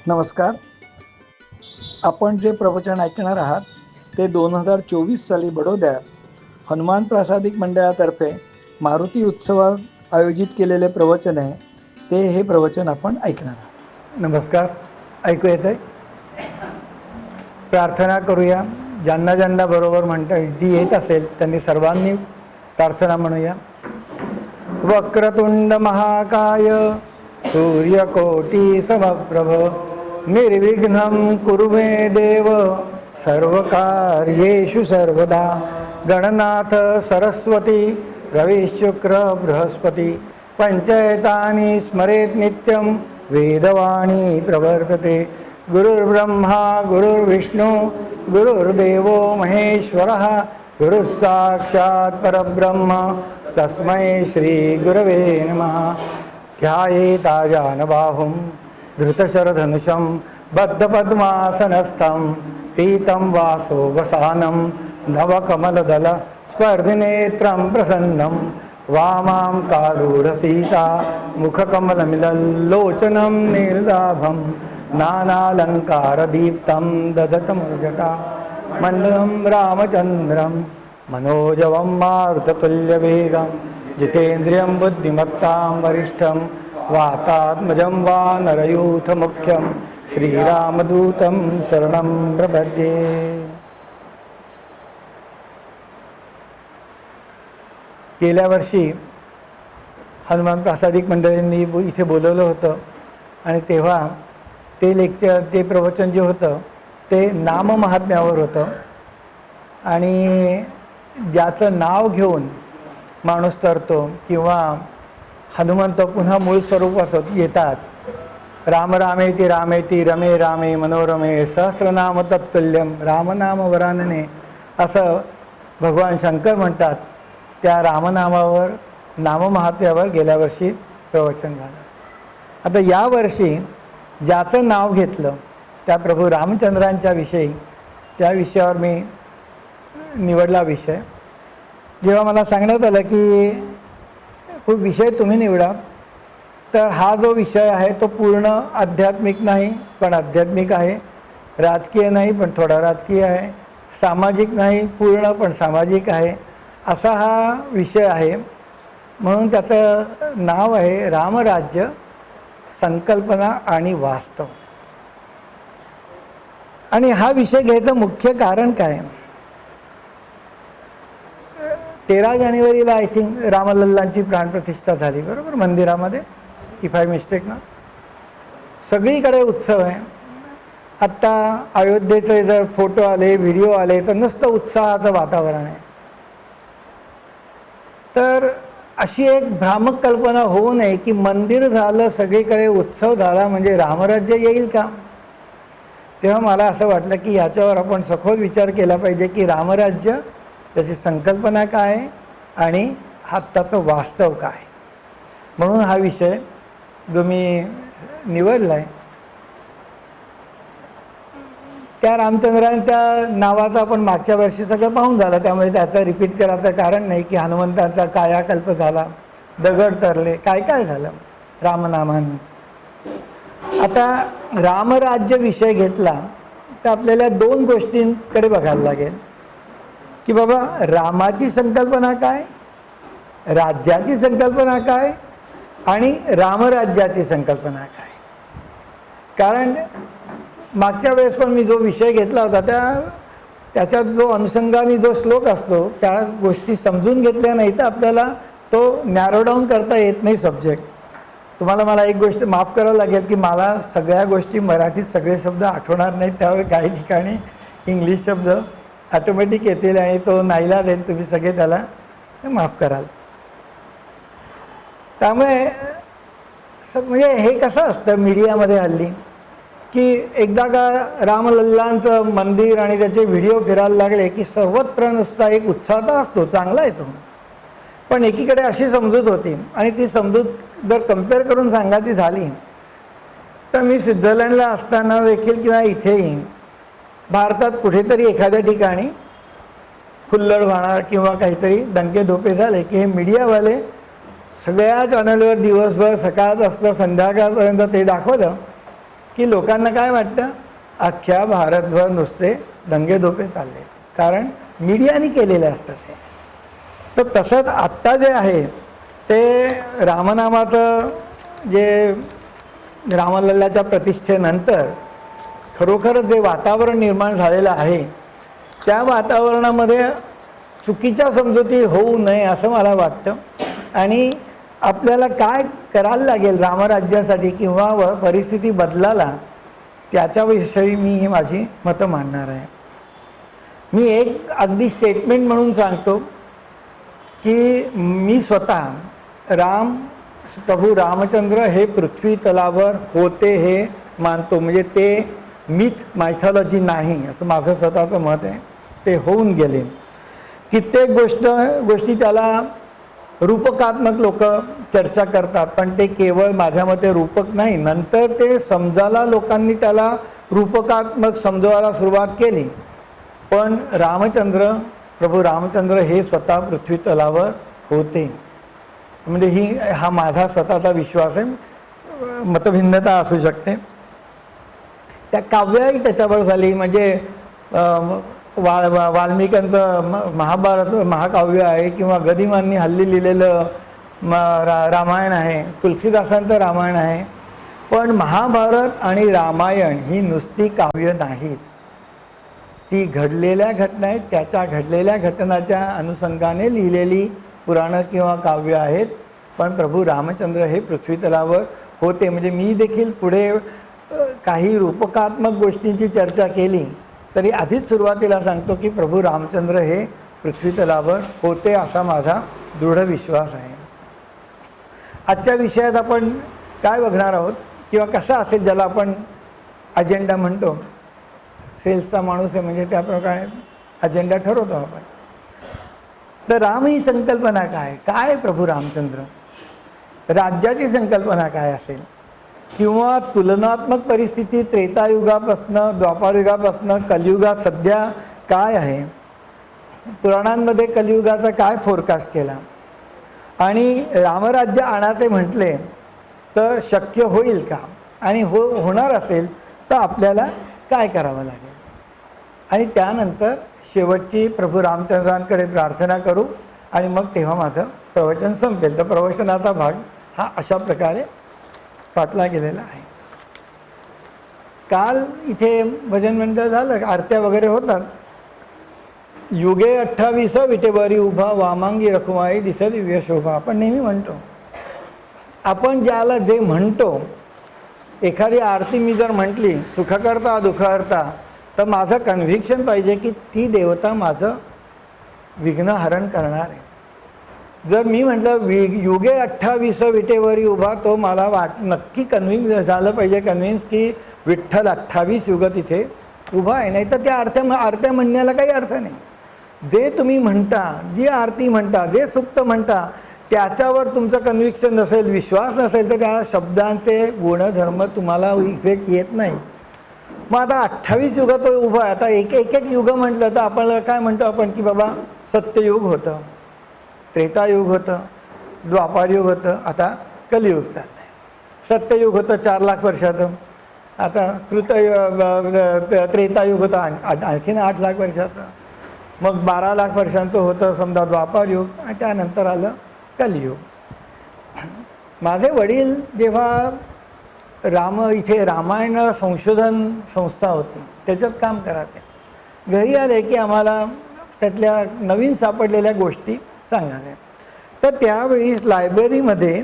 नमस्कार. आपण जे प्रवचन ऐकणार आहात ते 2024 साली बडोद्यात हनुमान प्रासादिक मंडळातर्फे मारुती उत्सवात आयोजित केलेले प्रवचन आहे. ते हे प्रवचन आपण ऐकणार आहात. नमस्कार. ऐकू येत आहे? प्रार्थना करूया. ज्यांना ज्यांना बरोबर म्हणता ती येत असेल त्यांनी सर्वांनी प्रार्थना म्हणूया. वक्रतुंड महाकाय सूर्यकोटी समप्रभ निर्विघ्नं कुरु मे देव सर्वकार्येषु सर्वदा. गणनाथ सरस्वती रवि शुक्र बृहस्पती पंचैतानि स्मरेत् नित्यं वेदवाणी प्रवर्तते. गुरुर्ब्रह्मा गुरुर्विष्णू गुरुर्देवो महेश्वरः गुरुः साक्षात् परब्रह्म तस्मै श्री गुरवे नमः. ध्यायेताजानबाहुं धृतशरधनुषं बद्धपद्मासनस्थं पीतं वासोवसानं नवकमलदल स्पर्धिनेत्रं प्रसन्नं वामां कारूरसीता मुखकमलमिलल्लोचनं नीलदाभं नानालङ्कारदीप्तं दधतमर्जटा मण्डलं रामचन्द्रं मनोजवं मारुततुल्यवेगं जितेन्द्रियं बुद्धिमत्तां वरिष्ठं वातात्मजं वानरयूथमुख्यं श्रीरामदूतं शरणं प्रपद्ये. गेल्या वर्षी हनुमान प्रासादिक मंडळींनी इथे बोलवलं होतं आणि तेव्हा ते प्रवचन जे होतं ते नाममहात्म्यावर होतं. आणि ज्याचं नाव घेऊन माणूस तरतो किंवा हनुमंत पुन्हा मूळ स्वरूपात येतात. राम रामेति रामेति रमे रामे मनोरमे सहस्रनाम तत्तुल्यम रामनाम वरानने असं भगवान शंकर म्हणतात. त्या रामनामावर नाममहात्म्यावर गेल्या वर्षी प्रवचन झालं. आता यावर्षी ज्याचं नाव घेतलं त्या प्रभू रामचंद्रांच्या विषयी त्या विषयावर मी निवडला विषय. जेव्हा मला सांगण्यात आलं की खूप विषय तुम्ही निवडा, तर हा जो विषय आहे तो पूर्ण आध्यात्मिक नाही पण आध्यात्मिक आहे, राजकीय नाही पण थोडा राजकीय आहे, सामाजिक नाही पूर्ण पण सामाजिक आहे, असा हा विषय आहे. म्हणून त्याचं नाव आहे रामराज्य संकल्पना आणि वास्तव. आणि हा विषय घ्यायचं मुख्य कारण काय? 13 जानेवारीला आय थिंक रामलल्लांची प्राणप्रतिष्ठा झाली, बरोबर, मंदिरामध्ये, इफ आय मिस्टेक ना. सगळीकडे उत्सव आहे. आत्ता अयोध्येचे जर फोटो आले व्हिडिओ आले तर नुसतं उत्साहाचं वातावरण आहे. तर अशी एक भ्रामक कल्पना होऊ नये की मंदिर झालं सगळीकडे उत्सव झाला म्हणजे रामराज्य येईल का. तेव्हा मला असं वाटलं की याच्यावर आपण सखोल विचार केला पाहिजे की रामराज्य त्याची संकल्पना काय आहे आणि आत्ताचं वास्तव काय. म्हणून हा विषय जो मी निवडला आहे त्या रामचंद्रांच्या नावाचं आपण मागच्या वर्षी सगळं पाहून झालं, त्यामुळे त्याचं रिपीट करायचं कारण नाही की हनुमंतांचा कायाकल्प झाला, दगड तरले, काय काय झालं रामनामाने. आता रामराज्य विषय घेतला तर आपल्याला 2 गोष्टींकडे बघायला लागेल की बाबा रामाची संकल्पना काय, राज्याची संकल्पना काय आणि रामराज्याची संकल्पना काय. कारण मागच्या वेळेस पण मी जो विषय घेतला होता त्याच्यात जो अनुषंगाने जो श्लोक असतो त्या गोष्टी समजून घेतल्या नाही तर आपल्याला तो नॅरो डाऊन करता येत नाही सब्जेक्ट. तुम्हाला मला एक गोष्ट माफ करावं लागेल की मला सगळ्या गोष्टी मराठीत सगळे शब्द आठवणार नाहीत, त्यामुळे काही ठिकाणी इंग्लिश शब्द ऑटोमॅटिक येतील आणि तो नाईलाज देईल, तुम्ही सगळे त्याला माफ कराल. त्यामुळे म्हणजे हे कसं असतं मीडियामध्ये हल्ली की एकदा का रामलल्लांचं मंदिर आणि त्याचे व्हिडिओ फिरायला लागले की सर्वत्र नुसता एक उत्साह असतो, चांगला आहे तो. पण एकीकडे अशी समजूत होती आणि ती समजूत जर कम्पेअर करून सांगायची झाली तर मी स्वित्झर्लंडला असताना देखील किंवा इथेही भारतात कुठेतरी एखाद्या ठिकाणी हुल्लड होणार किंवा काहीतरी दंगेधोपे झाले की हे मीडियावाले सगळ्या चॅनलवर दिवसभर सकाळपासून संध्याकाळपर्यंत ते दाखवलं की लोकांना काय वाटतं, अख्ख्या भारतभर नुसते दंगेधोपे चालले, कारण मीडियाने केलेले असतात ते. तर तसंच आत्ता जे आहे ते रामनामाचं जे रामलल्लाच्या प्रतिष्ठेनंतर खरोखरच जे वातावरण निर्माण झालेलं आहे, त्या वातावरणामध्ये चुकीच्या समजुती होऊ नये असं मला वाटतं. आणि आपल्याला काय करायला लागेल रामराज्यासाठी किंवा परिस्थिती बदलायला, त्याच्याविषयी मी ही माझी मतं मांडणार आहे. मी एक अगदी स्टेटमेंट म्हणून सांगतो की मी स्वतः प्रभू रामचंद्र हे पृथ्वी तलावर होते हे मानतो. म्हणजे ते मिथ मायथॉलॉजी नाही असं माझं स्वतःचं मत आहे. ते होऊन गेले. कित्येक गोष्टी त्याला रूपकात्मक लोक चर्चा करतात, पण ते केवळ माझ्या मते रूपक नाही. नंतर ते समजायला लोकांनी त्याला रूपकात्मक समजवायला सुरुवात केली. पण प्रभू रामचंद्र हे स्वतः पृथ्वी तलावर होते. म्हणजे हा माझा स्वतःचा विश्वास आहे. मतभिन्नता असू शकते. त्या काव्यही त्याच्यावर झाली. म्हणजे वाल्मिकांचं महाभारत महाकाव्य आहे किंवा गदिमांनी हल्ली लिहिलेलं रामायण आहे, तुलसीदासांचं रामायण आहे. पण महाभारत आणि रामायण ही नुसती काव्य नाहीत. ती घडलेल्या घटना आहेत. त्याच्या घडलेल्या घटनाच्या अनुषंगाने लिहिलेली पुराणं किंवा काव्य आहेत. पण प्रभू रामचंद्र हे पृथ्वी तलावर होते. म्हणजे मी देखील पुढे काही रूपकात्मक गोष्टींची चर्चा केली तरी आधीच सुरुवातीला सांगतो की प्रभू रामचंद्र हे पृथ्वी तलावर होते असा माझा दृढ विश्वास आहे. आजच्या विषयात आपण काय बघणार आहोत किंवा कसा असेल, ज्याला आपण अजेंडा म्हणतो. सेल्सचा माणूस आहे म्हणजे त्याप्रमाणे अजेंडा ठरवतो आपण. तर राम ही संकल्पना काय प्रभू रामचंद्र, राज्याची संकल्पना काय असेल, किंवा तुलनात्मक परिस्थिती त्रेतायुगापासनं द्वापारयुगापासनं कलियुगात सध्या काय आहे, पुराणांमध्ये कलियुगाचा काय फोरकास्ट केला, आणि रामराज्य आणायचे म्हटले तर शक्य होईल का, आणि होणार असेल तर आपल्याला काय करावं लागेल. आणि त्यानंतर शेवटची प्रभू रामचंद्रांकडे प्रार्थना करू आणि मग तेव्हा माझं प्रवचन संपेल. तर प्रवचनाचा भाग हा अशा प्रकारे वाटला गेलेला आहे. काल इथे भजन मंडळ झालं, आरत्या वगैरे होतात. युगे 28 विटेवरी उभा, वामांगी रखुमाई दिसे दिव्य शोभा. आपण नेहमी म्हणतो. आपण ज्याला जे म्हणतो, एखादी आरती मी जर म्हटली सुखकर्ता दुःखहर्ता, तर माझं कन्व्हिक्शन पाहिजे की ती देवता माझं विघ्नहरण करणार आहे. जर मी म्हटलं युगे 28 विटेवरी उभा, तो मला नक्की कन्व्हिन्स झालं पाहिजे, कन्व्हिन्स की विठ्ठल 28 युग तिथे उभा आहे. नाही तर त्या आरत्या म्हणण्याला काही अर्थ नाही. जे तुम्ही म्हणता, जी आरती म्हणता, जे सुक्त म्हणता, त्याच्यावर तुमचं कन्व्हिक्शन नसेल, विश्वास नसेल, तर त्या शब्दांचे गुणधर्म तुम्हाला इफेक्ट येत नाही. मग आता 28 युग तो उभा आहे. आता एक युग म्हटलं तर आपण काय म्हणतो आपण की बाबा सत्ययुग होतं, त्रेतायुग होतं, द्वापारयुग होतं, आता कलियुग चाललं आहे. सत्ययुग होतं 4 लाख वर्षाचं, आता त्रेतायुग होतं आणखीन 8 लाख वर्षाचं, मग 12 लाख वर्षांचं होतं समजा द्वापारयुग, आणि त्यानंतर आलं कलियुग. माझे वडील जेव्हा इथे रामायण संशोधन संस्था होती त्याच्यात काम करायचे, घरी आले की आम्हाला त्यातल्या नवीन सापडलेल्या गोष्टी सांगायच्या. तर त्यावेळी लायब्ररीमध्ये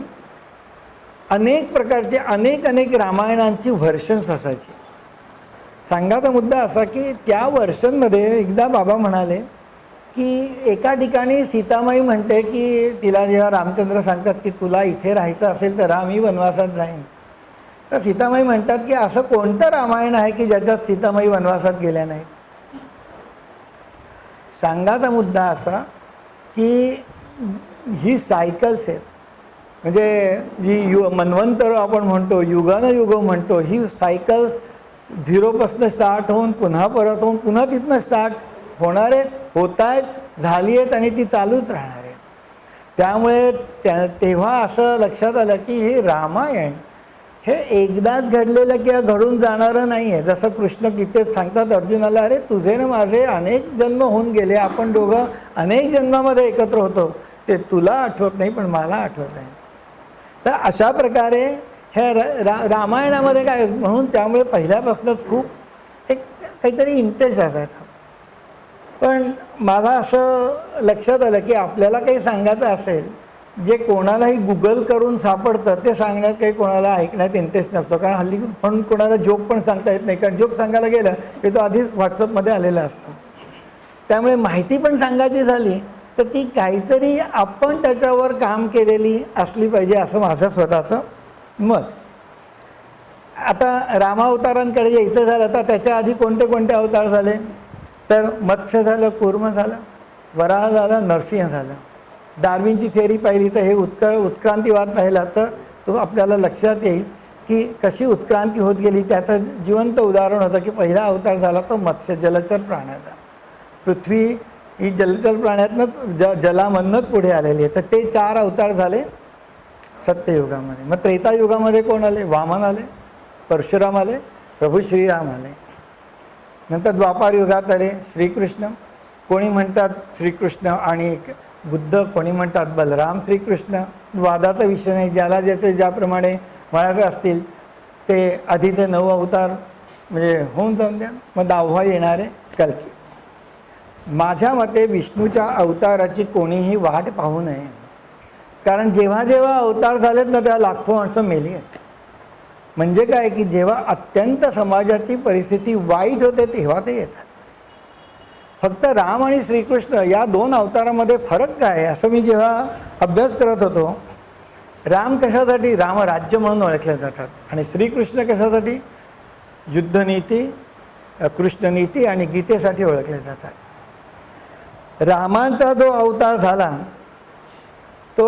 अनेक प्रकारचे अनेक रामायणांची व्हर्शन्स असायची. सांगायचा मुद्दा असा की त्या व्हर्शनमध्ये एकदा बाबा म्हणाले की एका ठिकाणी सीतामाई म्हणते की तिला जेव्हा रामचंद्र सांगतात की तुला इथे राहायचं असेल तर मी वनवासात जाईन, तर सीतामाई म्हणतात की असं कोणतं रामायण आहे की ज्याच्यात सीतामाई वनवासात गेल्या नाहीत. सांगायचा मुद्दा असा की ही सायकल्स आहेत, म्हणजे जी मन्वंतर आपण म्हणतो, युगानुयुग म्हणतो, ही सायकल्स 0पासून स्टार्ट होऊन पुन्हा परत होऊन पुन्हा तिथनं स्टार्ट होणार आहेत, होत आहेत, झाली आहेत आणि ती चालूच राहणार आहे. त्यामुळे तेव्हा असं लक्षात आलं की हे रामायण हे एकदाच घडलेलं किंवा घडून जाणारं नाही आहे. जसं कृष्ण गीतेत सांगतात अर्जुनाला, अरे तुझे ना माझे अनेक जन्म होऊन गेले, आपण दोघं अनेक जन्मामध्ये एकत्र होतो, ते तुला आठवत नाही पण मला आठवत आहे. तर अशा प्रकारे हे रामायणामध्ये काय म्हणून त्यामुळे पहिल्यापासूनच खूप एक काहीतरी इंटरेस्ट असायचा. पण मला असं लक्षात आलं की आपल्याला काही सांगायचं असेल, जे कोणालाही गुगल करून सापडतं ते सांगण्यात काही कोणाला ऐकण्यात इंटरेस्ट नसतो. कारण हल्ली म्हणून कोणाला जोक पण सांगता येत नाही, कारण जोक सांगायला गेलं की तो आधीच व्हॉट्सअपमध्ये आलेला असतो. त्यामुळे माहिती पण सांगायची झाली तर ती काहीतरी आपण त्याच्यावर काम केलेली असली पाहिजे, असं माझं स्वतःचं मत. आता रामावतारांकडे यायचं झालं तर त्याच्या आधी कोणते कोणते अवतार झाले, तर मत्स्य झालं, कूर्म झालं, वराह झालं, नरसिंह झालं. डार्विनची थेअरी पाहिली तर हे उत्क्रांतीवाद पाहिला तर तो आपल्याला लक्षात येईल की कशी उत्क्रांती होत गेली. त्याचं जिवंत उदाहरण होतं की पहिला अवतार झाला तो मत्स्य, जलचर प्राण्याचा. पृथ्वी ही जलचर प्राण्यातनंच जलामधनंच पुढे आलेली आहे. तर ते 4 अवतार झाले सत्ययुगामध्ये. मग त्रेतायुगामध्ये कोण आले? वामन आले, परशुराम आले, प्रभू श्रीराम आले. नंतर द्वापार युगात आले श्रीकृष्ण. कोणी म्हणतात श्रीकृष्ण आणि बुद्ध, कोणी म्हणतात बलराम श्रीकृष्ण. वादाचा विषय नाही, ज्याला ज्याचे ज्याप्रमाणे म्हणायचे असतील ते आधीचे 9 अवतार म्हणजे होऊन जाऊन द्या. मग 10वा येणारे कल्की. माझ्या मते विष्णूच्या अवताराची कोणीही वाट पाहू नये, कारण जेव्हा जेव्हा अवतार झालेत ना तेव्हा लाखो माणसं मेली आहेत. म्हणजे काय की जेव्हा अत्यंत समाजाची परिस्थिती वाईट होते तेव्हा ते येतात. फक्त राम आणि श्रीकृष्ण या 2 अवतारामध्ये फरक काय आहे असं मी जेव्हा अभ्यास करत होतो, राम कशासाठी? राम राज्य म्हणून ओळखले जातात. आणि श्रीकृष्ण कशासाठी? युद्धनीती, कृष्णनीती आणि गीतेसाठी ओळखले जातात. रामाचा जो अवतार झाला तो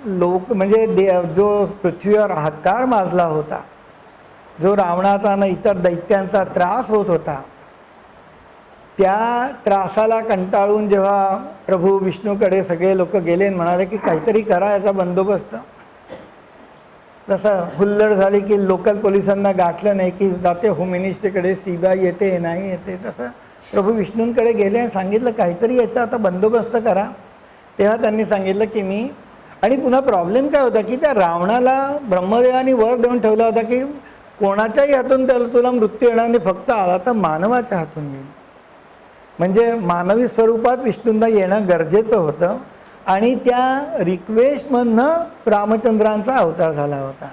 म्हणजे जो पृथ्वीवर हातकार माजला होता, जो रावणाचा आणि इतर दैत्यांचा त्रास होत होता, त्या त्रासाला कंटाळून जेव्हा प्रभू विष्णूकडे सगळे लोक गेले आणि म्हणाले की काहीतरी करा याचा बंदोबस्त. जसं हुल्लड झाली की लोकल पोलिसांना गाठलं नाही की जाते होम मिनिस्टरकडे, सीबीआय येते नाही येते, तसं प्रभू विष्णूंकडे गेले आणि सांगितलं काहीतरी याचा आता बंदोबस्त करा. तेव्हा त्यांनी सांगितलं की मी. आणि पुन्हा प्रॉब्लेम काय होता की त्या रावणाला ब्रह्मदेवानी वर देऊन ठेवला होता की कोणाच्याही हातून त्याला तुला मृत्यू येणार नाही, फक्त आला तर मानवाच्या हातून येईल. म्हणजे मानवी स्वरूपात विष्णूंना येणं गरजेचं होतं. आणि त्या रिक्वेस्टमधनं रामचंद्रांचा अवतार झाला होता.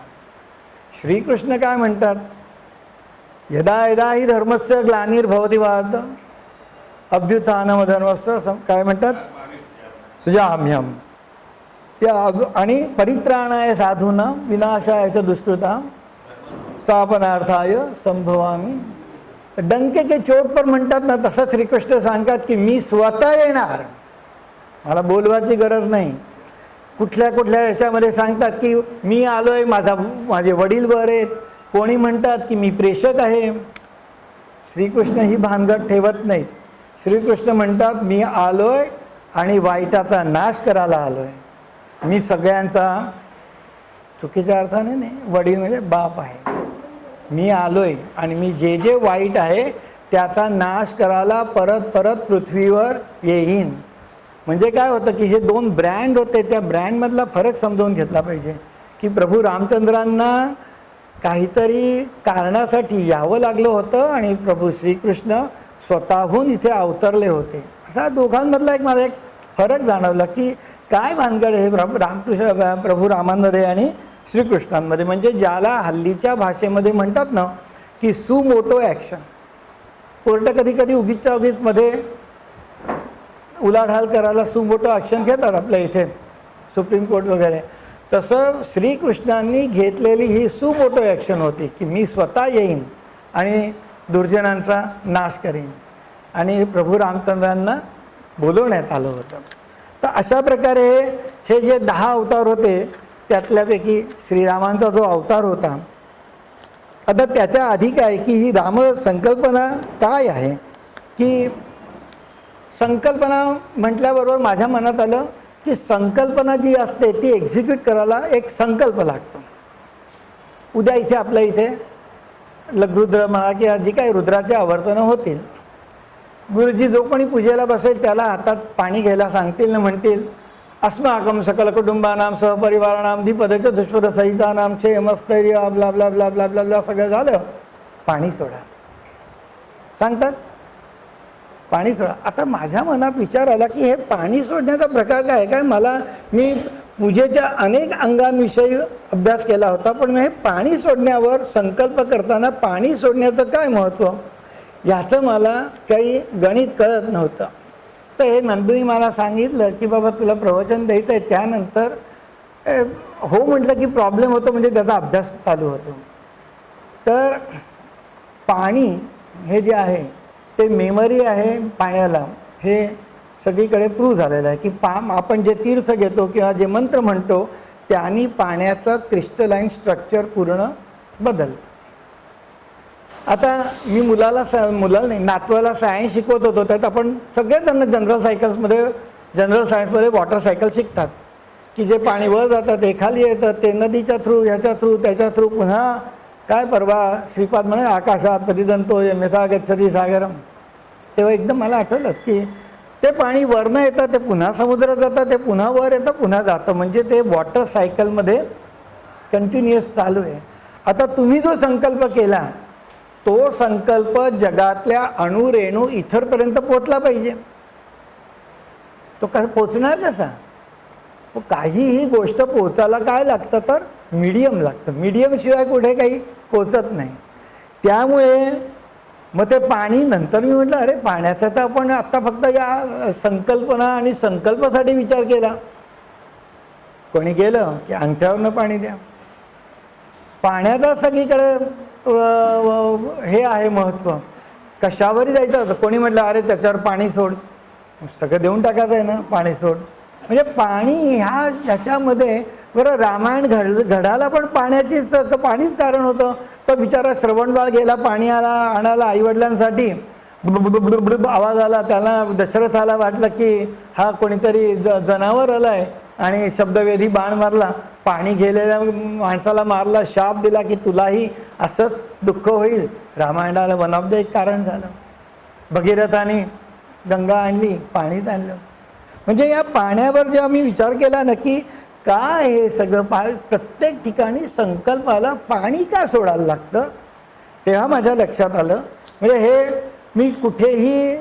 श्रीकृष्ण काय म्हणतात? यदा यदा ही धर्मस्य ग्लानिर्भवति भारत अभ्युत्थानमधर्मस्य काय म्हणतात? सुजाम्यहम्. आणि परित्राणाय साधूनां विनाशाय च दुष्कृतां स्थापनार्थाय संभवामी. तर डंके के चोट पर म्हणतात ना, तसं श्रीकृष्ण सांगतात की मी स्वतः येणार, मला बोलवायची गरज नाही. कुठल्या कुठल्या याच्यामध्ये सांगतात की मी आलोय, माझे वडील बरे आहेत. कोणी म्हणतात की मी प्रेषक आहे. श्रीकृष्ण ही भानगड ठेवत नाहीत. श्रीकृष्ण म्हणतात मी आलोय आणि वाईटाचा नाश करायला आलोय. मी सगळ्यांचा, चुकीच्या अर्थाने नाही, वडील म्हणजे बाप आहे. मी आलोय आणि मी जे जे वाईट आहे त्याचा नाश करायला परत परत पृथ्वीवर येईन. म्हणजे काय होतं की हे 2 ब्रँड होते, त्या ब्रँडमधला फरक समजावून घेतला पाहिजे की प्रभू रामचंद्रांना काहीतरी कारणासाठी यावं लागलं होतं आणि प्रभू श्रीकृष्ण स्वतःहून इथे अवतरले होते. असा दोघांमधला मला एक फरक जाणवला की काय भानगड हे प्रभू रामांमध्ये आणि श्रीकृष्णांमध्ये. म्हणजे ज्याला हल्लीच्या भाषेमध्ये म्हणतात ना की सुमोटो ॲक्शन. कोर्ट कधी कधी उगीचच्या उगीचमध्ये उलाढाल करायला सुमोटो ॲक्शन घेतात आपल्या इथे सुप्रीम कोर्ट वगैरे. तसं श्रीकृष्णांनी घेतलेली ही सुमोटो ॲक्शन होती की मी स्वतः येईन आणि दुर्जनांचा नाश करीन. आणि प्रभू रामचंद्रांना बोलवण्यात आलं होतं. तर अशा प्रकारे हे जे 10 अवतार होते त्यातल्यापैकी श्रीरामांचा जो अवतार होता, आता त्याच्या आधी काय की ही राम संकल्पना काय आहे की संकल्पना म्हटल्याबरोबर माझ्या मनात आलं की संकल्पना जी असते ती एक्झिक्यूट करायला एक संकल्प लागतो. उद्या इथे आपल्या इथे लघरुद्र म्हणा किंवा जी काही रुद्राचे आवर्तनं होतील, गुरुजी जो कोणी पूजेला बसेल त्याला हातात पाणी घ्यायला सांगतील ना म्हणतील अस्माकं सकल कुटुंबानां सहपरिवाराणां द्विपदच दुष्पद सहितानां क्षेमस्थैर्य blah blah blah blah blah blah सगळं झालं, पाणी सोडा सांगतात, पाणी सोडा. आता माझ्या मनात विचार आला की हे पाणी सोडण्याचा प्रकार काय काय. मी पूजेच्या अनेक अंगांविषयी अभ्यास केला होता, पण हे पाणी सोडण्यावर संकल्प करताना पाणी सोडण्याचं काय महत्त्व याचं मला काही गणित कळत नव्हतं. तर हे नंदूनी मला सांगितलं की बाबा तुला प्रवचन द्यायचं आहे. त्यानंतर हो म्हटलं की प्रॉब्लेम होतो, म्हणजे त्याचा अभ्यास चालू होतो. तर पाणी हे जे आहे ते मेमरी आहे पाण्याला, हे सगळीकडे प्रूव्ह झालेलं आहे की आपण जे तीर्थ घेतो किंवा जे मंत्र म्हणतो त्यांनी पाण्याचं क्रिस्टलाईन स्ट्रक्चर पूर्ण बदलतं. आता मी मुलाला नाही नातवाला सायन्स शिकवत होतो, त्यात आपण सगळेजण जनरल सायन्समध्ये वॉटर सायकल शिकतात की जे पाणी वर जातं ते खाली येतं, ते नदीच्या थ्रू ह्याच्या थ्रू त्याच्या थ्रू पुन्हा काय परवा श्रीपाद म्हणे आकाशात प्रतिदंतो यथा गच्छति सागरम. तेव्हा एकदम मला आठवलं की ते पाणी वरनं येतं, ते पुन्हा समुद्रात जातं, ते पुन्हा वर येतं, पुन्हा जातं, म्हणजे ते वॉटर सायकलमध्ये कंटिन्युअस चालू आहे. आता तुम्ही जो संकल्प केला तो संकल्प जगातल्या अणुरेणू इथरपर्यंत पोचला पाहिजे. तो पोचणार कसा? काहीही गोष्ट पोचायला काय लागतं तर मीडियम लागतं. मीडियम शिवाय कुठे काही पोचत नाही. त्यामुळे मग ते पाणी नंतर मी म्हटलं अरे पाण्याचा तर आपण आत्ता फक्त या संकल्पना आणि संकल्पासाठी विचार केला. कोणी गेलं की अंगठ्यावरनं पाणी द्या. पाण्याचा सगळीकडे हे आहे महत्त्व. कशावरही जायचं होतं, कोणी म्हटलं अरे त्याच्यावर पाणी सोड, सगळं देऊन टाकायचं आहे ना, पाणी सोड. म्हणजे पाणी ह्याच्यामध्ये बरं रामायण घडायला पण पाणीच कारण होतं. तर बिचारा श्रवणबाळ गेला पाणी आणायला आईवडिलांसाठी, बुडबुड आवाज आला, त्याला दशरथाला वाटलं की हा कोणीतरी जनावर आलाय आणि शब्दवेधी बाण मारला, पाणी गेलेल्या माणसाला मारला, शाप दिला की तुलाही असंच दुःख होईल. रामायणाला वन ऑफ द एक कारण झालं. भगीरथाने गंगा आणली, पाणीच आणलं. म्हणजे या पाण्यावर जेव्हा मी विचार केला ना की काय हे सगळं प्रत्येक ठिकाणी संकल्पाला पाणी का सोडायला लागतं, तेव्हा माझ्या लक्षात आलं. म्हणजे हे मी कुठेही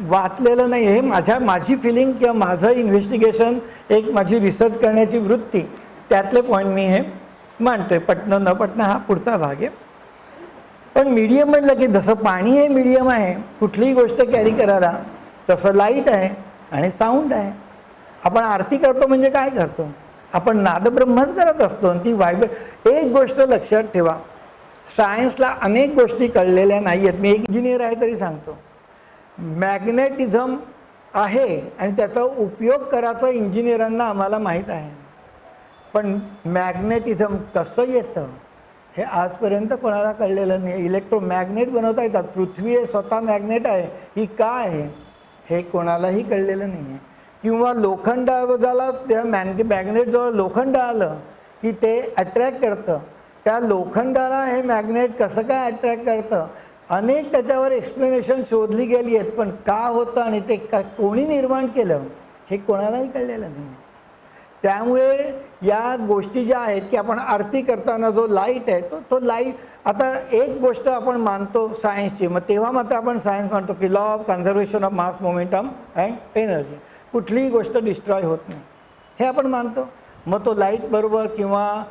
वाचलेलं नाही, हे माझी फिलिंग किंवा माझं इन्व्हेस्टिगेशन, एक माझी रिसर्च करण्याची वृत्ती, त्यातले पॉईंट मी हे मांडतोय. पटणं न पटणं हा पुढचा भाग आहे. पण मीडियम म्हटलं की जसं पाणी हे मीडियम आहे कुठलीही गोष्ट कॅरी करायला, तसं लाईट आहे आणि साऊंड आहे. आपण आरती करतो म्हणजे काय करतो, आपण नादब्रह्मच करत असतो. ती एक गोष्ट लक्षात ठेवा, सायन्सला अनेक गोष्टी कळलेल्या नाही आहेत. मी एक इंजिनियर आहे तरी सांगतो, मॅग्नेटिझम आहे आणि त्याचा उपयोग करायचा इंजिनियरांना आम्हाला माहीत आहे. पण मॅग्नेटिझम कसं येतं हे आजपर्यंत कोणाला कळलेलं नाही. इलेक्ट्रोमॅग्नेट बनवता येतात, पृथ्वी हे स्वतः मॅग्नेट आहे ही काय आहे हे कोणालाही कळलेलं नाही आहे. किंवा लोखंडाला त्या मॅग्नेटजवळ लोखंड आलं की ते अट्रॅक्ट करतं, त्या लोखंडाला हे मॅग्नेट कसं काय अट्रॅक्ट करतं, अनेक त्याच्यावर एक्सप्लेनेशन शोधली गेली आहेत. पण का होतं आणि ते कोणी निर्माण केलं हे कोणालाही कळलेलं नाही. त्यामुळे या गोष्टी ज्या आहेत की आपण आरती करताना जो लाईट आहे तो लाईट, आता एक गोष्ट आपण मानतो सायन्सची, मग तेव्हा मात्र आपण सायन्स मानतो की law of conservation of mass momentum and energy, कुठलीही गोष्ट डिस्ट्रॉय होत नाही हे आपण मानतो. मग तो लाईटबरोबर किंवा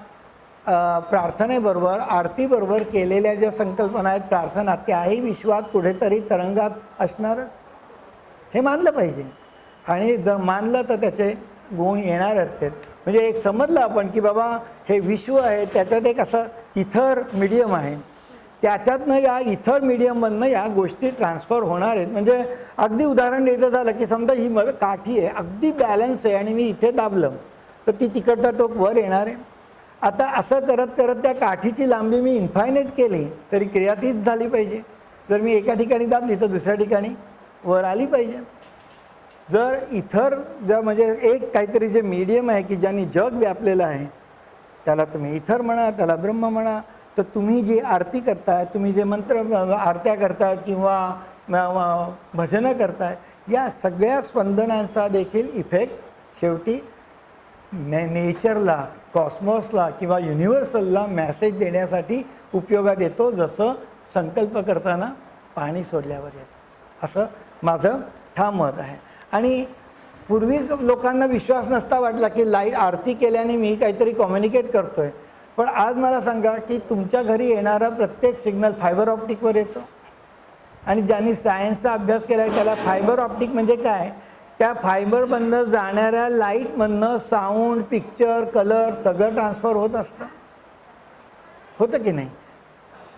प्रार्थनेबरोबर आरतीबरोबर केलेल्या ज्या संकल्पना आहेत प्रार्थना, त्याही विश्वात कुठेतरी तरंगात असणारच हे मानलं पाहिजे. आणि जर मानलं तर त्याचे गुण येणारच आहेत. म्हणजे एक समजलं आपण की बाबा हे विश्व आहे, त्याच्यात एक असं इथर मीडियम आहे, त्याच्यातनं या इथर मीडियममधनं या गोष्टी ट्रान्सफर होणार आहेत. म्हणजे अगदी उदाहरण द्यायचं झालं की समजा ही काठी आहे, अगदी बॅलन्स आहे आणि मी इथे दाबलं तर ती तिकडचा टोक वर येणार आहे. आता असं करत करत त्या काठीची लांबी मी इन्फायनेट केली तरी क्रिया तीच झाली पाहिजे. जर मी एका ठिकाणी दाबली तर दुसऱ्या ठिकाणी वर आली पाहिजे. जर इथर म्हणजे एक काहीतरी जे मीडियम आहे की ज्यांनी जग व्यापलेलं आहे त्याला तुम्ही इथर म्हणा, त्याला ब्रह्म म्हणा. तर तुम्ही जी आरती करताय, तुम्ही जे मंत्र आरत्या करतायत किंवा भजनं करताय, या सगळ्या स्पंदनांचा देखील इफेक्ट शेवटी नेचरला, कॉस्मॉसला किंवा युनिव्हर्सलला मेसेज देण्यासाठी उपयोगात येतो, जसं संकल्प करताना पाणी सोडल्यावर येतं. असं माझं ठाम मत आहे. आणि पूर्वी लोकांना विश्वास नसता वाटला की लाईट आरती केल्याने मी काहीतरी कम्युनिकेट करतो आहे. पण आज मला सांगा की तुमच्या घरी येणारा प्रत्येक सिग्नल फायबर ऑप्टिकवर येतो. आणि ज्यांनी सायन्सचा अभ्यास केला आहे त्याला फायबर ऑप्टिक म्हणजे काय, त्या फायबरमधनं जाणाऱ्या लाईटमधनं साऊंड, पिक्चर, कलर सगळं ट्रान्सफर होत असतं. होतं की नाही?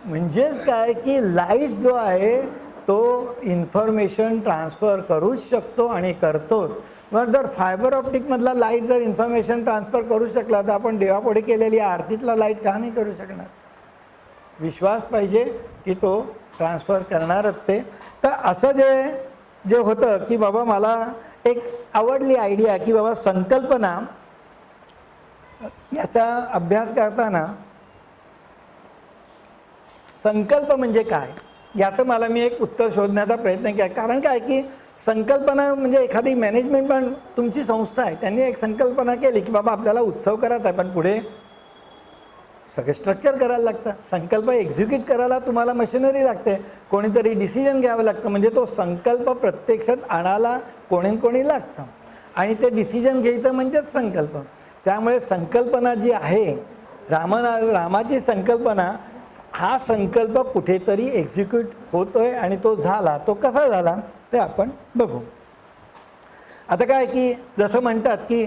म्हणजेच काय की लाईट जो आहे तो इन्फॉर्मेशन ट्रान्सफर करूच शकतो आणि करतोच. मग जर फायबर ऑप्टिकमधला लाईट जर इन्फॉर्मेशन ट्रान्सफर करू शकला तर आपण देवापुढे केलेली आरतीतला लाईट का नाही करू शकणार? विश्वास पाहिजे की तो ट्रान्सफर करणारच ते. तर असं जे होतं की बाबा मला एक आवडली आयडिया की बाबा संकल्पना याचा अभ्यास करताना संकल्प म्हणजे काय याचं मला मी एक उत्तर शोधण्याचा प्रयत्न केला. कारण काय की संकल्पना म्हणजे एखादी मॅनेजमेंट पण तुमची संस्था आहे, त्यांनी एक संकल्पना केली की बाबा आपल्याला उत्सव करायचा आहे, पण पुढे सगळे स्ट्रक्चर करायला लागतं. संकल्प एक्झिक्यूट करायला तुम्हाला मशिनरी लागते, कोणीतरी डिसिजन घ्यावं लागतं. म्हणजे तो संकल्प प्रत्यक्षात आणायला कोणी लागतं आणि ते डिसिजन घ्यायचं म्हणजेच संकल्प. त्यामुळे संकल्पना जी आहे रामाची संकल्पना, हा संकल्प कुठेतरी एक्झिक्यूट होतोय आणि तो झाला. तो कसा झाला ते आपण बघू. आता काय की जसं म्हणतात की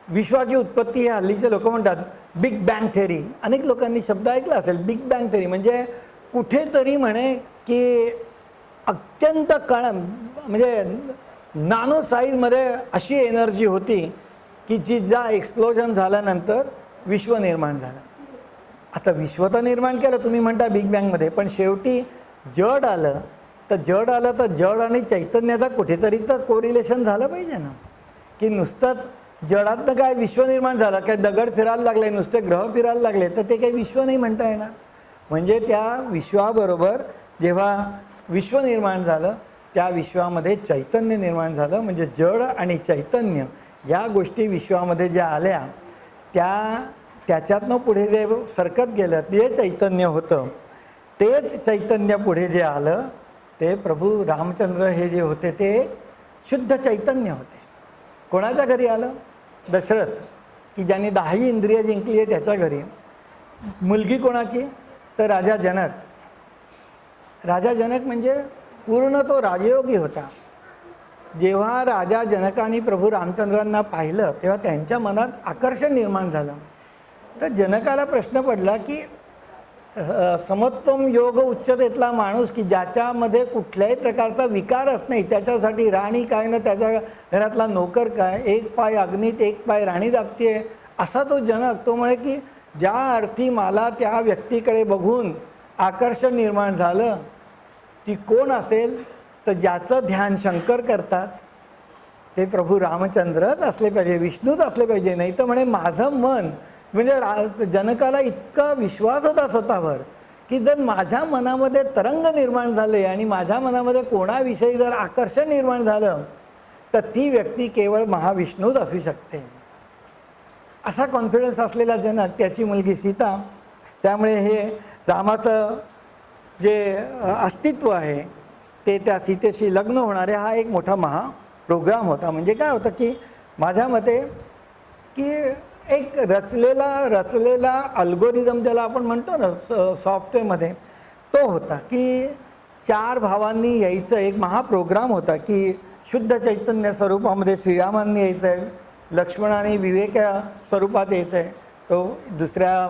विश्वाची उत्पत्ती हे हल्लीचे लोक म्हणतात बिग बँग थेरी. अनेक लोकांनी शब्द ऐकला असेल बिग बँग थेरी. म्हणजे कुठेतरी म्हणे की अत्यंत म्हणजे नॅनो साईजमध्ये अशी एनर्जी होती की जी ज्या एक्सप्लोजन झाल्यानंतर विश्व निर्माण झालं. आता विश्व तर निर्माण केलं तुम्ही म्हणता बिग बँगमध्ये, पण शेवटी जड आलं तर जड आणि चैतन्याचा कुठेतरी तर कोरिलेशन झालं पाहिजे ना. की नुसतंच जडातनं काय विश्व निर्माण झालं, काय दगड फिरायला लागले, नुसते ग्रह फिरायला लागले तर ते काही विश्व नाही म्हणता येणार. म्हणजे त्या विश्वाबरोबर जेव्हा विश्व निर्माण झालं त्या विश्वामध्ये चैतन्य निर्माण झालं. म्हणजे जड आणि चैतन्य या गोष्टी विश्वामध्ये ज्या आल्या त्याच्यातनं पुढे जे सरकत गेलं ते चैतन्य होतं. तेच चैतन्य पुढे जे आलं ते प्रभू रामचंद्र हे जे होते ते शुद्ध चैतन्य होते. कोणाच्या घरी आलं? दशरथ, की ज्यांनी 10 इंद्रिय जिंकली आहे त्याच्या घरी. मुलगी कोणाची? तर राजा जनक. राजा जनक म्हणजे पूर्ण तो राजयोगी होता. जेव्हा राजा जनकाने प्रभू रामचंद्रांना पाहिलं तेव्हा त्यांच्या मनात आकर्षण निर्माण झालं. तर जनकाला प्रश्न पडला की समत्वम योग उच्चतेतला माणूस की ज्याच्यामध्ये कुठल्याही प्रकारचा विकारच नाही, त्याच्यासाठी राणी काय ना त्याच्या घरातला नोकर काय, एक पाय अग्नीत एक पाय राणी दाबतीये असा तो जनक. तो म्हणे की ज्या अर्थी मला त्या व्यक्तीकडे बघून आकर्षण निर्माण झालं ती कोण असेल तर ज्याचं ध्यान शंकर करतात ते प्रभू रामचंद्रच असले पाहिजे, विष्णूच असले पाहिजे. नाही तर म्हणे माझं मन म्हणजे जनकाला इतका विश्वास होता स्वतःवर की जर माझ्या मनामध्ये तरंग निर्माण झाले आणि माझ्या मनामध्ये कोणाविषयी जर आकर्षण निर्माण झालं तर ती व्यक्ती केवळ महाविष्णूच असू शकते. असा कॉन्फिडन्स असलेला जनक, त्याची मुलगी सीता. त्यामुळे हे रामाचं जे अस्तित्व आहे ते त्या सीतेशी लग्न होणारे हा एक मोठा प्रोग्राम होता. म्हणजे काय होतं की माझ्या मते की एक रचलेला अल्गोरिदम ज्याला आपण म्हणतो ना सॉफ्टवेअरमध्ये, तो होता की 4 भावांनी यायचं एक महाप्रोग्राम होता की शुद्ध चैतन्य स्वरूपामध्ये श्रीरामांनी यायचं आहे, लक्ष्मणाने विवेक स्वरूपात यायचं आहे, तो दुसऱ्या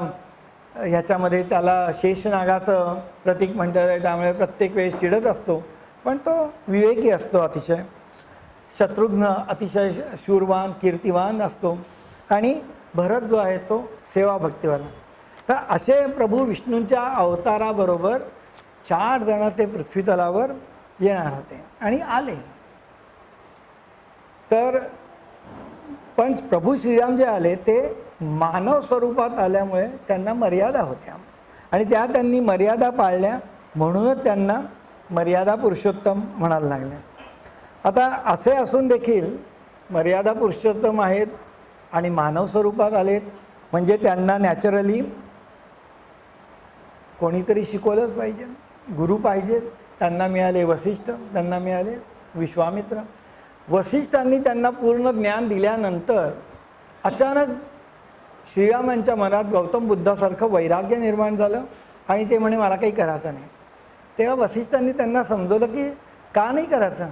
ह्याच्यामध्ये त्याला शेषनागाचं प्रतीक म्हणतात आहे, त्यामुळे प्रत्येक वेळेस चिडत असतो पण तो विवेकी असतो अतिशय. शत्रुघ्न अतिशय शूरवान कीर्तिवान असतो आणि भरत जो आहे तो सेवाभक्तीवाला. तर असे प्रभू विष्णूंच्या अवताराबरोबर 4 जण ते पृथ्वीतलावर येणार होते आणि आले. तर पण प्रभू श्रीराम जे आले ते मानव स्वरूपात आल्यामुळे त्यांना मर्यादा होत्या आणि त्या त्यांनी मर्यादा पाळल्या, म्हणूनच त्यांना मर्यादा पुरुषोत्तम म्हणायला लागले. आता असे असून देखील मर्यादा पुरुषोत्तम आहेत आणि मानव स्वरूपात आलेत, म्हणजे त्यांना नॅचरली कोणीतरी शिकवलंच पाहिजे, गुरु पाहिजेत. त्यांना मिळाले वसिष्ठ, त्यांना मिळाले विश्वामित्र. वसिष्ठांनी त्यांना पूर्ण ज्ञान दिल्यानंतर अचानक श्रीरामांच्या मनात गौतम बुद्धासारखं वैराग्य निर्माण झालं आणि ते म्हणे मला काही करायचं नाही. तेव्हा वसिष्ठांनी त्यांना समजवलं की का नाही करायचं,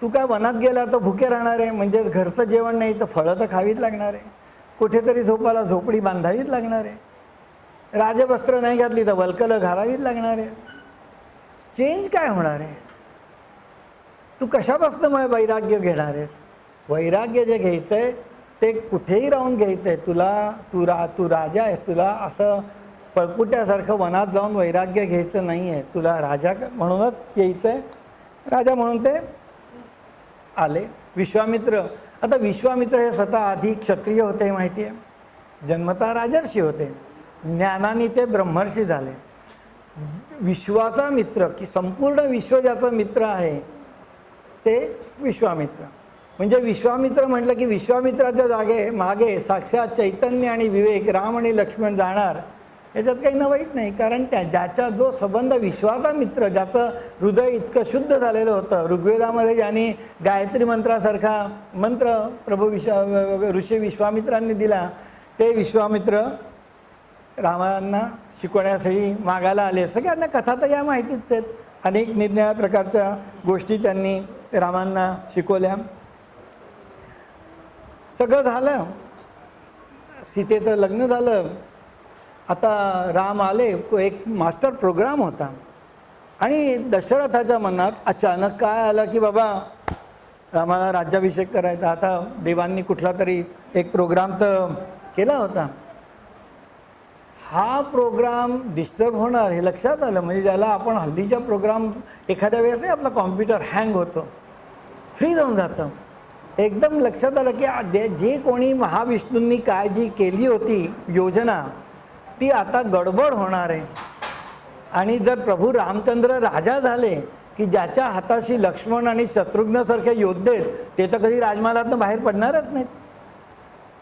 तू काय वनात गेला तर भुके राहणार आहे, म्हणजे घरचं जेवण नाही तर फळं तर खावीच लागणार आहे, कुठेतरी झोपायला झोपडी बांधावीच लागणार आहे, राजवस्त्र नाही घातली तर वल्कलं घालावीच लागणार आहे. चेंज काय होणार आहे, तू कशापासून मग वैराग्य घेणार आहेस? वैराग्य जे घ्यायचं आहे ते कुठेही राहून घ्यायचं आहे. तू राजा आहेस, तुला असं पळपुट्यासारखं वनात जाऊन वैराग्य घ्यायचं नाही आहे, तुला राजा म्हणूनच यायचं आहे. राजा म्हणून ते आले. विश्वामित्र, आता विश्वामित्र हे स्वतः आधी क्षत्रिय होते माहिती आहे, जन्मतः राजर्षी होते, ज्ञानाने ते ब्रह्मर्षी झाले. विश्वाचा मित्र की संपूर्ण विश्व ज्याचा मित्र आहे ते विश्वामित्र. म्हणजे विश्वामित्र म्हटलं की विश्वामित्राच्या जागे मागे साक्षात चैतन्य आणि विवेक, राम आणि लक्ष्मण जाणार, याच्यात काही नवईत नाही. कारण ज्याचा जो संबंध विश्वाचा मित्र, ज्याचं हृदय इतकं शुद्ध झालेलं होतं, ऋग्वेदामध्ये ज्यांनी गायत्री मंत्रासारखा मंत्र ऋषी विश्वामित्रांनी दिला, ते विश्वामित्र रामांना शिकवण्यासाठी मागायला आले. सगळ्यांना कथा तर या माहितीच आहेत, अनेक निरनिराळ्या प्रकारच्या गोष्टी त्यांनी रामांना शिकवल्या. सगळं झालं, सीतेचं लग्न झालं. आता राम आले, एक मास्टर प्रोग्राम होता आणि दशरथाच्या मनात अचानक काय आलं की बाबा रामाला राज्याभिषेक करायचा. आता देवांनी कुठला तरी एक प्रोग्राम तर केला होता, हा प्रोग्राम डिस्टर्ब होणार हे लक्षात आलं. म्हणजे ज्याला आपण हल्लीच्या प्रोग्राम एखाद्या वेळेस नाही, आपला कॉम्प्युटर हँग होतो, फ्रीज होऊन जातं. एकदम लक्षात आलं की जे कोणी महाविष्णूंनी काय जी केली होती योजना ती आता गडबड होणार आहे. आणि जर प्रभू रामचंद्र राजा झाले की ज्याच्या हाताशी लक्ष्मण आणि शत्रुघ्नसारखे योद्धे आहेत, ते तर कधी राजमहालातनं बाहेर पडणारच नाहीत.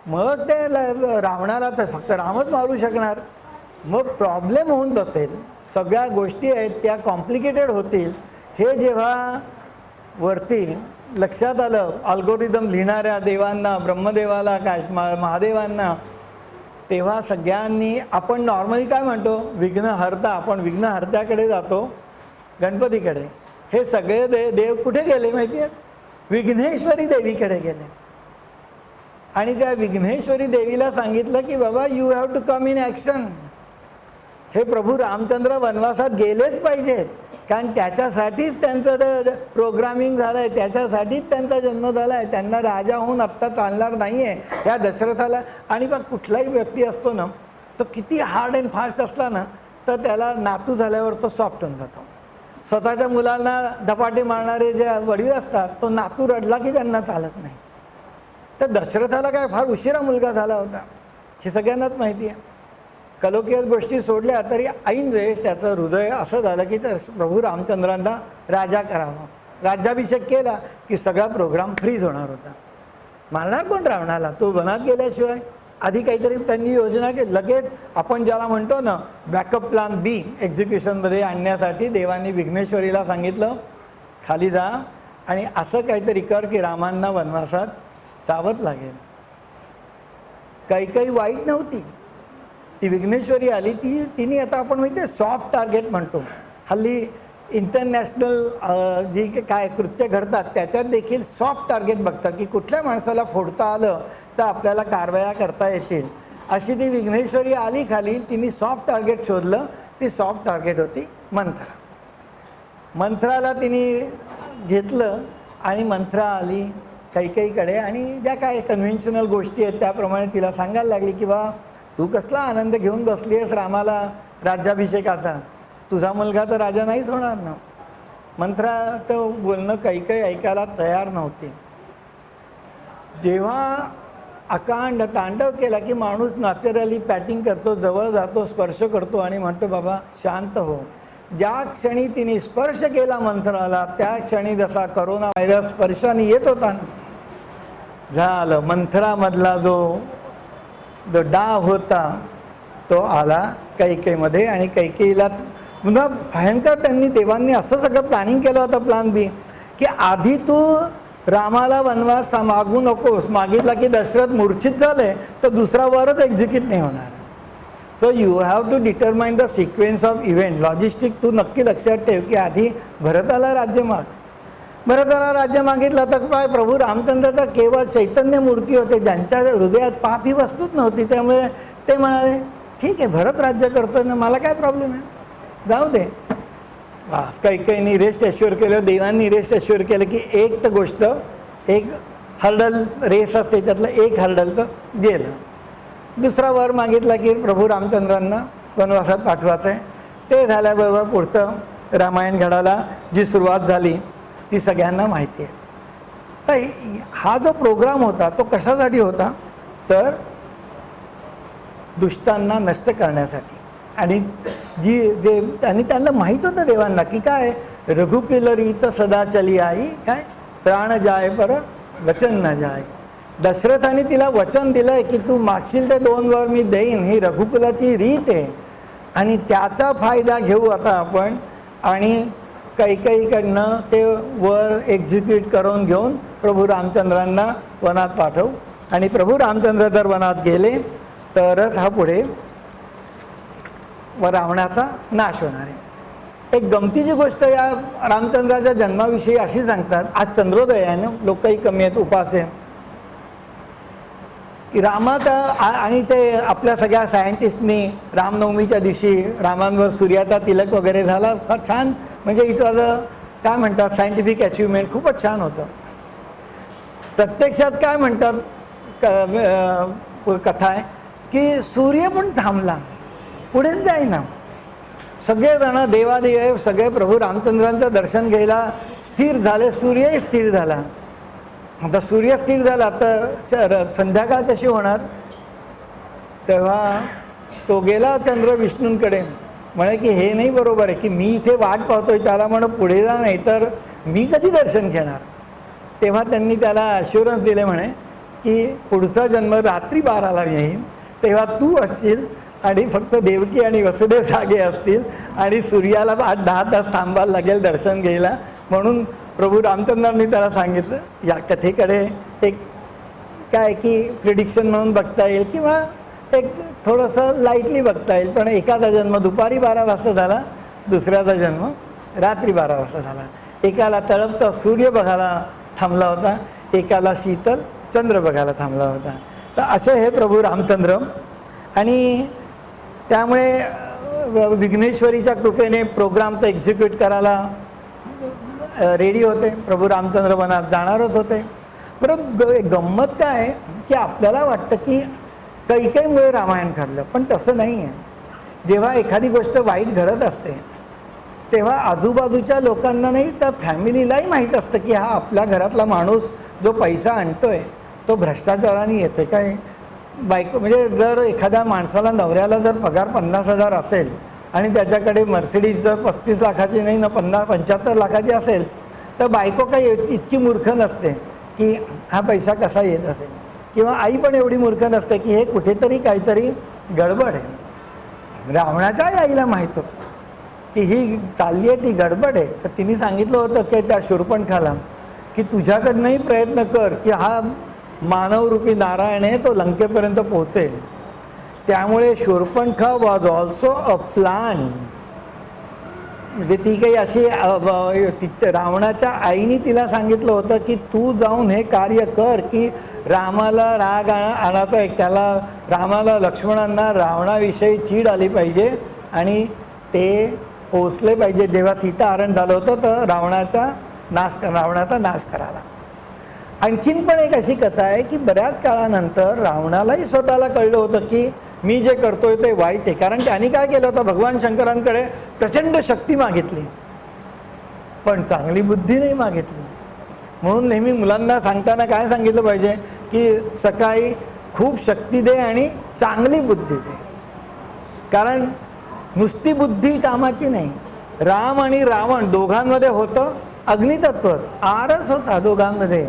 मग ते रावणाला तर फक्त रामच मारू शकणार. मग प्रॉब्लेम होऊन बसेल, सगळ्या गोष्टी आहेत त्या कॉम्प्लिकेटेड होतील. हे जेव्हा वरती लक्षात आलं, अल्गोरिदम लिहिणाऱ्या देवांना, ब्रह्मदेवाला, काय महादेवांना, तेव्हा सगळ्यांनी, आपण नॉर्मली काय म्हणतो विघ्नहर्ता, आपण विघ्नहर्त्याकडे जातो, गणपतीकडे. हे सगळे देव कुठे गेले माहिती आहे? विघ्नेश्वरी देवीकडे गेले. आणि त्या विघ्नेश्वरी देवीला सांगितलं की बाबा you have to come in action. हे प्रभू रामचंद्र वनवासात गेलेच पाहिजेत, कारण त्याच्यासाठीच त्यांचं ते प्रोग्रामिंग झालं आहे, त्याच्यासाठीच त्यांचा जन्म झाला आहे. त्यांना राजा होऊन आत्ता चालणार नाही आहे या दशरथाला. आणि मग कुठलाही व्यक्ती असतो ना, तो किती हार्ड अँड फास्ट असला ना, तर त्याला नातू झाल्यावर तो सॉफ्ट होऊन जातो. स्वतःच्या मुलांना धपाटे मारणारे जे वडील असतात, तो नातू रडला की त्यांना चालत नाही. तर दशरथाला काय फार उशिरा मुलगा झाला होता हे सगळ्यांनाच माहिती आहे. कलोकियल गोष्टी सोडल्या तरी ऐन वेळेस त्याचं हृदय असं झालं की तर प्रभू रामचंद्रांना राजा करावा. राज्याभिषेक केला की सगळा प्रोग्राम फ्रीज होणार होता. मारणार कोण रावणाला? तो वनात गेल्याशिवाय. आधी काहीतरी त्यांनी योजना केली, लगेच आपण ज्याला म्हणतो ना बॅकअप प्लॅन बी एक्झिक्युशनमध्ये आणण्यासाठी देवांनी विघ्नेश्वरीला सांगितलं खाली जा आणि असं काहीतरी कर की रामांना वनवासात जावंच लागेल. काही वाईट नव्हती, ती विघ्नेश्वरी आली. तिने आता आपण माहिती आहे सॉफ्ट टार्गेट म्हणतो, हल्ली इंटरनॅशनल जी काय कृत्य घडतात त्याच्यात देखील सॉफ्ट टार्गेट बघतात की कुठल्या माणसाला फोडता आलं तर आपल्याला कारवाया करता येतील. अशी ती विघ्नेश्वरी आली खाली, तिने सॉफ्ट टार्गेट शोधलं. ती सॉफ्ट टार्गेट होती मंथरा. मंथराला तिने घेतलं आणि मंथरा आली कैकेयीकडे आणि ज्या काय कन्व्हेन्शनल गोष्टी आहेत त्याप्रमाणे तिला सांगायला लागली की बा तू कसला आनंद घेऊन बसली आहेस रामाला राज्याभिषेकाचा, तुझा मुलगा तर राजा नाहीच होणार ना. मंथराचं बोलणं कैकेयी ऐकायला तयार नव्हती. जेव्हा अकांड तांडव केला की माणूस नॅचरली पॅटिंग करतो, जवळ जातो, स्पर्श करतो आणि म्हणतो बाबा शांत हो. ज्या क्षणी तिने स्पर्श केला मंथराला, त्या क्षणी जसा करोना व्हायरस स्पर्शाने येत होता ना, झालं मंथरामधला जो डाव होता तो आला कैकेयीमध्ये. आणि कैकेयीला पुन्हा भयंकर त्यांनी देवांनी असं सगळं प्लॅनिंग केलं होतं, प्लॅन बी, की आधी तू रामाला वनवास मागू नकोस, मागितला की दशरथ मूर्छित झाले तर दुसरा वरच एक्झिक्यूट नाही होणार. So you have to determine the sequence of event. Logistic तू नक्की लक्षात ठेव की आधी भरताला राज्य माग. भरताला राज्य मागितलं तर काय, प्रभू रामचंद्र तर केवळ चैतन्य मूर्ती होते, ज्यांच्या हृदयात पाप ही वस्तूच नव्हती. त्यामुळे ते म्हणाले ठीक आहे, भरत राज्य करतोय ना, मला काय प्रॉब्लेम आहे, जाऊ दे. कैकेयीने रेस्ट अश्युअर केलं, देवांनी रेस्ट अश्युअर केलं की एक तर गोष्ट, एक हर्डल रेस असते त्यातलं एक हर्डल तर गेलं. दुसरा वर मागितला की प्रभू रामचंद्रांना वनवासात पाठवायचं आहे. ते झाल्याबरोबर पुढचं रामायण घडाला जी सुरुवात झाली ती सगळ्यांना माहिती आहे. तर हा जो प्रोग्राम होता तो कशासाठी होता, तर दुष्टांना नष्ट करण्यासाठी. आणि आणि त्यांना माहीत होतं देवांना की काय, रघुकुलरी तर सदा चली आई, काय प्राण जाय पर वचन न जाय. दशरथाने तिला वचन दिलंय की तू मागशील ते 2 वर मी देईन, ही रघुकुलाची रीत आहे. आणि त्याचा फायदा घेऊ आता आपण आणि कैकेयीकडनं ते वर एक्झिक्यूट करून घेऊन प्रभू रामचंद्रांना वनात पाठवू. आणि प्रभू रामचंद्र जर वनात गेले तरच हा पुढे रावणाचा नाश होणार आहे. एक गमतीची गोष्ट या रामचंद्राच्या जन्माविषयी अशी सांगतात, आज चंद्रोदय आहे ना, लोकही कमी आहेत, उपास आहे, की रामाचा आणि ते आपल्या सगळ्या सायंटिस्टनी रामनवमीच्या दिवशी रामांवर सूर्याचा तिलक वगैरे झाला, फार छान. म्हणजे इट वॉज काय म्हणतात सायंटिफिक अचिव्हमेंट, खूपच छान होतं. प्रत्यक्षात काय म्हणतात कथा आहे की सूर्य पण थांबला, पुढेच जाईना. सगळेजण देवादेव सगळे प्रभू रामचंद्रांचं दर्शन घ्यायला स्थिर झाले, सूर्यही स्थिर झाला. आता सूर्य स्थिर झाला तर संध्याकाळ कशी होणार. तेव्हा तो गेला चंद्र विष्णूंकडे, म्हणे की हे नाही बरोबर आहे की मी इथे वाट पाहतोय, त्याला म्हणून पुढे जा, नाही तर मी कधी दर्शन घेणार. तेव्हा त्यांनी त्याला अश्युरन्स दिले म्हणे की पुढचा जन्म रात्री 12ला येईल, तेव्हा तू असशील आणि फक्त देवकी आणि वसुदेव जागे असतील आणि सूर्याला 8-10 तास थांबायला लागेल दर्शन घ्यायला. म्हणून प्रभू रामचंद्रांनी त्याला सांगितलं, या कथेकडे एक काय की प्रिडिक्शन म्हणून बघता येईल किंवा एक थोडंसं लाईटली बघता येईल, पण एकाचा जन्म दुपारी 12 वाजता झाला, दुसऱ्याचा जन्म रात्री 12 वाजता झाला. एकाला तळपता सूर्य बघायला थांबला होता, एकाला शीतल चंद्र बघायला थांबला होता. तर असे हे प्रभू रामचंद्र. आणि त्यामुळे विघ्नेश्वरीच्या कृपेने प्रोग्रामचं एक्झिक्यूट करायला रेडी होते. प्रभू रामचंद्र वनात जाणारच होते. बरं गंमत काय आहे की आपल्याला वाटतं की कैकेयीमुळे रामायण घडलं, पण तसं नाही आहे. जेव्हा एखादी गोष्ट वाईट घडत असते तेव्हा आजूबाजूच्या लोकांना नाही तर फॅमिलीलाही माहीत असतं की हा आपल्या घरातला माणूस जो पैसा आणतोय तो भ्रष्टाचाराने येते काय. बायको म्हणजे जर एखाद्या माणसाला नवऱ्याला जर पगार 50,000 असेल आणि त्याच्याकडे मर्सिडीज जर 35 लाखाची नाही ना 75 लाखाची असेल तर बायको काही इतकी मूर्ख नसते की हा पैसा कसा येत असेल. किंवा आई पण एवढी मूर्ख नसते की हे कुठेतरी काहीतरी गडबड आहे. रावणाच्या आईला माहीत होतं की ही चालली आहे ती गडबड आहे. तर तिने सांगितलं होतं की त्या शूर्पणखाला की तुझ्याकडनंही प्रयत्न कर की हा मानवरूपी नारायण आहे तो लंकेपर्यंत पोहोचेल. त्यामुळे Shurpanakha was also a plan. म्हणजे ती काही अशी रावणाच्या आईने तिला सांगितलं होतं की तू जाऊन हे कार्य कर की रामाला राग आणायचा एक, त्याला रामाला लक्ष्मणांना रावणाविषयी चीड आली पाहिजे आणि ते पोचले पाहिजे. जेव्हा सीताहरण झालं होतं तर रावणाचा नाश करायला. आणखीन पण एक अशी कथा आहे की बऱ्याच काळानंतर रावणालाही स्वतःला कळलं होतं की मी जे करतोय ते वाईट आहे. कारण त्यांनी काय केलं होतं, भगवान शंकरांकडे प्रचंड शक्ती मागितली पण चांगली बुद्धी नाही मागितली. म्हणून नेहमी मुलांना सांगताना काय सांगितलं पाहिजे की सकाळी खूप शक्ती दे आणि चांगली बुद्धी दे, कारण नुसती बुद्धी कामाची नाही. राम आणि रावण दोघांमध्ये होतं अग्नितत्वच, आरच होता दोघांमध्ये.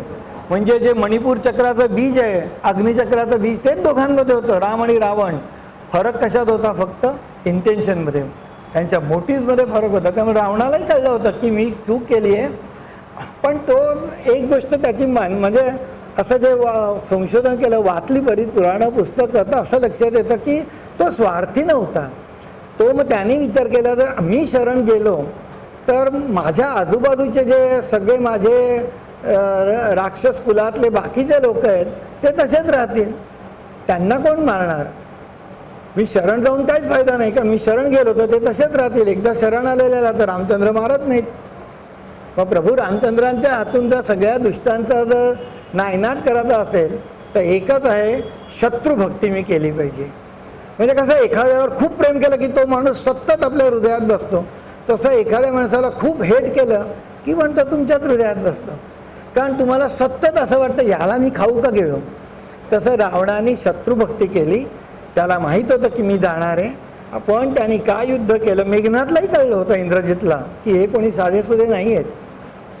म्हणजे जे मणिपूर चक्राचं बीज आहे, अग्निचक्राचं बीज, तेच दोघांमध्ये होतं, राम आणि रावण. फरक कशात होता? फक्त इंटेन्शनमध्ये, त्यांच्या मोटिव्हमध्ये फरक होता. त्यामुळे रावणालाही कळलं होतं की मी चूक केली आहे, पण तो एक गोष्ट त्याची म्हणजे असं जे संशोधन केलं, वाचली बरीच पुराणं पुस्तकं, तर असं लक्षात येतं की तो स्वार्थी नव्हता. तो मग त्याने विचार केला, जर मी शरण गेलो तर माझ्या आजूबाजूचे जे सगळे माझे राक्षस कुलातले बाकीचे लोक आहेत ते तसेच राहतील, त्यांना कोण मारणार? मी शरण जाऊन काहीच फायदा नाही, कारण मी शरण गेलो तर ते तसेच राहतील. एकदा शरण आलेल्याला तर रामचंद्र मारत नाहीत. मग प्रभू रामचंद्रांच्या हातून त्या सगळ्या दुष्टांचा जर नायनाट करायचा असेल तर एकच आहे, शत्रुभक्ती मी केली पाहिजे. म्हणजे कसं, एखाद्यावर खूप प्रेम केलं की तो माणूस सतत आपल्या हृदयात बसतो, तसं एखाद्या माणसाला खूप हेट केलं की म्हणतं तुमच्याच हृदयात बसतं, कारण तुम्हाला सतत असं वाटतं याला मी खाऊ का गिळू. तसं रावणाने शत्रुभक्ती केली, त्याला माहीत होतं की मी जाणार आहे. पण त्यांनी काय युद्ध केलं, मेघनाथलाही कळलं होतं, इंद्रजितला, की हे कोणी साधेसुधे नाही आहेत.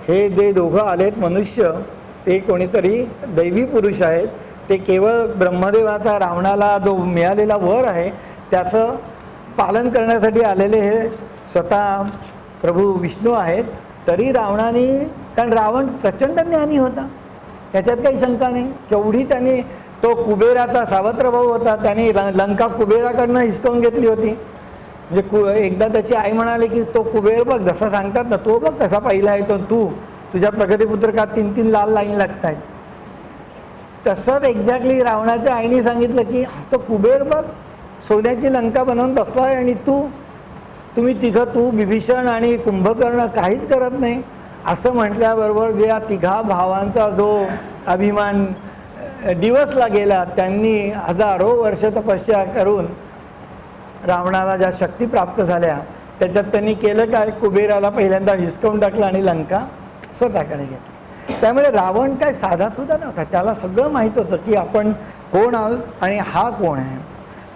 हे जे दोघं आलेत मनुष्य, ते कोणीतरी दैवी पुरुष आहेत. ते केवळ ब्रह्मदेवाचा रावणाला जो मिळालेला वर आहे त्याचं पालन करण्यासाठी आलेले हे स्वतः प्रभू विष्णू आहेत. तरी रावणाने, कारण रावण प्रचंड ज्ञानी होता, त्याच्यात काही शंका नाही. केवढी त्याने, तो कुबेराचा सावत्र भाऊ होता, त्याने लंका कुबेराकडनं हिसकावून घेतली होती. म्हणजे एकदा त्याची आई म्हणाली की तो कुबेर बघ, जसं सांगतात ना, तो बघ कसा पहिला आहे, तो तू तुझ्या प्रगतीपुत्रकात 3-3 लाल लाईन लागत आहेत. तसंच एक्झॅक्टली रावणाच्या आईने सांगितलं की तो कुबेर बघ सोन्याची लंका बनवून बसला आहे आणि तुम्ही तिघं, तू विभीषण आणि कुंभकर्ण काहीच करत नाही. असं म्हटल्याबरोबर जे या तिघा भावांचा जो अभिमान दिवसला गेला, त्यांनी हजारो वर्ष तपस्या करून रावणाला ज्या शक्ती प्राप्त झाल्या त्याच्यात त्यांनी केलं काय, कुबेराला पहिल्यांदा हिसकावून टाकलं आणि लंका स्वतःकडे घेतली. त्यामुळे रावण काय साधासुद्धा नव्हता, त्याला सगळं माहीत होतं की आपण कोण आहोत आणि हा कोण आहे.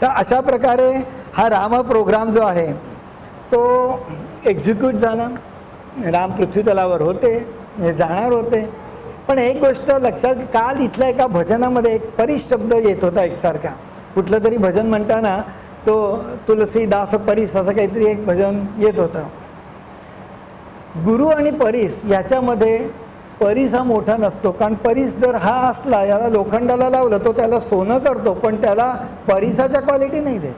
तर अशा प्रकारे हा राम प्रोग्राम जो आहे तो एक्झिक्यूट झाला. राम पृथ्वीतलावर होते, जाणार होते. पण एक गोष्ट लक्षात, काल इथल्या एका भजनामध्ये एक परीस शब्द येत होता एकसारखा. कुठलं तरी भजन म्हणताना तो तुलसीदास परीस असं काहीतरी एक भजन येत होतं. गुरु आणि परीस याच्यामध्ये परीस हा मोठा नसतो, कारण परीस जर हा असला, याला लोखंडाला लावलं तो त्याला सोनं करतो, पण त्याला परीसाच्या क्वालिटी नाही देत.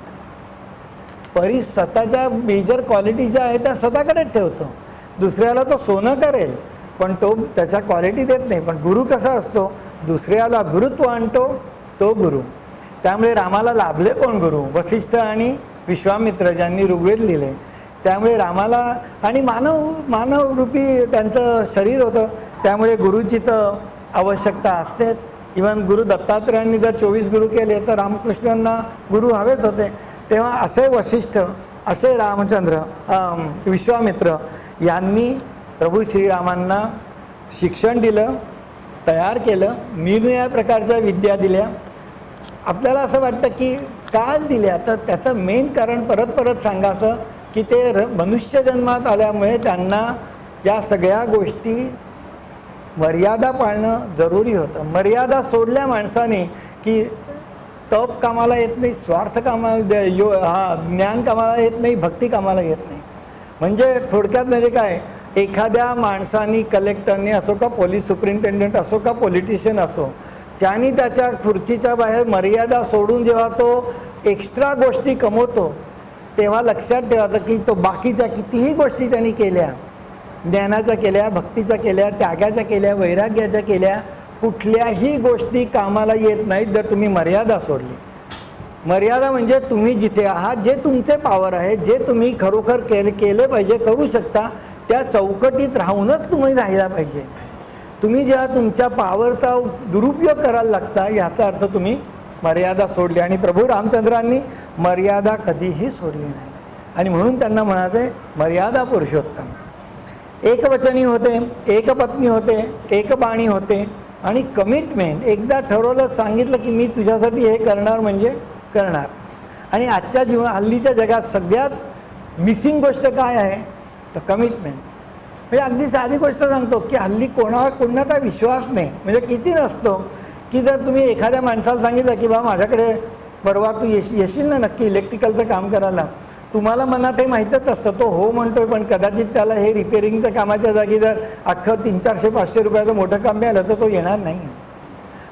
परीस स्वतःच्या मेजर क्वालिटी ज्या आहेत त्या स्वतःकडेच ठेवतो, दुसऱ्याला तो सोनं करेल पण तो त्याच्या क्वालिटी देत नाही. पण गुरु कसा असतो, दुसऱ्याला गुरुत्व आणतो तो गुरु. त्यामुळे रामाला लाभले कोण? गुरु. वसिष्ठ आणि विश्वामित्र ज्यांनी ऋग्वेद लिहिले. त्यामुळे रामाला, आणि मानवरूपी त्यांचं शरीर होतं, त्यामुळे गुरुची तर आवश्यकता असतेच. इव्हन गुरु दत्तात्रयांनी जर 24 गुरु केले तर रामकृष्णांना गुरु हवेच होते. तेव्हा असे वसिष्ठ, असे रामचंद्र, विश्वामित्र यांनी प्रभू श्रीरामांना शिक्षण दिलं, तयार केलं, निरनिराळ्या प्रकारच्या विद्या दिल्या. आपल्याला असं वाटतं की का दिल्या, तर त्याचं मेन कारण परत परत सांगायचं की ते मनुष्य जन्मात आल्यामुळे त्यांना या सगळ्या गोष्टी मर्यादा पाळणं जरुरी होतं. मर्यादा सोडल्या माणसाने की तप कामाला येत नाही, स्वार्थ कामाला, ज्ञान कामाला येत नाही, भक्ती कामाला येत नाही. म्हणजे थोडक्यात म्हणजे काय, एखाद्या माणसानी, कलेक्टरने असो का पोलीस सुपरिंटेंडंट असो का पॉलिटिशियन असो, त्यांनी त्याच्या खुर्चीच्या बाहेर मर्यादा सोडून जेव्हा तो एक्स्ट्रा गोष्टी कमवतो तेव्हा लक्षात ठेवायचं की तो बाकीच्या कितीही गोष्टी त्यांनी केल्या, ज्ञानाच्या केल्या, भक्तीच्या केल्या, त्यागाच्या केल्या, वैराग्याच्या केल्या, कुठल्याही गोष्टी कामाला येत नाहीत जर तुम्ही मर्यादा सोडली. मर्यादा म्हणजे तुम्ही जिथे आहात, जे तुमचे पावर आहे, जे तुम्ही खरोखर केले पाहिजे, करू शकता, त्या चौकटीत राहूनच तुम्ही राहिला पाहिजे. तुम्ही जेव्हा तुमच्या पावरचा दुरुपयोग करायला लागता याचा अर्थ तुम्ही मर्यादा सोडली. आणि प्रभू रामचंद्रांनी मर्यादा कधीही सोडली नाही, आणि म्हणून त्यांना म्हणायचं आहे मर्यादा पुरुषोत्तम. एकवचनी होते, एकपत्नी होते, एकबाणी होते, आणि कमिटमेंट. एकदा ठरवलं, सांगितलं की मी तुझ्यासाठी हे करणार म्हणजे करणार. आणि आजच्या हल्लीच्या जगात सगळ्यात मिसिंग गोष्ट काय आहे तर कमिटमेंट. म्हणजे अगदी साधी गोष्ट सांगतो की हल्ली कोणाचा विश्वास नाही. म्हणजे किती नसतो की जर तुम्ही एखाद्या माणसाला सांगितलं की बाबा माझ्याकडे परवा तू येशील ना नक्की इलेक्ट्रिकलचं काम करायला, तुम्हाला मनात हे माहीतच असतं तो हो म्हणतोय, पण कदाचित त्याला हे रिपेअरिंगच्या कामाच्या जागी जर अख्खं 300-400-500 रुपयाचं मोठं काम मिळालं तर तो येणार नाही.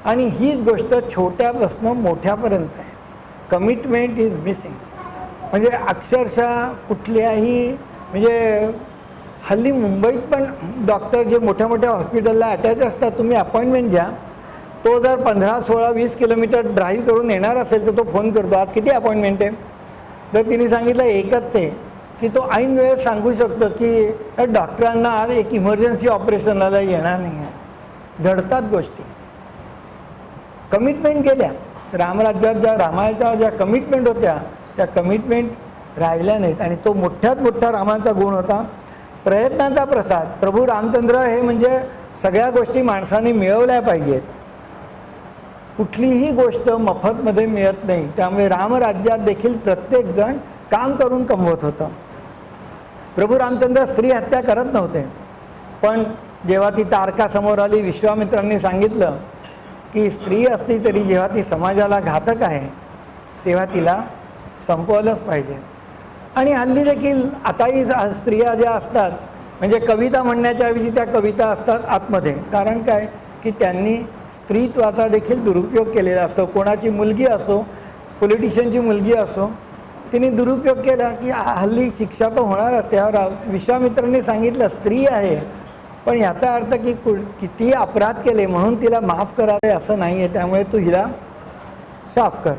आणि हीच गोष्ट छोट्यापासून मोठ्यापर्यंत आहे. Commitment is missing. म्हणजे अक्षरशः कुठल्याही म्हणजे हल्ली मुंबईत पण डॉक्टर जे मोठ्या मोठ्या हॉस्पिटलला अटॅच असतात, तुम्ही अपॉइंटमेंट घ्या, तो जर 15, 16, 20 किलोमीटर ड्राईव्ह करून येणार असेल तर तो फोन करतो आज किती अपॉइंटमेंट आहे. जर तिने सांगितलं एकच आहे की तो ऐन वेळेस सांगू शकतो की डॉक्टरांना आज एक इमर्जन्सी ऑपरेशनला येणार नाही आहे. घडतात गोष्टी. कमिटमेंट गेल्या. रामराज्यात रामाच्या कमिटमेंट होत्या त्या कमिटमेंट राहिल्या नाहीत. आणि तो मोठ्यात मोठा रामाचा गुण होता प्रयत्नाचा प्रसाद. प्रभू रामचंद्र हे म्हणजे सगळ्या गोष्टी माणसाने मिळवल्या पाहिजेत. कुठलीही गोष्ट मफतमध्ये मिळत नाही. त्यामुळे रामराज्यात देखील प्रत्येकजण काम करून कमवत होतं. प्रभू रामचंद्र स्त्री हत्या करत नव्हते. पण जेव्हा ती तारका समोर आली, विश्वामित्रांनी सांगितलं की स्त्री असली तरी जेव्हा ती समाजाला घातक आहे तेव्हा तिला संपवलंच पाहिजे. आणि हल्ली देखील आताही स्त्रिया ज्या असतात म्हणजे कविता म्हणण्याच्या ऐवजी त्या कविता असतात आतमध्ये. कारण काय की त्यांनी स्त्रीत्वाचा देखील दुरुपयोग केलेला असतो. कोणाची मुलगी असो, पॉलिटिशियनची मुलगी असो, तिने दुरुपयोग केला की हल्ली शिक्षा तर होणारच. त्यावर विश्वामित्रांनी सांगितलं स्त्री आहे पण ह्याचा अर्थ की किती अपराध केले म्हणून तिला माफ करावे असं नाही आहे. त्यामुळे तू हिला साफ कर.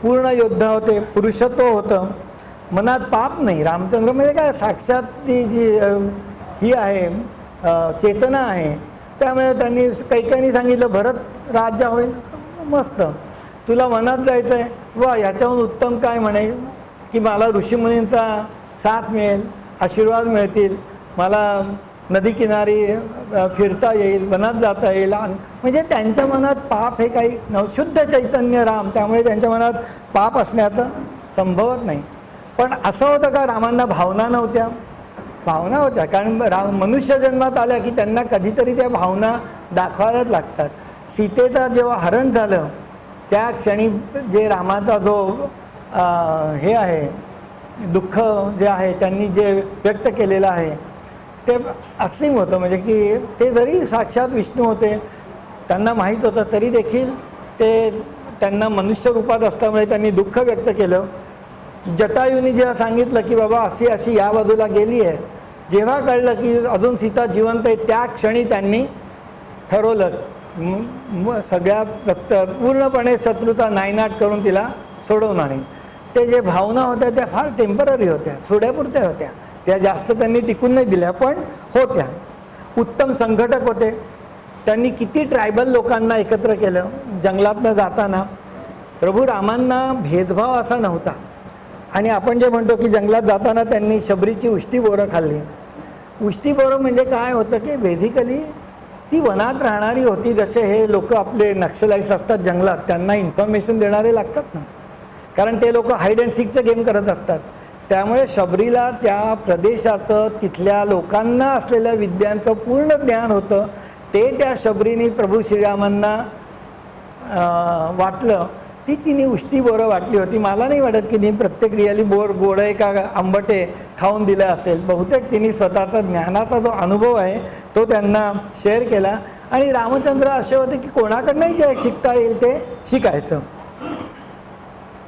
पूर्ण योद्धा होते, पुरुषत्व होतं, मनात पाप नाही. रामचंद्र म्हणजे काय साक्षात ती जी ही आहे चेतना आहे. त्यामुळे त्यांनी कैकेयीने सांगितलं भरत राज्य होईल. मस्त, तुला वनात जायचं आहे वा, याच्याहून उत्तम काय म्हणे की मला ऋषीमुनींचा साथ मिळेल, आशीर्वाद मिळतील, मला नदी किनारी फिरता येईल, वनात जाता येईल. म्हणजे त्यांच्या मनात पाप हे काही शुद्ध चैतन्य राम, त्यामुळे त्यांच्या मनात पाप असण्याचं संभवत नाही. पण असं होतं का रामांना भावना नव्हत्या? भावना होत्या. कारण मनुष्य जन्मात आल्या की त्यांना कधीतरी त्या भावना दाखवायलाच लागतात. सीतेचं जेव्हा हरण झालं त्या क्षणी जे रामाचा जो हे आहे दुःख जे आहे त्यांनी जे व्यक्त केलेलं आहे ते असीम होतं. म्हणजे की ते जरी साक्षात विष्णू होते, त्यांना माहीत होतं, तरी देखील ते त्यांना मनुष्य रूपात असल्यामुळे त्यांनी दुःख व्यक्त केलं. जटायूंनी जेव्हा सांगितलं की बाबा अशी अशी या बाजूला गेली आहे, जेव्हा कळलं की अजून सीता जिवंत आहे त्या क्षणी त्यांनी ठरवलं सगळ्या पूर्णपणे शत्रूचा नायनाट करून तिला सोडवून आणेल. ते जे भावना होत्या त्या फार टेम्पररी होत्या, थोड्यापुरत्या होत्या, त्या जास्त त्यांनी टिकून नाही दिल्या पण होत्या. उत्तम संघटक होते. त्यांनी किती ट्रायबल लोकांना एकत्र केलं. जंगलातनं जाताना प्रभू रामांना भेदभाव असा नव्हता. आणि आपण जे म्हणतो की जंगलात जाताना त्यांनी शबरीची उष्टी बोरं खाल्ली. उष्टी बोरं म्हणजे काय होतं की बेसिकली ती वनात राहणारी होती. जसे हे लोक आपले नक्षलाइट्स असतात जंगलात, त्यांना इन्फॉर्मेशन देणारे लागतात ना, कारण ते लोक हाईड अँड सीकचं गेम करत असतात. त्यामुळे शबरीला त्या प्रदेशाचं तिथल्या लोकांना असलेल्या विद्यांचं पूर्ण ज्ञान होतं. ते त्या शबरीने प्रभू श्रीरामांना वाटलं. ती तिने उष्टी बोरं वाटली होती. मला नाही वाटत की तिने प्रत्येक रिअली गोड आहे का आंबटे खाऊन दिलं असेल. बहुतेक तिने स्वतःचा ज्ञानाचा जो अनुभव आहे तो त्यांना शेअर केला. आणि रामचंद्र असे होते की कोणाकडनंही जे शिकता येईल ते शिकायचं.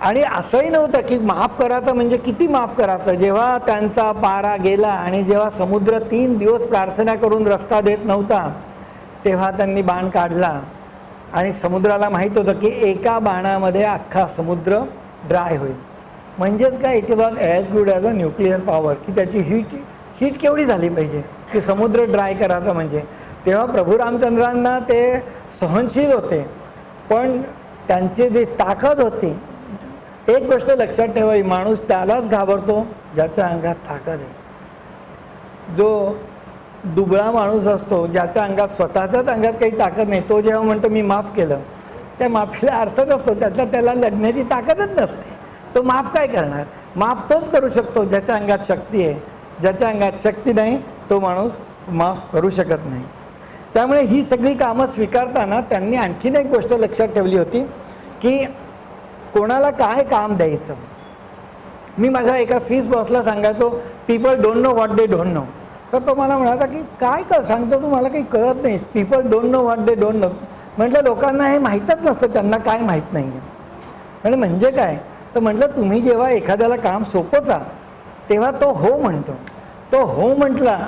आणि असंही नव्हतं की माफ करायचं म्हणजे किती माफ करायचं. जेव्हा त्यांचा पारा गेला आणि जेव्हा समुद्र 3 दिवस प्रार्थना करून रस्ता देत नव्हता तेव्हा त्यांनी बाण काढला. आणि समुद्राला माहीत होतं की एका बाणामध्ये अख्खा समुद्र ड्राय होईल. म्हणजेच काय, it was as good as a nuclear power, की त्याची हीट केवढी झाली पाहिजे की समुद्र ड्राय करायचं म्हणजे. तेव्हा प्रभू रामचंद्रांना ते सहनशील होते, पण त्यांचे जे ताकद होती. एक गोष्ट लक्षात ठेवावी, माणूस त्यालाच घाबरतो ज्याच्या अंगात ताकद आहे. जो दुबळा माणूस असतो, ज्याच्या अंगात स्वतःच्याच अंगात काही ताकद नाही, तो जेव्हा म्हणतो मी माफ केलं, त्या माफीला अर्थच असतो, त्याला लढण्याची ताकदच नसते. तो माफ काय करणार? माफ तोच करू शकतो ज्याच्या अंगात शक्ती आहे. ज्याच्या अंगात शक्ती नाही तो माणूस माफ करू शकत नाही. त्यामुळे ही सगळी कामं स्वीकारताना त्यांनी आणखीन एक गोष्ट लक्षात ठेवली होती की कोणाला काय काम द्यायचं. मी माझ्या एका स्विस बॉसला सांगायचो, people don't know what they don't know. तर तो मला म्हणाला की काय सांगतो तू, मला काही कळत नाही. People don't know what they don't know. म्हटलं लोकांना हे माहीतच नसतं, त्यांना काय माहीत नाही आहे. म्हणजे काय? तर म्हटलं तुम्ही जेव्हा एखाद्याला काम सोपवता तेव्हा तो हो म्हणतो. तो हो म्हटला,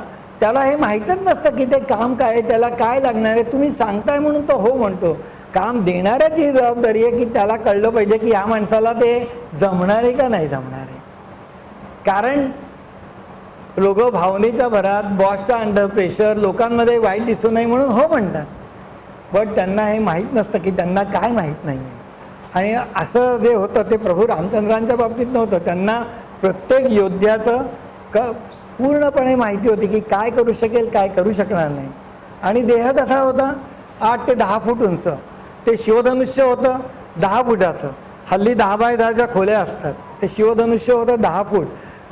त्याला हे माहीतच नसतं की ते काम काय, त्याला काय लागणार आहे. तुम्ही सांगताय म्हणून तो हो म्हणतो. काम देणाऱ्याची जबाबदारी आहे की त्याला कळलं पाहिजे की या माणसाला ते जमणार आहे का नाही जमणार आहे. कारण लोक भावनेच्या भरात, बॉसच्या अंडर प्रेशर, लोकांमध्ये वाईट दिसू नये म्हणून हो म्हणतात. बट त्यांना हे माहीत नसतं की त्यांना काय माहीत नाही आहे. आणि असं जे होतं ते प्रभू रामचंद्रांच्या बाबतीत नव्हतं. त्यांना प्रत्येक योद्ध्याचं पूर्णपणे माहिती होती की काय करू शकेल, काय करू शकणार नाही. आणि देह कसा होता? 8 ते 10 फूट उंच. ते शिवधनुष्य होतं 10 फुटाचं. हल्ली 10 बाय 10च्या खोल्या असतात. ते शिवधनुष्य होतं 10 फूट.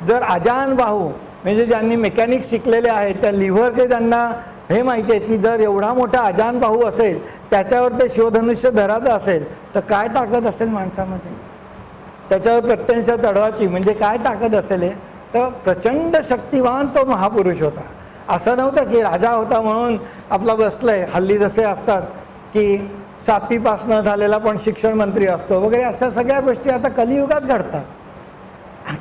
जर अजान बाहू म्हणजे ज्यांनी मेकॅनिक्स शिकलेले आहेत, त्या लिव्हरचे त्यांना हे माहिती आहे की जर एवढा मोठा अजान बाहू असेल, त्याच्यावर ते शिवधनुष्य धराचं असेल तर काय ताकद असेल माणसामध्ये. त्याच्यावर प्रत्यंश चढवायची म्हणजे काय ताकद असेल. तर प्रचंड शक्तिवान तो महापुरुष होता. असं नव्हतं की राजा होता म्हणून आपला बसलाय. हल्ली जसे असतात की 7वीपासनं झालेला पण शिक्षण मंत्री असतो वगैरे, अशा सगळ्या गोष्टी आता कलियुगात घडतात.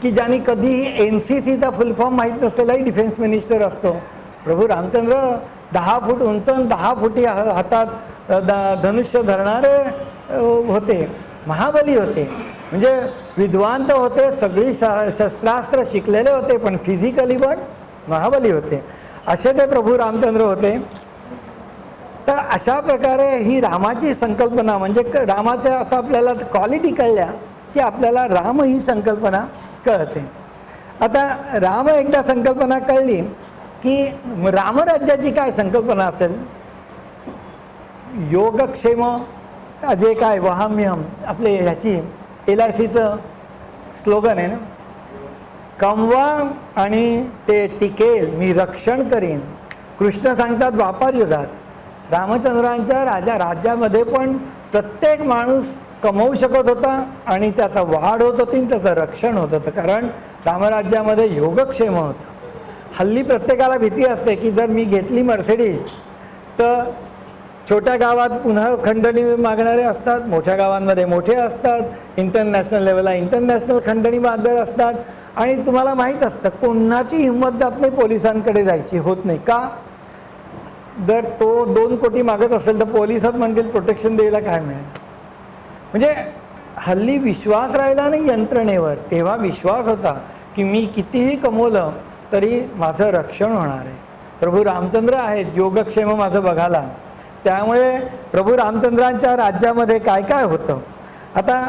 की ज्यांनी कधीही NCCचा फुल फॉर्म माहीत नसलेलाही डिफेन्स मिनिस्टर असतो. प्रभू रामचंद्र 10 फूट उंच, 10 फुटी हातात धनुष्य धरणारे होते. महाबली होते. म्हणजे विद्वान तर होते, सगळी शस्त्रास्त्र शिकलेले होते, पण फिजिकली पण महाबली होते. असे ते प्रभू रामचंद्र होते. तर अशा प्रकारे ही रामाची संकल्पना म्हणजे रामाच्या आता आपल्याला क्वालिटी कळल्या की आपल्याला राम ही संकल्पना कळते. आता राम एकदा संकल्पना कळली की रामराज्याची काय संकल्पना असेल. योगक्षेम जे काय वहाम्यहम आपले ह्याची LICचं स्लोगन आहे ना, कमवा आणि ते टिकेल, मी रक्षण करीन. कृष्ण सांगतात द्वापार युगात रामचंद्रांच्या राज्यामध्ये पण प्रत्येक माणूस कमवू शकत होता आणि त्याचा वाढ होत होती, त्याचं रक्षण होत होतं. कारण रामराज्यामध्ये योगक्षेम होतं. हल्ली प्रत्येकाला भीती असते की जर मी घेतली मर्सिडीज तर छोट्या गावात पुन्हा खंडणी मागणारे असतात, मोठ्या गावांमध्ये मोठे असतात, इंटरनॅशनल लेवलला इंटरनॅशनल खंडणी बांधर असतात. आणि तुम्हाला माहीत असतं कोणाची हिंमत जात नाही पोलिसांकडे जायची, होत नाही का. जर तो 2 कोटी मागत असेल तर पोलिसात म्हणतील प्रोटेक्शन द्यायला काय मिळेल. म्हणजे हल्ली विश्वास राहिला नाही यंत्रणेवर. तेव्हा विश्वास होता की मी कितीही कमवलं तरी माझं रक्षण होणार आहे. प्रभू रामचंद्र आहेत योगक्षेम माझं बघायला. त्यामुळे प्रभू रामचंद्रांच्या राज्यामध्ये काय काय होतं. आता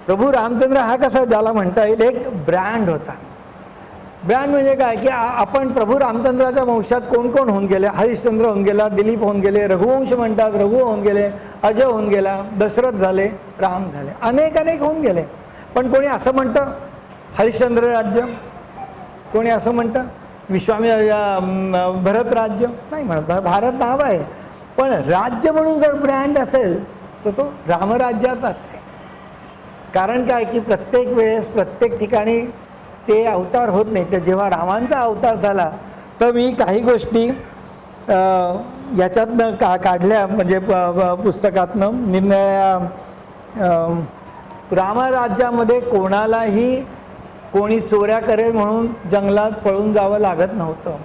प्रभू रामचंद्र हा कसा ज्याला म्हणता येईल एक ब्रँड होता. ब्रँड म्हणजे काय की आपण प्रभू रामचंद्राच्या वंशात कोण कोण होऊन गेले. हरिश्चंद्र होऊन गेला, दिलीप होऊन गेले, रघुवंश म्हणतात, रघु होऊन गेले, अजय होऊन गेला, दशरथ झाले, राम झाले, अनेक होऊन गेले. पण कोणी असं म्हणतं हरिश्चंद्र राज्य, कोणी असं म्हणतं भरत राज्य नाही म्हणत. भारत नाव आहे पण राज्य म्हणून जर ब्रँड असेल तर तो रामराज्याचाच आहे. कारण काय की प्रत्येक वेळेस प्रत्येक ठिकाणी ते अवतार होत नाही. तर जेव्हा रामांचा अवतार झाला तर मी काही गोष्टी याच्यातनं काढल्या म्हणजे पुस्तकातनं. निरनिराळ्या रामराज्यामध्ये कोणालाही कोणी चोऱ्या करेल म्हणून जंगलात पळून जावं लागत नव्हतं.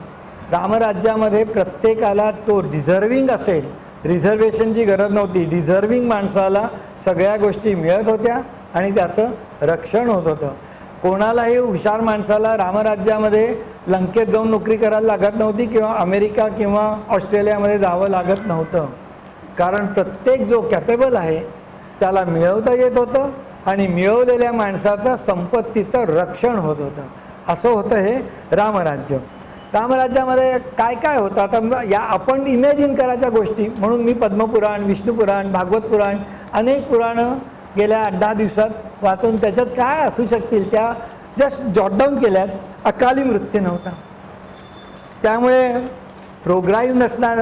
रामराज्यामध्ये प्रत्येकाला तो डिझर्विंग असेल, रिझर्वेशनची गरज नव्हती. डिझर्विंग माणसाला सगळ्या गोष्टी मिळत होत्या आणि त्याचं रक्षण होत होतं. कोणालाही हुशार माणसाला रामराज्यामध्ये लंकेत जाऊन नोकरी करायला लागत नव्हती किंवा अमेरिका किंवा ऑस्ट्रेलियामध्ये जावं लागत नव्हतं. कारण प्रत्येक जो कॅपेबल आहे त्याला मिळवता येत होतं आणि मिळवलेल्या माणसाचं संपत्तीचं रक्षण होत होतं. असं होतं हे रामराज्य. रामराज्यामध्ये काय काय होतं आता या आपण इमॅजिन करायच्या गोष्टी, म्हणून मी पद्मपुराण, विष्णुपुराण, भागवत पुराण अनेक पुराणं गेल्या 8-10 दिवसात वाचून त्याच्यात काय असू शकतील त्या जस्ट जॉट डाऊन केल्यात. अकाली मृत्यू नव्हता, त्यामुळे प्रोग्राम नसणार.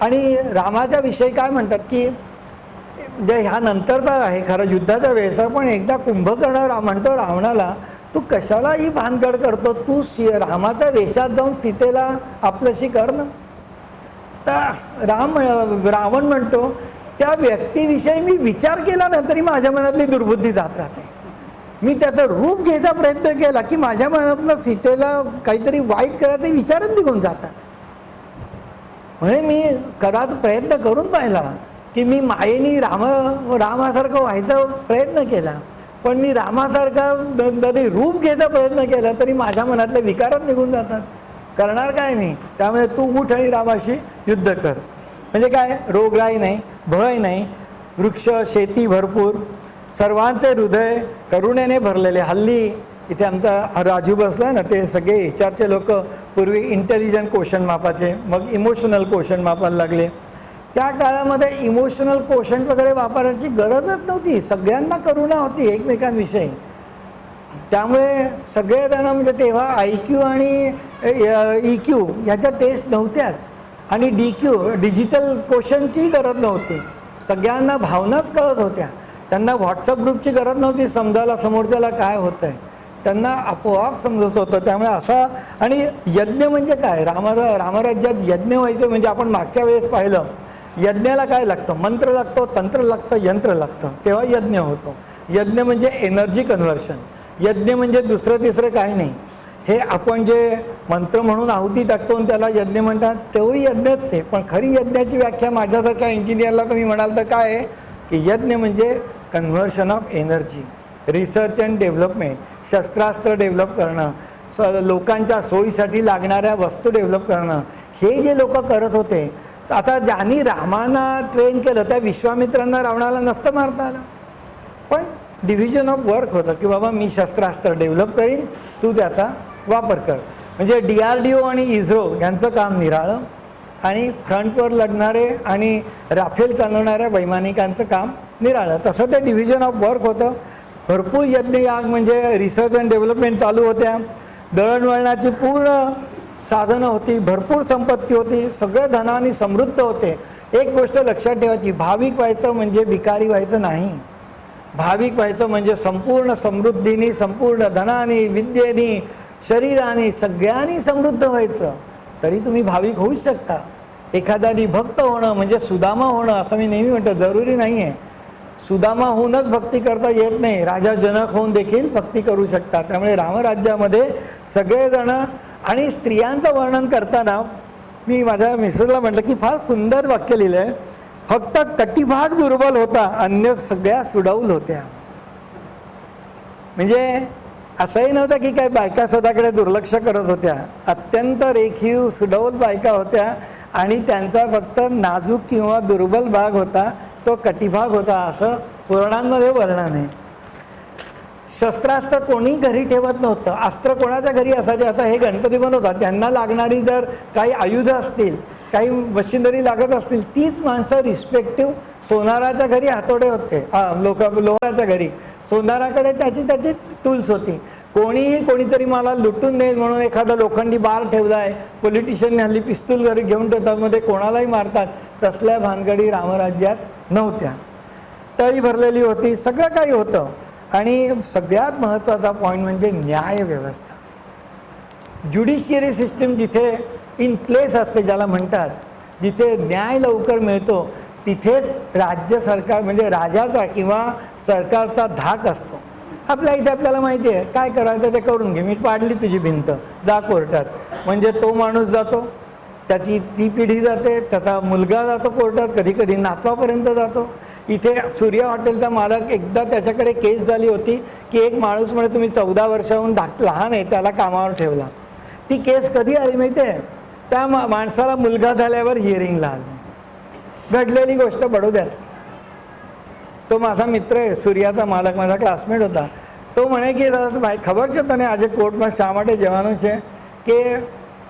आणि रामाच्या विषयी काय म्हणतात की म्हणजे ह्या नंतरचा आहे खरं युद्धाचा वेळेस, पण एकदा कुंभकर्ण म्हणतो रावणाला, तू कशाला ही भानगड करतो, तू रामाच्या वेशात जाऊन सीतेला आपल्याशी कर ना. तर रावण म्हणतो त्या व्यक्तीविषयी मी विचार केला ना तरी माझ्या मनातली दुर्बुद्धी जात राहते. मी त्याचं रूप घ्यायचा प्रयत्न केला की माझ्या मनातनं सीतेला काहीतरी वाईट करायचे विचारच निघून जातात. म्हणजे मी कदाचित प्रयत्न करून पाहिला की मी मायेनी रामासारखं व्हायचा प्रयत्न केला, पण मी रामासारखा जरी रूप घ्यायचा प्रयत्न केला तरी माझ्या मनातले विकारच निघून जातात. करणार काय मी? त्यामुळे तू उठ आणि रामाशी युद्ध कर. म्हणजे काय, रोगराई नाही, भय नाही, वृक्ष, शेती भरपूर, सर्वांचे हृदय करुणेने भरलेले. हल्ली इथे आमचा राजू बसला ना, ते सगळे HR लोक पूर्वी इंटेलिजंट क्वेश्चन मापाचे, मग इमोशनल क्वेश्चन मापायला लागले. त्या काळामध्ये इमोशनल क्वेश्चन वगैरे वापरायची गरजच नव्हती, सगळ्यांना करुणा होती एकमेकांविषयी. त्यामुळे सगळेजण म्हणजे तेव्हा IQ आणि EQ ह्याच्या टेस्ट नव्हत्याच, आणि DQ डिजिटल क्वेश्चनची गरज नव्हती. सगळ्यांना भावनाच कळत होत्या, त्यांना व्हॉट्सअप ग्रुपची गरज नव्हती समजायला समोरच्याला काय होतं आहे, त्यांना आपोआप समजत होतं. त्यामुळे असा, आणि यज्ञ म्हणजे काय, रामराज्यात यज्ञ व्हायचं म्हणजे आपण मागच्या वेळेस पाहिलं, यज्ञाला काय लागतं, मंत्र लागतो, तंत्र लागतं, यंत्र लागतं, तेव्हा यज्ञ होतो. यज्ञ म्हणजे एनर्जी कन्व्हर्शन, यज्ञ म्हणजे दुसरं तिसरं काही नाही. हे आपण जे मंत्र म्हणून आहुती टाकतो आणि त्याला यज्ञ म्हणतात, तेव्हाही यज्ञच आहे. पण खरी यज्ञाची व्याख्या माझ्यासारख्या इंजिनियरला तुम्ही म्हणाल तर काय आहे की यज्ञ म्हणजे conversion of energy, research and development, शस्त्रास्त्र डेव्हलप करणं, लोकांच्या सोयीसाठी लागणाऱ्या वस्तू डेव्हलप करणं, हे जे लोक करत होते. आता ज्यांनी रामाना ट्रेन केलं त्या विश्वामित्रांना रावणाला नसतं मारता आलं, पण डिव्हिजन ऑफ वर्क होतं की बाबा मी शस्त्रास्त्र डेव्हलप करीन, तू त्याचा वापर कर. म्हणजे DRDO आणि इस्रो यांचं काम निराळं, आणि फ्रंटवर लढणारे आणि राफेल चालवणाऱ्या वैमानिकांचं काम निराळं. तसं ते डिव्हिजन ऑफ वर्क होतं. भरपूर यज्ञयाग म्हणजे रिसर्च अँड डेव्हलपमेंट चालू होत्या, दळणवळणाची पूर्ण साधनं होती, भरपूर संपत्ती होती, सगळे धनाने समृद्ध होते. एक गोष्ट लक्षात ठेवायची, भाविक व्हायचं म्हणजे भिकारी व्हायचं नाही. भाविक व्हायचं म्हणजे संपूर्ण समृद्धीनी, संपूर्ण धनाने, विद्येनी, शरीराने, सगळ्यांनी समृद्ध व्हायचं. तरी तुम्ही भाविक होऊ शकता. एखाद्याने भक्त होणं म्हणजे सुदामा होणं असं मी नेहमी म्हणतो, जरुरी नाही आहे. सुदामा होऊनच भक्ती करता येत नाही, राजा जनक होऊन देखील भक्ती करू शकतात. त्यामुळे रामराज्यामध्ये सगळेजण, आणि स्त्रियांचं वर्णन करताना मी माझ्या मिसेसला म्हटलं की फार सुंदर वाक्य लिहिलं आहे, फक्त कटिभाग दुर्बल होता, अन्य सगळ्या सुडौल होत्या. म्हणजे असंही नव्हतं की काय बायका स्वतःकडे दुर्लक्ष करत होत्या, अत्यंत रेखीव सुडौल बायका होत्या, आणि त्यांचा फक्त नाजूक किंवा दुर्बल भाग होता, तो कटिभाग होता, असं पुराणांमध्ये वर्णन आहे. शस्त्रास्त्र कोणी घरी ठेवत नव्हतं, अस्त्र कोणाच्या घरी असायचे. आता हे गणपती बनवतात, त्यांना लागणारी जर काही आयुधं असतील, काही मशिनरी लागत असतील, तीच माणसं रिस्पेक्टिव्ह सोनाराच्या घरी हातोडे होते, लोहाराच्या घरी सोनाराकडे त्याची टूल्स होती. कोणीतरी मला लुटून नये म्हणून एखादा लोखंडी बार ठेवला आहे, पॉलिटिशियन हल्ली पिस्तूल घरी घेऊन ठेवतात, मध्ये कोणालाही मारतात, तसल्या भानगडी रामराज्यात नव्हत्या. तळी भरलेली होती, सगळं काही होतं. आणि सगळ्यात महत्त्वाचा पॉईंट म्हणजे न्याय व्यवस्था, ज्युडिशियरी सिस्टीम जिथे इन प्लेस असते, ज्याला म्हणतात, जिथे न्याय लवकर मिळतो, तिथेच राज्य सरकार म्हणजे राजाचा किंवा सरकारचा धाक असतो. आपल्या इथे आपल्याला माहिती आहे काय करायचं ते करून घे, मी पाडली तुझी भिंत, जा कोर्टात. म्हणजे तो माणूस जातो, त्याची ती पिढी जाते, त्याचा मुलगा जातो कोर्टात, कधी कधी नातवापर्यंत जातो. इथे सूर्या हॉटेलचा मालक, एकदा त्याच्याकडे केस झाली होती की एक माणूस म्हणे तुम्ही 14 वर्षाहून लहान आहे, त्याला कामावर ठेवला. ती केस कधी आली माहिती आहे, त्या माणसाला मुलगा झाल्यावर हिअरिंगला आली. घडलेली गोष्ट बडोद्यात. तो माझा मित्र आहे, सूर्याचा मालक, माझा क्लासमेट होता. तो म्हणे की भाई खबर છે તને આજે કોર્ટમાં શા માટે જવાનું છે કે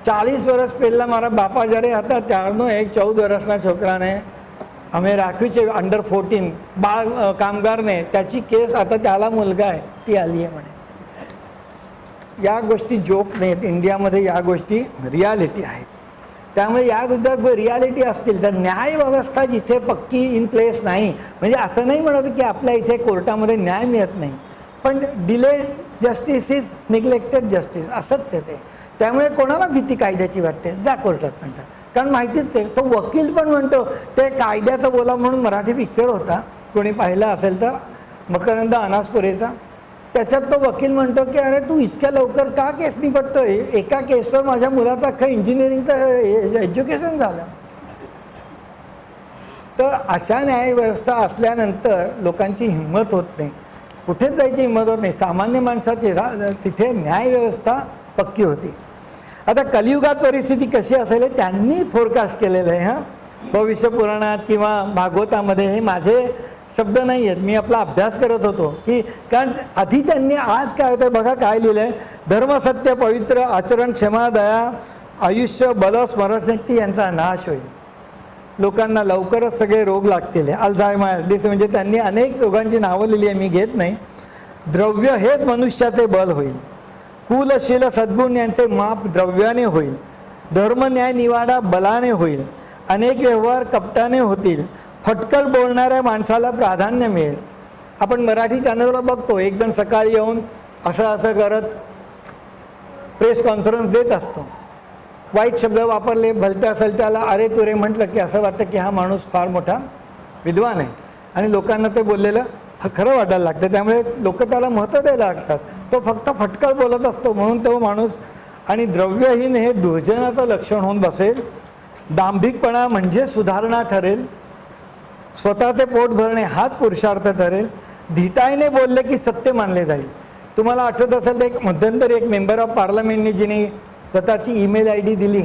40 વર્ષ પહેલાં મારા બાપા જ્યારે હતા ત્યારનો એક 14 વર્ષના છોકરાને અમે રાખ્યું છે અંડર 14 બાળ कामगारने, त्याची केस आता त्याला मुलगा आहे ती आली आहे म्हणे. या गोष्टी जोक नाहीत, इंडियामध्ये या गोष्टी रियालिटी आहेत. त्यामुळे या जर रियालिटी असतील तर न्याय व्यवस्था जिथे पक्की इन प्लेस नाही, म्हणजे असं नाही म्हणत की आपल्या इथे कोर्टामध्ये न्याय मिळत नाही, पण delayed justice is neglected justice असंच आहे ते. त्यामुळे कोणाला भीती कायद्याची वाटते, जा कोर्टात म्हणतात, कारण माहितीच आहे. तो वकील पण म्हणतो, ते कायद्याचं बोला म्हणून मराठी पिक्चर होता, कोणी पाहिला असेल तर, मकरंद अनासपुरेचा. त्याच्यात तो वकील म्हणतो की अरे तू इतक्या लवकर का केस निपटतोय, एका केसवर माझ्या मुलाचं अख्खं इंजिनिअरिंगचं एज्युकेशन झालं. तर अशा न्यायव्यवस्था असल्यानंतर लोकांची हिंमत होत नाही, कुठेच जायची हिंमत होत नाही. सामान्य माणसाची तिथे न्यायव्यवस्था पक्की होती. आता कलियुगात परिस्थिती कशी असेल त्यांनी फोरकास्ट केलेलं आहे. हां, भविष्य पुराणात किंवा भागवतामध्ये हे माझे शब्द नाही आहेत, मी आपला अभ्यास करत होतो की कारण आधी त्यांनी आज काय होतं बघा काय लिहिलं आहे. धर्म सत्य पवित्र आचरण क्षमा दया आयुष्य बल स्मरणशक्ती यांचा नाश होईल. लोकांना लवकरच सगळे रोग लागतील. अल्झायमर डिस म्हणजे त्यांनी अनेक रोगांची नावं लिहिली आहे, मी घेत नाही. द्रव्य हेच मनुष्याचे बल होईल. कुलशील सद्गुण यांचे माप द्रव्याने होईल. धर्म न्याय निवाडा बलाने होईल. अनेक व्यवहार कपटाने होतील. फटकल बोलणाऱ्या माणसाला प्राधान्य मिळेल. आपण मराठी चॅनलला बघतो, एक जण सकाळी येऊन असं असं करत प्रेस कॉन्फरन्स देत असतो. वाईट शब्द वापरले, भलत्या असेल त्याला अरे तुरे म्हटलं की असं वाटतं की हा माणूस फार मोठा विद्वान आहे आणि लोकांना ते बोललेलं खरं वाटायला लागतं. त्यामुळे लोक त्याला महत्त्व द्यायला लागतात. तो फक्त फटकल बोलत असतो म्हणून तो माणूस. आणि द्रव्यहीन हे दुर्जनाचं लक्षण होऊन बसेल. दांभिकपणा म्हणजे सुधारणा ठरेल. स्वतःचे पोट भरणे हाच पुरुषार्थ ठरेल. धिटाईने बोलले की सत्य मानले जाईल. तुम्हाला आठवत असेल तर एक मध्यंतरी एक मेंबर ऑफ पार्लमेंटने जिने स्वतःची ईमेल ID दिली,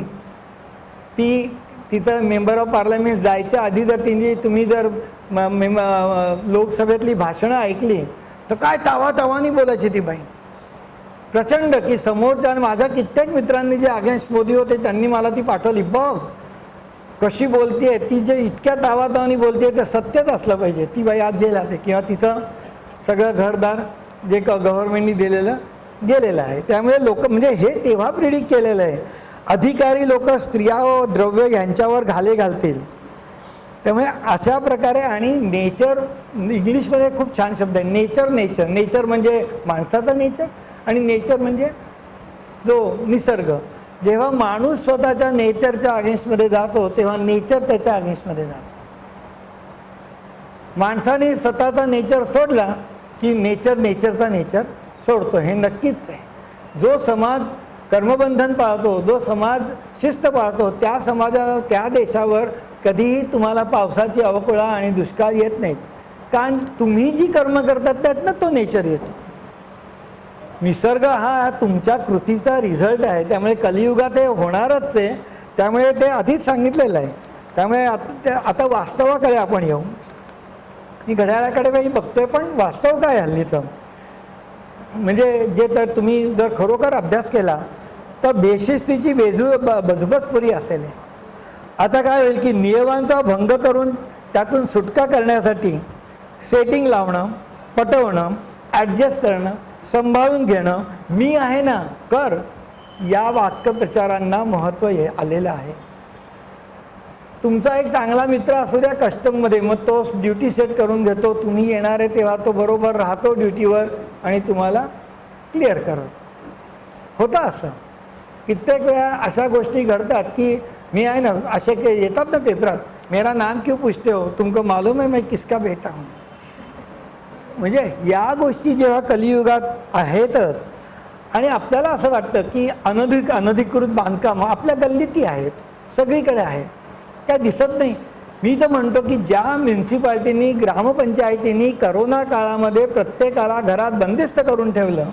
ती तिचं मेंबर ऑफ पार्लमेंट जायच्या आधी जर तुम्ही जर लोकसभेतली भाषणं ऐकली तर काय तावातावानी बोलायची ती बाई, प्रचंड. की समोरच्या माझ्या कित्येक मित्रांनी जे अगेन्स्ट मोदी होते त्यांनी मला ती पाठवली, बघ कशी बोलते, ती जे इतक्या तावातावानी बोलते ते सत्यच असलं पाहिजे. ती बाई आज जेलात आहे किंवा तिचं सगळं घरदार जे गव्हर्नमेंटनी दिलेलं गेलेलं आहे. त्यामुळे लोक म्हणजे हे तेव्हा प्रिडिक्ट केलेलं आहे. अधिकारी लोक स्त्रिया व द्रव्य यांच्यावर घाले घालतील. त्यामुळे अशा प्रकारे. आणि नेचर इंग्लिशमध्ये खूप छान शब्द आहे, नेचर. नेचर नेचर म्हणजे माणसाचा नेचर आणि नेचर म्हणजे जो निसर्ग. जेव्हा माणूस स्वतःच्या नेचरच्या अगेन्स्टमध्ये जातो तेव्हा नेचर त्याच्या अगेन्स्टमध्ये जातो. माणसाने स्वतःचा नेचर सोडला की नेचरचा नेचर सोडतो, हे नक्कीच आहे. जो समाज कर्मबंधन पाळतो, जो समाज शिस्त पाळतो, त्या त्या देशावर कधीही तुम्हाला पावसाची अवकुळा आणि दुष्काळ येत नाहीत. कारण तुम्ही जी कर्म करतात त्यातनं तो नेचर येतो. निसर्ग हा तुमच्या कृतीचा रिझल्ट आहे. त्यामुळे कलियुगात हे होणारच आहे. त्यामुळे ते आधीच सांगितलेलं आहे. त्यामुळे आता वास्तवाकडे आपण येऊ. मी घड्याळाकडे काही बघतोय पण वास्तव काय हल्लीचं, म्हणजे जे तर तुम्ही जर खरोखर अभ्यास केला तर बेशिस्तीची बजबजपुरी असेल. आता काय होईल की नियमांचा भंग करून त्यातून सुटका करण्यासाठी सेटिंग लावणं, पटवणं, ॲडजस्ट करणं, सांभाळून घेणं, मी आहे ना कर, या वाक्यप्रचारांना महत्त्व आलेलं आहे. तुमचा एक चांगला मित्र असू द्या कस्टममध्ये, मग तो ड्युटी सेट करून घेतो, तुम्ही येणार आहे तेव्हा तो बरोबर राहतो ड्युटीवर आणि तुम्हाला क्लिअर करत होता. असं कित्येक वेळा अशा गोष्टी घडतात की मी आहे ना, असे येतात ना पेपरात, मेरा नाम क्यों पूछते हो, तुमको मालूम है मैं किसका बेटा हूँ. म्हणजे या गोष्टी जेव्हा कलियुगात आहेतच. आणि आपल्याला असं वाटतं की अनधिकृत बांधकामं आपल्या गल्लीतही आहेत, सगळीकडे आहेत, काय दिसत नाही. मी तर म्हणतो की ज्या म्युन्सिपाल्टीनी ग्रामपंचायतींनी करोना काळामध्ये प्रत्येकाला घरात बंदिस्त करून ठेवलं,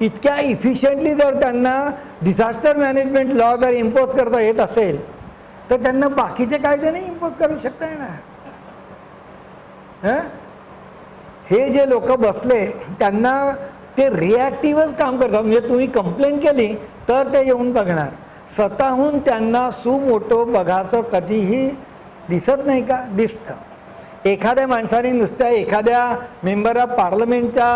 इतक्या इफिशियंटली जर त्यांना डिझास्टर मॅनेजमेंट लॉ जर इम्पोज करता येत असेल तर त्यांना बाकीचे कायदे नाही इम्पोज करू शकता येणार. हे जे लोक बसले त्यांना ते रिॲक्टिव्हच काम करतात. म्हणजे तुम्ही कंप्लेंट केली तर ते येऊन बघणार. स्वतःहून त्यांना सुमोटो बघाचं कधीही दिसत नाही का? दिसतं. एखाद्या माणसाने नुसत्या एखाद्या मेंबर ऑफ पार्लमेंटच्या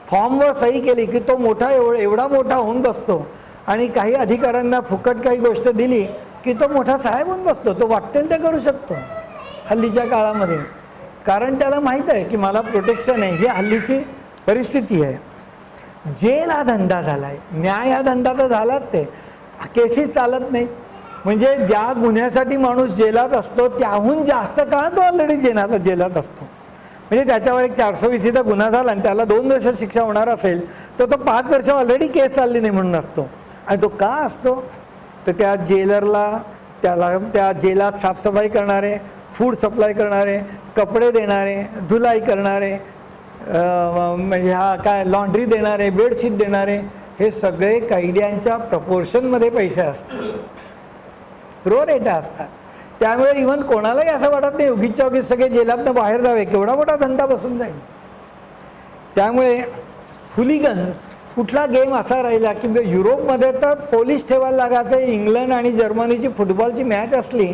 फॉर्मवर सही केली की तो मोठा एवढा मोठा होऊन बसतो आणि काही अधिकाऱ्यांना फुकट काही गोष्ट दिली की तो मोठा साहेब होऊन बसतो. तो वाटेल ते करू शकतो हल्लीच्या काळामध्ये, कारण त्याला माहीत आहे की मला प्रोटेक्शन आहे. ही हल्लीची परिस्थिती आहे. जेल हा धंदा झाला आहे, न्याय हा धंदा तर झालाच आहे. केसेस चालत नाही. म्हणजे ज्या गुन्ह्यासाठी माणूस जेलात असतो त्याहून जास्त काळ तो ऑलरेडी जेलात असतो. म्हणजे त्याच्यावर एक 420चा गुन्हा झाला आणि त्याला 2 वर्ष शिक्षा होणार असेल तर तो 5 वर्ष ऑलरेडी केस चालली नाही म्हणून असतो. आणि तो का असतो? तर त्या जेलरला, त्याला त्या जेलात साफसफाई करणारे, फूड सप्लाय करणारे, कपडे देणारे, धुलाई करणारे, म्हणजे हा काय लॉन्ड्री देणारे, बेडशीट देणारे, हे सगळे कैद्यांच्या प्रपोर्शनमध्ये पैसे असतात, प्रो रेटा असतात. त्यामुळे इव्हन कोणालाही असं वाटत नाही उगीच्या उगीच सगळे जेलातनं बाहेर जावे, केवढा मोठा धंदा बसून जाईल. त्यामुळे हुलिगन कुठला गेम असा राहिला की युरोपमध्ये तर पोलीस ठेवायला लागायचं. इंग्लंड आणि जर्मनीची फुटबॉलची मॅच असली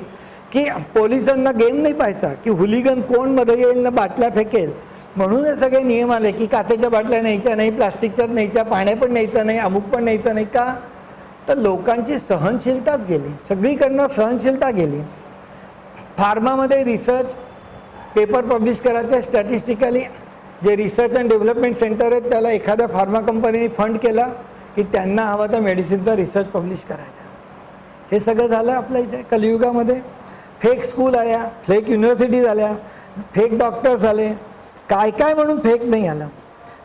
की पोलिसांना गेम नाही पाहायचा की हुलिगन कोण मध्ये येईल ना बाटल्या फेकेल. म्हणून हे सगळे नियम आले की काचेच्या बाटल्या न्यायच्या नाही, प्लास्टिकच्याच न्यायच्या, पाण्या पण न्यायचं नाही, अमुक पण न्यायचं नाही. का? तर लोकांची सहनशीलताच गेली, सगळीकडनं सहनशीलता गेली. फार्मामध्ये रिसर्च पेपर पब्लिश करायचे, स्टॅटिस्टिकली जे रिसर्च अँड डेव्हलपमेंट सेंटर आहेत त्याला एखाद्या फार्मा कंपनीने फंड केला की त्यांना हवा त्या मेडिसिनचा रिसर्च पब्लिश करायचा. हे सगळं झालं आपल्या इथे कलियुगामध्ये. फेक स्कूल आल्या, फेक युनिव्हर्सिटीज आल्या, फेक डॉक्टर्स आले, काय काय म्हणून फेक नाही आलं.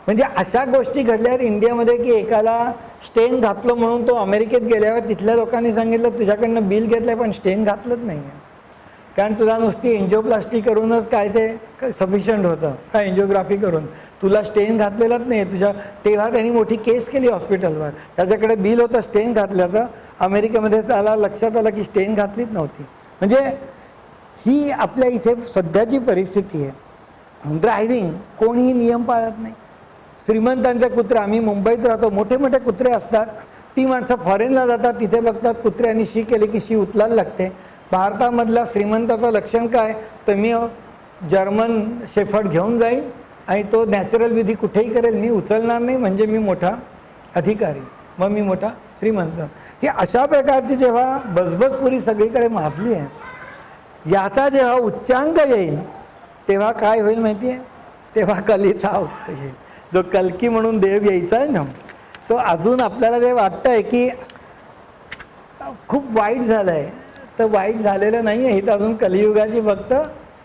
म्हणजे अशा गोष्टी घडल्या आहेत इंडियामध्ये की एकाला स्टेन घातलं म्हणून तो अमेरिकेत गेल्यावर तिथल्या लोकांनी सांगितलं तुझ्याकडनं बिल घेतलं पण स्टेन घातलंच नाही आहे, कारण तुला नुसती एन्जिओप्लास्टी करूनच काय ते सफिशियंट होतं, काय एन्जिओग्राफी करून तुला स्टेन घातलेलाच नाही तुझ्या. तेव्हा त्यांनी मोठी केस केली हॉस्पिटलवर, त्याच्याकडे बिल होतं स्टेन घातल्याचं. अमेरिकेमध्ये त्याला लक्षात आलं की स्टेन घातलीच नव्हती. म्हणजे ही आपल्या इथे सध्याची परिस्थिती आहे. ड्रायव्हिंग कोणीही नियम पाळत नाही. श्रीमंतांचे कुत्रे, आम्ही मुंबईत राहतो, मोठे मोठे कुत्रे असतात, ती माणसं फॉरेनला जातात, तिथे बघतात कुत्र्यांनी शी केली की शी उचलायला लागते. भारतामधल्या श्रीमंताचं लक्षण काय? तर मी जर्मन शेफर्ड घेऊन जाईन आणि तो नॅचरल विधी कुठेही करेल, मी उचलणार नाही म्हणजे मी मोठा अधिकारी, मग मी मोठा श्रीमंत. ही अशा प्रकारची जेव्हा बजबजपुरी सगळीकडे माजली आहे, याचा जेव्हा उच्चांक येईल तेव्हा काय होईल माहिती आहे? तेव्हा कलीचा अवतार येईल. जो कल्की म्हणून देव यायचा आहे ना, तो अजून आपल्याला जे वाटतं आहे की खूप वाईट झालं आहे, तर वाईट झालेलं नाही आहे. इथं अजून कलियुगाची फक्त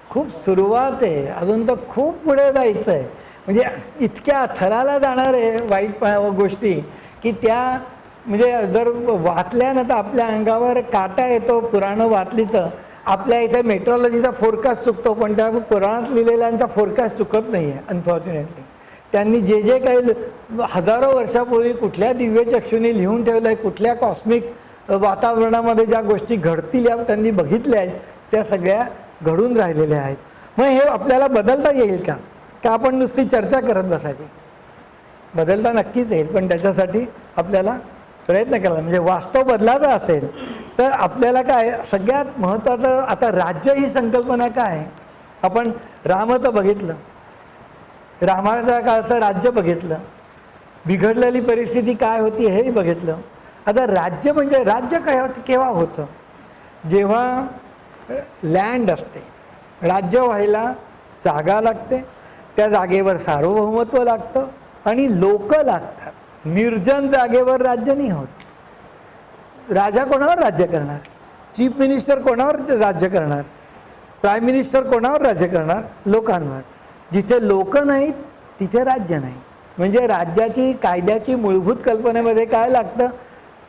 खूप सुरुवात आहे, अजून तर खूप पुढे जायचं आहे. म्हणजे इतक्या थराला जाणार आहे वाईट गोष्टी की त्या म्हणजे जर वाचल्या ना तर आपल्या अंगावर काटा येतो. पुराणं वाचली तर आपल्या इथे मेट्रोलॉजीचा फोरकास्ट चुकतो, पण त्या पुराणात लिहिलेल्यांचा फोरकास्ट चुकत नाही आहे अनफॉर्च्युनेटली. त्यांनी जे जे काही हजारो वर्षापूर्वी कुठल्या दिव्य चक्षुनी लिहून ठेवलं आहे, कुठल्या कॉस्मिक वातावरणामध्ये ज्या गोष्टी घडतील या त्यांनी बघितल्या आहेत, त्या सगळ्या घडून राहिलेल्या आहेत. मग हे आपल्याला बदलता येईल का? का आपण नुसती चर्चा करत बसायची? बदलता नक्कीच येईल, पण त्याच्यासाठी आपल्याला प्रयत्न केला. म्हणजे वास्तव बदलायचं असेल तर आपल्याला काय सगळ्यात महत्त्वाचं, आता राज्य ही संकल्पना काय आहे? आपण रामाचं बघितलं, रामाच्या काळचं राज्य बघितलं, बिघडलेली परिस्थिती काय होती हेही बघितलं. आता राज्य म्हणजे राज्य काय केव्हा होतं? जेव्हा लँड असते, राज्य व्हायला जागा लागते, त्या जागेवर सार्वभौमत्व लागतं आणि लोक लागतात. निर्जन जागेवर राज्य नाही होत. राजा कोणावर राज्य करणार? चीफ मिनिस्टर कोणावर राज्य करणार? प्राईम मिनिस्टर कोणावर राज्य करणार? लोकांवर. जिथे लोक नाहीत तिथे राज्य नाही. म्हणजे राज्याची कायद्याची मूलभूत कल्पनेमध्ये काय लागतं?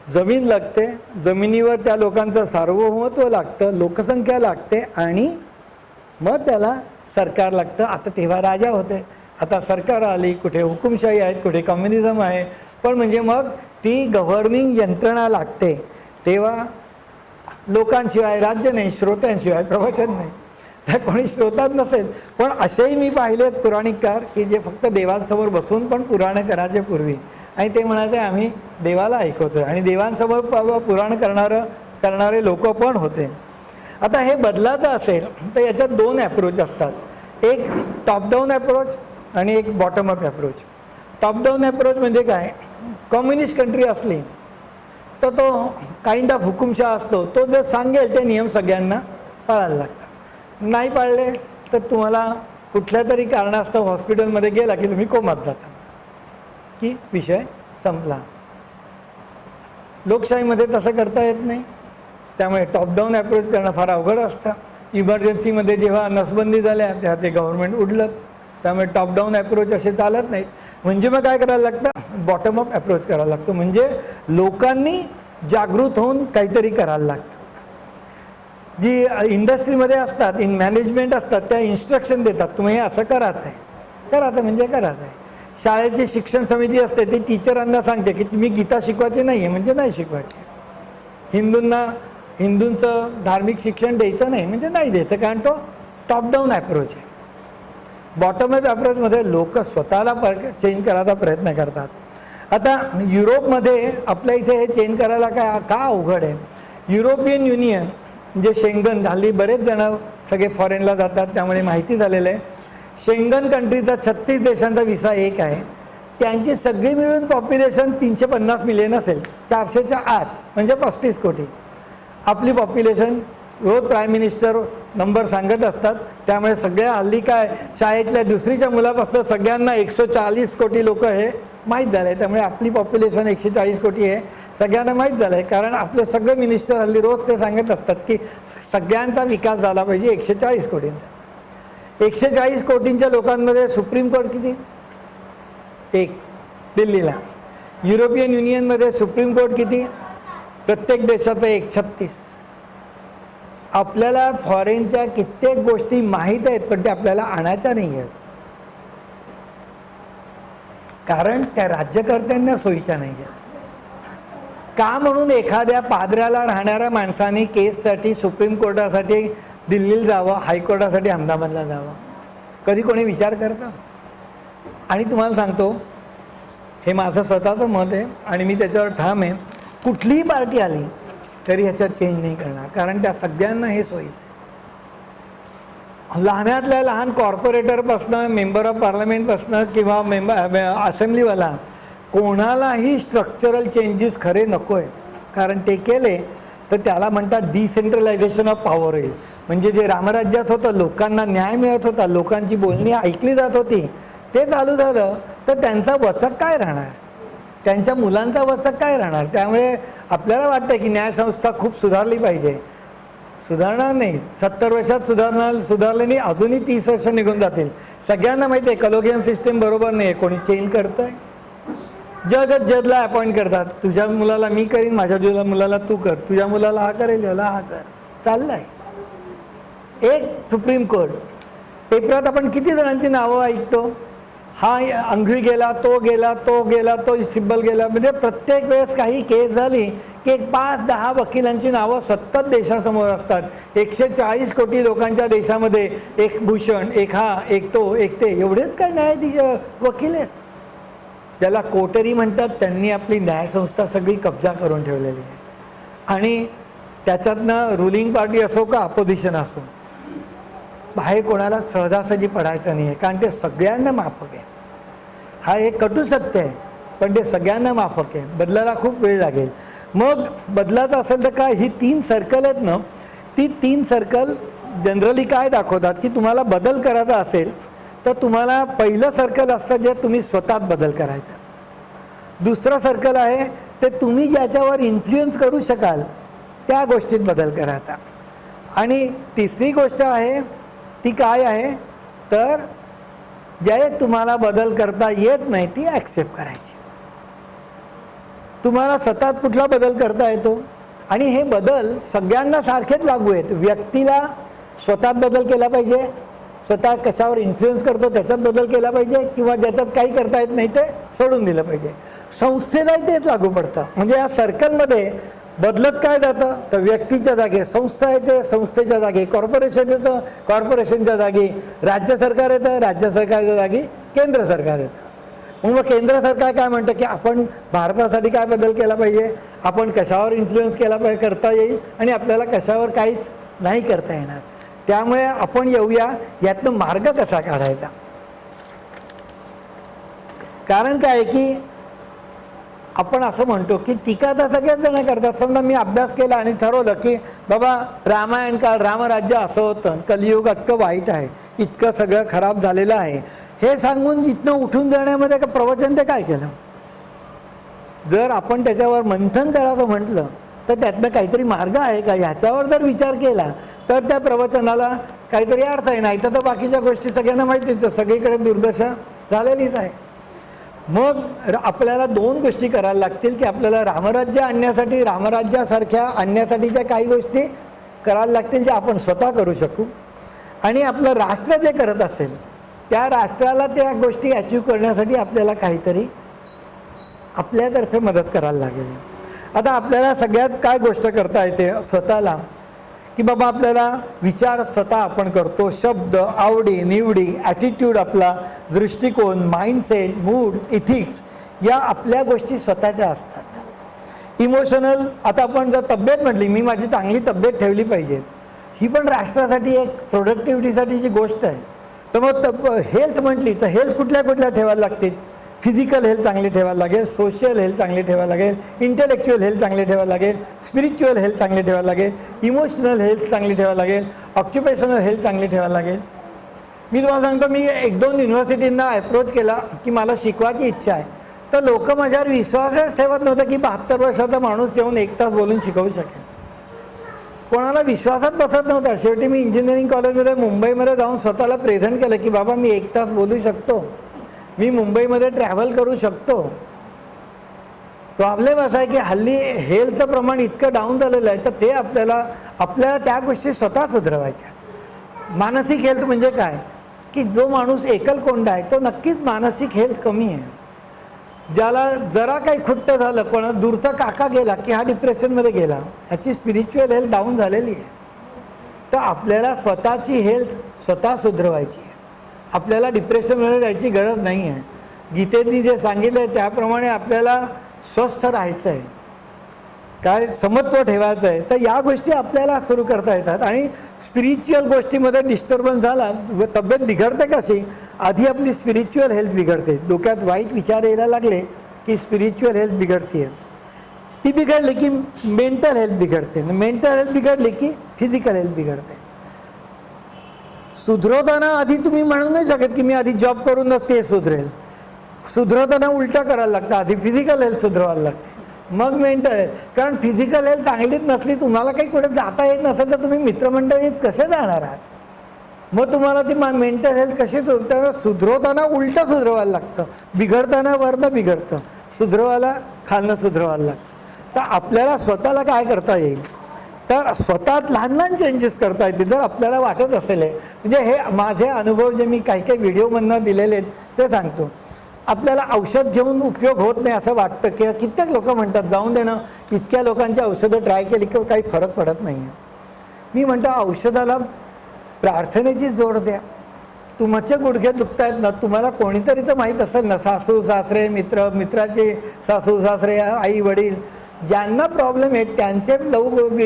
जमीन लागते, जमिनीवर त्या लोकांचं सार्वभौमत्व लागतं, लोकसंख्या लागते आणि मग त्याला सरकार लागतं. आता तेव्हा राजा होते, आता सरकार आली, कुठे हुकुमशाही आहेत, कुठे कम्युनिझम आहे, पण म्हणजे मग ती गव्हर्निंग यंत्रणा लागते. तेव्हा लोकांशिवाय राज्य नाही, श्रोत्यांशिवाय प्रवचन नाही. त्या कोणी श्रोताच नसेल. पण असेही मी पाहिलेत पुराणिककार की जे फक्त देवांसमोर बसून पण पुराणं करायचे पूर्वी, आणि ते म्हणाले आम्ही देवाला ऐकवतोय आणि देवांसमोर पुराण करणारे लोक पण होते. आता हे बदलाचं असेल तर याच्यात दोन ॲप्रोच असतात, एक टॉप डाऊन ॲप्रोच आणि एक bottom up approach. Top down approach म्हणजे काय, कम्युनिस्ट कंट्री असली तर तो काइंड ऑफ हुकुमशाह असतो, तो जर सांगेल ते नियम सगळ्यांना पाळायला लागतात. नाही पाळले तर तुम्हाला कुठल्या तरी कारणास्तव हॉस्पिटलमध्ये गेला की तुम्ही कोमात जाता, की विषय संपला. लोकशाहीमध्ये तसं करता येत नाही, त्यामुळे टॉप डाऊन ॲप्रोच करणं फार अवघड असतं. इमर्जन्सीमध्ये जेव्हा नसबंदी झाल्या तेव्हा ते गव्हर्नमेंट उडलं, त्यामुळे टॉप डाऊन ॲप्रोच असे चालत नाहीत. म्हणजे मग काय करायला लागतं, बॉटम अप ॲप्रोच करायला लागतो. म्हणजे लोकांनी जागृत होऊन काहीतरी करायला लागतं. जी इंडस्ट्रीमध्ये असतात, मॅनेजमेंट असतात, त्या इन्स्ट्रक्शन देतात, तुम्ही हे असं करायचं आहे, करायचं म्हणजे करायचं आहे. शाळेची शिक्षण समिती असते, ती टीचरांना सांगते की तुम्ही गीता शिकवायची नाही आहे म्हणजे नाही शिकवायची. हिंदूंचं धार्मिक शिक्षण द्यायचं नाही म्हणजे नाही द्यायचं, कारण तो टॉप डाऊन ॲप्रोच आहे. बॉटम अप ॲप्रोचमध्ये लोक स्वतःला चेंज करायचा प्रयत्न करतात. आता युरोपमध्ये आपल्या इथे हे चेंज करायला का अवघड आहे. युरोपियन युनियन म्हणजे शेंगन, हल्ली बरेच जण सगळे फॉरेनला जातात त्यामुळे माहिती झालेलं आहे. शेंगन कंट्रीचा 36 देशांचा विसा एक आहे. त्यांची सगळी मिळून पॉप्युलेशन 350 मिलियन असेल, 400च्या आत म्हणजे 35 कोटी. आपली पॉप्युलेशन रोज प्राईम मिनिस्टर नंबर सांगत असतात, त्यामुळे सगळ्या हल्ली काय शाळेतल्या दुसरीच्या मुलापासून सगळ्यांना 140 कोटी लोक हे माहीत झालं आहे. त्यामुळे आपली पॉप्युलेशन 140 कोटी आहे सगळ्यांना माहीत झालं आहे, कारण आपले सगळे मिनिस्टर हल्ली रोज ते सांगत असतात की सगळ्यांचा विकास झाला पाहिजे 140 कोटींचा. 140 कोटींच्या लोकांमध्ये सुप्रीम कोर्ट किती, एक दिल्लीला. युरोपियन युनियनमध्ये सुप्रीम कोर्ट किती, प्रत्येक देशाचं एक, 36. आपल्याला फॉरेनच्या कित्येक गोष्टी माहीत आहेत पण त्या आपल्याला आणायच्या नाही आहेत, कारण त्या राज्यकर्त्यांना सोयीच्या नाही आहेत. का म्हणून एखाद्या पादऱ्याला राहणाऱ्या माणसाने केससाठी सुप्रीम कोर्टासाठी दिल्लीला जावं, हायकोर्टासाठी अहमदाबादला जावं, कधी कोणी विचार करतं? आणि तुम्हाला सांगतो, हे माझं स्वतःचं मत आहे आणि मी त्याच्यावर ठाम आहे, कुठलीही पार्टी आली तरी ह्याच्यात चेंज नाही करणार, कारण त्या सगळ्यांना हे सोयीचं आहे. लहानातल्या लहान कॉर्पोरेटरपासनं, मेंबर ऑफ पार्लमेंटपासनं किंवा असेंब्लीवाला, कोणालाही स्ट्रक्चरल चेंजेस खरे नको आहे, कारण ते केले तर त्याला म्हणतात डिसेंट्रलायझेशन ऑफ पॉवर होईल. म्हणजे जे रामराज्यात होतं, लोकांना न्याय मिळत होता, लोकांची बोलणी ऐकली जात होती, ते चालू झालं तर त्यांचा वचक काय राहणार, त्यांच्या मुलांचा वचक काय राहणार. त्यामुळे आपल्याला वाटतं की न्यायसंस्था खूप सुधारली पाहिजे. सुधारणार नाही, 70 वर्षात सुधारले नाही, अजूनही 30 वर्ष निघून जातील. सगळ्यांना माहिती आहे कलोगियन सिस्टीम बरोबर नाही आहे, कोणी चेंज करतं आहे. जजला अपॉइंट करतात, तुझ्या मुलाला मी करीन, माझ्या मुलाला तू कर, तुझ्या मुलाला हा करेल, याला हा कर, चाललं आहे. एक सुप्रीम कोर्ट, पेपरात आपण किती जणांची नावं ऐकतो, हा अंगठी गेला, तो गेला, तो गेला, तो सिब्बल गेला. म्हणजे प्रत्येक वेळेस काही केस झाली की एक 5-10 वकिलांची नावं सतत देशासमोर असतात. 140 कोटी लोकांच्या देशामध्ये एक भूषण, एक हा, एक तो, एक ते, एवढेच काय न्यायाधीश वकील आहेत. ज्याला कोटरी म्हणतात, त्यांनी आपली न्यायसंस्था सगळी कब्जा करून ठेवलेली आहे. आणि त्याच्यातनं रुलिंग पार्टी असो का अपोजिशन असो, बाहेर कोणाला सहजासहजी पडायचं नाही आहे, कारण ते सगळ्यांना माफक आहे. हा एक कटू सत्य आहे, पण ते सगळ्यांना माफक आहे. बदलायला खूप वेळ लागेल. मग बदलायचं असेल तर काय, ही 3 सर्कल आहेत ना, ती 3 सर्कल जनरली काय दाखवतात की तुम्हाला बदल करायचा असेल तर तुम्हाला पहिलं सर्कल असतं जे तुम्ही स्वतःत बदल करायचा. दुसरं सर्कल आहे ते तुम्ही ज्याच्यावर इन्फ्लुएन्स करू शकाल त्या गोष्टीत बदल करायचा. आणि तिसरी गोष्ट आहे ती काय आहे तर जे तुम्हाला बदल करता येत नाही ती ॲक्सेप्ट करायची. तुम्हाला स्वतःत कुठला बदल करता येतो, आणि हे बदल सगळ्यांना सारखेच लागू आहेत. व्यक्तीला स्वतःत बदल केला पाहिजे, स्वतः कशावर इन्फ्लुएन्स करतो त्याच्यात बदल केला पाहिजे, किंवा ज्याच्यात काही करता येत नाही ते सोडून दिलं पाहिजे. संस्थेलाही तेच लागू पडतं. म्हणजे या सर्कलमध्ये बदलत काय जातं तर व्यक्तीच्या जागी संस्था येते, संस्थेच्या जागी कॉर्पोरेशन येतं, कॉर्पोरेशनच्या जागी राज्य सरकार येतं, राज्य सरकारच्या जागी केंद्र सरकार येतं. मग केंद्र सरकार काय म्हणतं की आपण भारतासाठी काय बदल केला पाहिजे, आपण कशावर इन्फ्लुएन्स केला पाहिजे, करता येईल आणि आपल्याला कशावर काहीच नाही करता येणार. त्यामुळे आपण येऊया यातनं मार्ग कसा काढायचा. कारण काय की आपण असं म्हणतो की टीका तर सगळेच जण करतात. समजा मी अभ्यास केला आणि ठरवलं की बाबा रामायण काळ रामराज्य असं होतं, कलियुग इतकं वाईट आहे, इतकं सगळं खराब झालेलं आहे, हे सांगून इथनं उठून जाण्यामध्ये का प्रवचन ते काय केलं. जर आपण त्याच्यावर मंथन करायचं म्हटलं तर त्यातनं काहीतरी मार्ग आहे का ह्याच्यावर जर विचार केला तर त्या प्रवचनाला काहीतरी अर्थ आहे. नाही तर बाकीच्या गोष्टी सगळ्यांना माहितीच, सगळीकडे दुर्दशा झालेलीच आहे. मग आपल्याला दोन गोष्टी करायला लागतील की आपल्याला रामराज्य आणण्यासाठी, रामराज्यासारख्या आणण्यासाठीच्या काही गोष्टी करायला लागतील ज्या आपण स्वतः करू शकू, आणि आपलं राष्ट्र जे करत असेल त्या राष्ट्राला त्या गोष्टी अचीव करण्यासाठी आपल्याला काहीतरी आपल्यातर्फे मदत करायला लागेल. आता आपल्याला सगळ्यात काय गोष्ट करता येते स्वतःला की बाबा आपल्याला विचार स्वतः आपण करतो, शब्द, आवडी निवडी, ॲटिट्यूड, आपला दृष्टिकोन, माइंडसेट, मूड, इथिक्स, या आपल्या गोष्टी स्वतःच्या असतात. इमोशनल, आता आपण जर तब्येत म्हटली, मी माझी चांगली तब्येत ठेवली पाहिजे, ही पण राष्ट्रासाठी एक प्रोडक्टिव्हिटीसाठीची गोष्ट आहे. तर मग हेल्थ म्हटली तर हेल्थ कुठल्या कुठल्या ठेवायला लागतील. फिजिकल हेल्थ चांगली ठेवायला लागेल, सोशल हेल्थ चांगली ठेवायला लागेल, इंटेलेक्च्युअल हेल्थ चांगली ठेवायला लागेल, स्पिरिच्युअल हेल्थ चांगली ठेवायला लागेल, इमोशनल हेल्थ चांगली ठेवायला लागेल, ऑक्युपेशनल हेल्थ चांगली ठेवायला लागेल. मी तुम्हाला सांगतो, मी 1-2 युनिव्हर्सिटींना अप्रोच केला की मला शिकवायची इच्छा आहे, तर लोक माझ्यावर विश्वासच ठेवत नव्हतं की 72 वर्षाचा माणूस येऊन 1 तास बोलून शिकवू शकेल. कोणाला विश्वासात बसत नव्हता. शेवटी मी इंजिनिअरिंग कॉलेजमध्ये मुंबईमध्ये जाऊन स्वतःला प्रेझेंट केलं की बाबा मी 1 तास बोलू शकतो, मी मुंबईमध्ये ट्रॅव्हल करू शकतो. प्रॉब्लेम असा आहे की हल्ली हेल्थचं प्रमाण इतकं डाऊन झालेलं आहे, तर ते आपल्याला त्या गोष्टी स्वतः सुधारवायच्या. मानसिक हेल्थ म्हणजे काय की जो माणूस एकलकोंडा आहे तो नक्कीच मानसिक हेल्थ कमी आहे. ज्याला जरा काही खुट्ट झालं, कोणा दूरचा काका गेला की हा डिप्रेशनमध्ये गेला, ह्याची स्पिरिच्युअल हेल्थ डाऊन झालेली आहे. तर आपल्याला स्वतःची हेल्थ स्वतः सुधारवायची आहे. आपल्याला डिप्रेशनमध्ये जायची गरज नाही आहे. गीतेनी जे सांगितलं आहे त्याप्रमाणे आपल्याला स्वस्थ राहायचं आहे, काय समत्व ठेवायचं आहे. तर या गोष्टी आपल्याला सुरू करता येतात. आणि स्पिरिच्युअल गोष्टीमध्ये डिस्टर्बन्स झाला, तब्येत बिघडते कशी, आधी आपली स्पिरिच्युअल हेल्थ बिघडते. डोक्यात वाईट विचार यायला लागले की स्पिरिच्युअल हेल्थ बिघडते. ती बिघडली की मेंटल हेल्थ बिघडते, मेंटल हेल्थ बिघडली की फिजिकल हेल्थ बिघडते. सुधरवताना आधी तुम्ही म्हणू नाही शकत की मी आधी जॉब करूनच ते सुधरेल. सुधरवताना उलटा करायला लागतं, आधी फिजिकल हेल्थ सुधरवायला लागते, मग मेंटल हेल्थ. कारण फिजिकल हेल्थ चांगलीच नसली, तुम्हाला काही कुठे जाता येत नसेल तर तुम्ही मित्रमंडळीत कसे जाणार आहात. मग तुम्हाला ती मेंटल हेल्थ कशी सुधरवताना उलटं सुधरवायला लागतं, बिघडताना वरनं बिघडतं, सुधरवायला खालनं सुधरवायला लागतं. तर आपल्याला स्वतःला काय करता येईल, तर स्वतःत लहान लहान चेंजेस करता येतील जर आपल्याला वाटत असेल. म्हणजे हे माझे अनुभव जे मी काही काही व्हिडिओमधनं दिलेले आहेत ते सांगतो. आपल्याला औषध घेऊन उपयोग होत नाही असं वाटतं, किंवा कित्येक लोक म्हणतात जाऊन दे ना, इतक्या लोकांची औषधं ट्राय केली किंवा काही फरक पडत नाही आहे. मी म्हणतो औषधाला प्रार्थनेची जोड द्या. तुमचे गुडघे दुखत आहेत ना, तुम्हाला कोणीतरी तर माहीत असेल ना, सासू सासरे, मित्राचे सासू सासरे, आई वडील, ज्यांना प्रॉब्लेम आहेत त्यांचे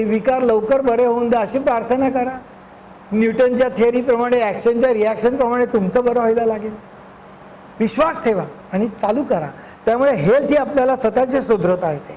विकार लवकर बरे होऊन द्या अशी प्रार्थना करा. न्यूटनच्या थिअरीप्रमाणे ॲक्शनच्या रिॲक्शनप्रमाणे तुमचं बरं व्हायला लागेल. विश्वास ठेवा आणि चालू करा. त्यामुळे हेल्थ ही आपल्याला स्वतःची सुधरवता येते.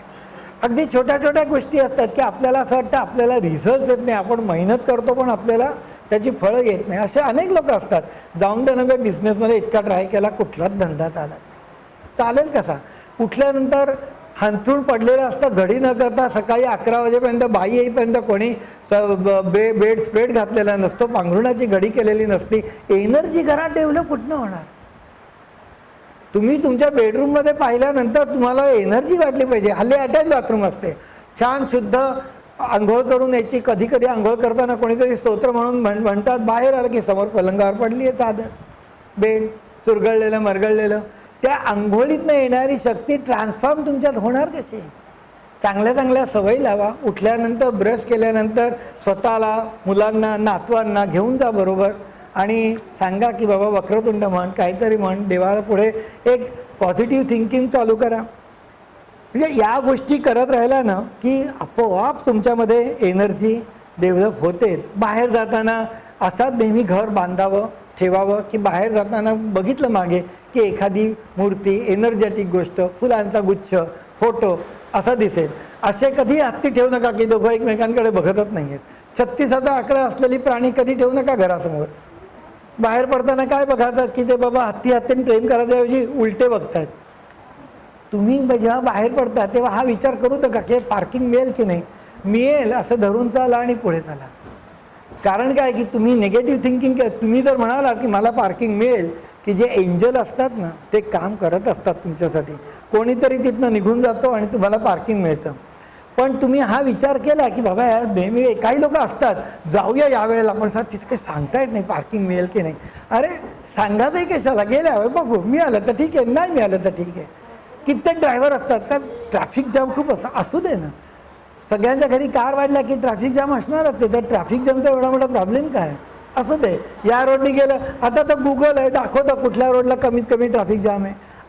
अगदी छोट्या छोट्या गोष्टी असतात की आपल्याला असं वाटतं आपल्याला रिझल्ट येत नाही, आपण मेहनत करतो पण आपल्याला त्याची फळं येत नाही. असे अनेक लोक असतात. जाऊन दे नव्हे, बिझनेसमध्ये इतका ट्राय केला कुठलाच धंदा चालत नाही. चालेल कसा, उठल्यानंतर हंतरून पडलेलं असतं, घडी न करता सकाळी 11 वाजेपर्यंत बाई येईपर्यंत कोणी बेड स्प्रेड घातलेला नसतो, पांघरुणाची घडी केलेली नसती. एनर्जी घरात डेव्हलप कुठनं होणार. तुम्ही तुमच्या बेडरूममध्ये पाहिल्यानंतर तुम्हाला एनर्जी वाटली पाहिजे. हल्ली अटॅच बाथरूम असते, छान शुद्ध आंघोळ करून यायची. कधी कधी आंघोळ करताना कोणीतरी स्तोत्र म्हणून म्हणतात, बाहेर आलं की समोर पलंगावर पडली आहे चादर, बेड चुरगळलेलं मरगळलेलं. त्या आंघोळीतनं येणारी शक्ती ट्रान्सफॉर्म तुमच्यात होणार कशी. चांगल्या चांगल्या सवयी लावा. उठल्यानंतर ब्रश केल्यानंतर स्वतःला, मुलांना, नातवांना घेऊन जा बरोबर आणि सांगा की बाबा वक्रतुंड म्हण, काहीतरी म्हण. देवाला पुढे एक पॉझिटिव्ह थिंकिंग चालू करा. म्हणजे या गोष्टी करत राहिला ना की आपोआप तुमच्यामध्ये एनर्जी डेव्हलप होतेच. बाहेर जाताना असाच नेहमी घर बांधावं ठेवावं की बाहेर जाताना बघितलं मागे की एखादी मूर्ती, एनर्जेटिक गोष्ट, फुलांचा गुच्छ, फोटो असा दिसेल. असे कधी हत्ती ठेवू नका की दोघं एकमेकांकडे बघतच नाही आहेत. 36चा आकडा असलेली प्राणी कधी ठेवू नका घरासमोर. बाहेर पडताना काय बघायचं की ते बाबा हत्ती हत्तीने प्रेम करायच्याऐवजी उलटे बघतायत. तुम्ही जेव्हा बाहेर पडता तेव्हा हा विचार करू नका की पार्किंग मिळेल की नाही. मिळेल असं धरून चाला आणि पुढे चला. कारण काय की तुम्ही निगेटिव्ह थिंकिंग तुम्ही जर म्हणाला की मला पार्किंग मिळेल, की जे एंजल असतात ना ते काम करत असतात तुमच्यासाठी. कोणीतरी तिथनं निघून जातो आणि तुम्हाला पार्किंग मिळतं. पण तुम्ही हा विचार केला की बाबा यार नेहमी काही लोक असतात जाऊया यावेळेला, पण सर तिथे काही सांगता येत नाही पार्किंग मिळेल की नाही. अरे सांगा नाही कशाला, गेल्यावर बघू, मिळालं तर ठीक आहे, नाही मिळालं तर ठीक आहे. कित्येक ड्रायव्हर असतात साहेब ट्रॅफिक जाम खूप असू दे ना. सगळ्यांच्या घरी कार वाढल्या की ट्रॅफिक जाम असणारच. ते तर ट्रॅफिक जामचा एवढा मोठा प्रॉब्लेम काय असू दे. या रोडनी गेलं, आता तर गुगल आहे दाखवतं कुठल्या रोडला कमीत कमी ट्रॅफिक जाम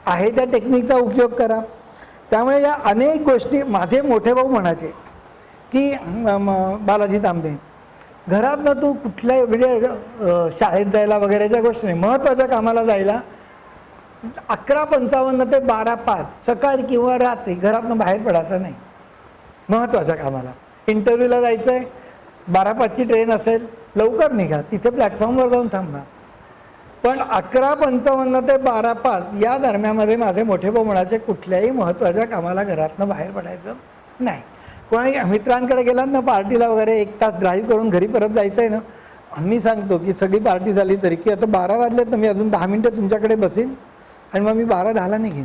आहे त्या टेक्निकचा उपयोग करा. त्यामुळे या अनेक गोष्टी माझे मोठे भाऊ म्हणायचे की बालाजी तांबे, घरातनं तू कुठल्याही म्हणजे शाळेत जायला वगैरेच्या गोष्टी नाही, महत्त्वाच्या कामाला जायला 11:55 ते 12:05 सकाळी किंवा रात्री घरातनं बाहेर पडायचं नाही. महत्त्वाच्या कामाला इंटरव्ह्यूला जायचं आहे, 12:05ची ट्रेन असेल, लवकर निघा, तिथे प्लॅटफॉर्मवर जाऊन थांबा. पण 11:55 ते 12:05 या दरम्यानमध्ये माझे मोठे भाऊ म्हणायचे कुठल्याही महत्त्वाच्या कामाला घरातनं बाहेर पडायचं नाही. कोणी मित्रांकडे गेलात ना पार्टीला वगैरे 1 तास ड्राईव्ह करून घरी परत जायचं आहे ना, आम्ही सांगतो की सगळी पार्टी झाली तरी की आता 12 वाजलेत ना, मी अजून 10 मिनटं तुमच्याकडे बसीन आणि मग मी 12:10ला निघेन.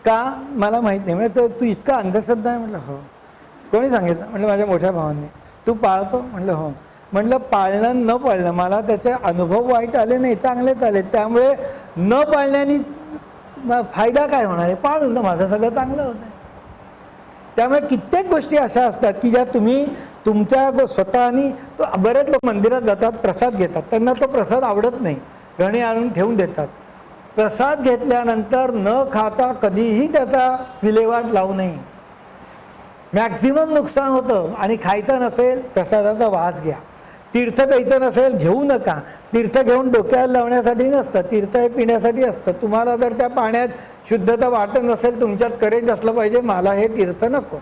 का मला माहीत नाही. म्हणजे तू इतका अंधश्रद्धा आहे. म्हटलं हो. कोणी सांगितलं? म्हटलं माझ्या मोठ्या भावांनी. तू पाळतो? म्हटलं हो. म्हटलं पाळणं न पाळणं मला त्याचे अनुभव वाईट आले नाही, चांगलेच आले. त्यामुळे न पाळण्याने फायदा काय होणार आहे, पाळून तर माझं सगळं चांगलं होतं. त्यामुळे कित्येक गोष्टी अशा असतात की ज्या तुम्ही तुमच्या स्वतःनी. बरेच लोक मंदिरात जातात, प्रसाद घेतात, त्यांना तो प्रसाद आवडत नाही, घरी आणून ठेवून देतात. प्रसाद घेतल्यानंतर न खाता कधीही त्याचा विल्हेवाट लावू नये. मॅक्झिमम नुकसान होतं. आणि खायचं नसेल प्रसादाचा वास घ्या. तीर्थ प्यायचं नसेल घेऊ नका. तीर्थ घेऊन डोक्याला लावण्यासाठी नसतं, तीर्थ हे पिण्यासाठी असतं. तुम्हाला जर त्या पाण्यात शुद्धता वाटत नसेल, तुमच्यात करेज असलं पाहिजे मला हे तीर्थ नको,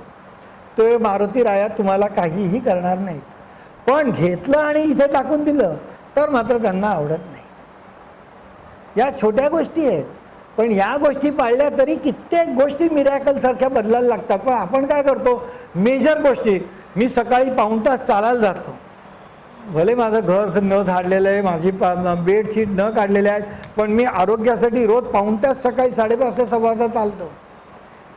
तो मारुती राया तुम्हाला काहीही करणार नाहीत. पण घेतलं आणि इथे टाकून दिलं तर मात्र त्यांना आवडत नाही. या छोट्या गोष्टी आहेत, पण या गोष्टी पाळल्या तरी कित्येक गोष्टी मिरॅकल सारख्या बदलायला लागतात. पण आपण काय करतो, मेजर गोष्टी. मी सकाळी पाऊण तास चालायला जातो, भले माझं घर न झाडलेलं आहे, माझी बेडशीट न काढलेले आहेत, पण मी आरोग्यासाठी रोज पाऊण तास सकाळी 5:30 ते 6:15 चालतो.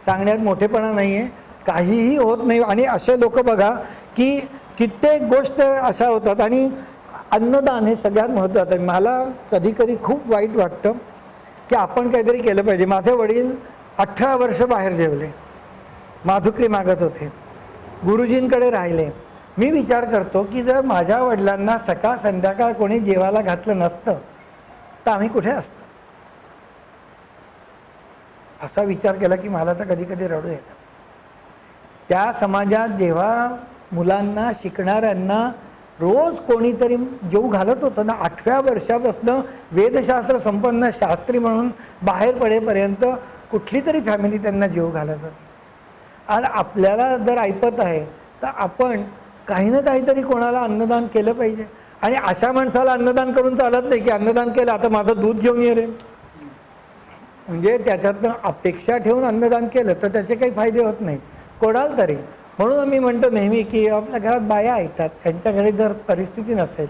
सांगण्यात मोठेपणा नाही आहे, काहीही होत नाही. आणि असे लोक बघा की कित्येक गोष्ट अशा होतात. आणि अन्नदान हे सगळ्यात महत्त्वाचं आहे. मला कधी कधी खूप वाईट वाटतं की आपण काहीतरी केलं पाहिजे. माझे वडील 18 वर्ष बाहेर जेवले, माधुकरी मागत होते, गुरुजींकडे राहिले. मी विचार करतो की जर माझ्या वडिलांना सकाळ संध्याकाळ कोणी जेवायला घातलं नसतं तर आम्ही कुठे असतो. असा विचार केला की मला तर कधी कधी रडू येतं. त्या समाजात जेव्हा मुलांना शिकणाऱ्यांना रोज कोणीतरी जेव घालत होतं ना, 8व्या वर्षापासून वेदशास्त्र संपन्न शास्त्री म्हणून बाहेर पडेपर्यंत कुठली तरी फॅमिली त्यांना जेव घालत होती. आणि आपल्याला जर ऐपत आहे तर आपण काही ना काहीतरी कोणाला अन्नदान केलं पाहिजे. आणि अशा माणसाला अन्नदान करून चालत नाही की अन्नदान केलं आता माझं दूध घेऊन ये रे, म्हणजे त्याच्यातनं अपेक्षा ठेवून अन्नदान केलं तर त्याचे काही फायदे होत नाही कोणाला तरी. म्हणून आम्ही म्हणतो नेहमी की आपल्या घरात बाया येतात, त्यांच्याकडे जर परिस्थिती नसेल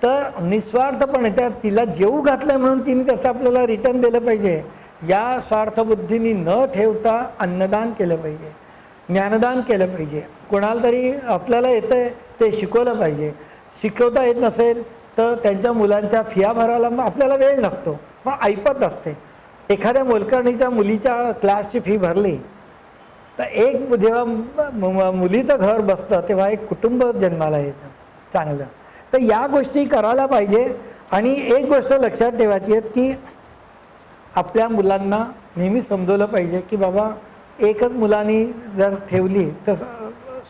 तर निस्वार्थपणे त्या तिला जेवू घातलं म्हणून तिने त्याचं आपल्याला रिटर्न दिलं पाहिजे. या स्वार्थबुद्धीने न ठेवता अन्नदान केलं पाहिजे, ज्ञानदान केलं पाहिजे. कोणाला तरी आपल्याला येतं आहे ते शिकवलं पाहिजे. शिकवता येत नसेल तर त्यांच्या मुलांच्या फिया भरायला मग आपल्याला वेळ नसतो, मग ऐपत असते. एखाद्या मोलकर्णीच्या मुलीच्या क्लासची फी भरली तर एक जेव्हा मुलीचं घर बसतं तेव्हा एक कुटुंब जन्माला येतं चांगलं. तर या गोष्टी करायला पाहिजे. आणि एक गोष्ट लक्षात ठेवायची आहे की आपल्या मुलांना नेहमी समजवलं पाहिजे की बाबा एकच मुलांनी जर ठेवली तर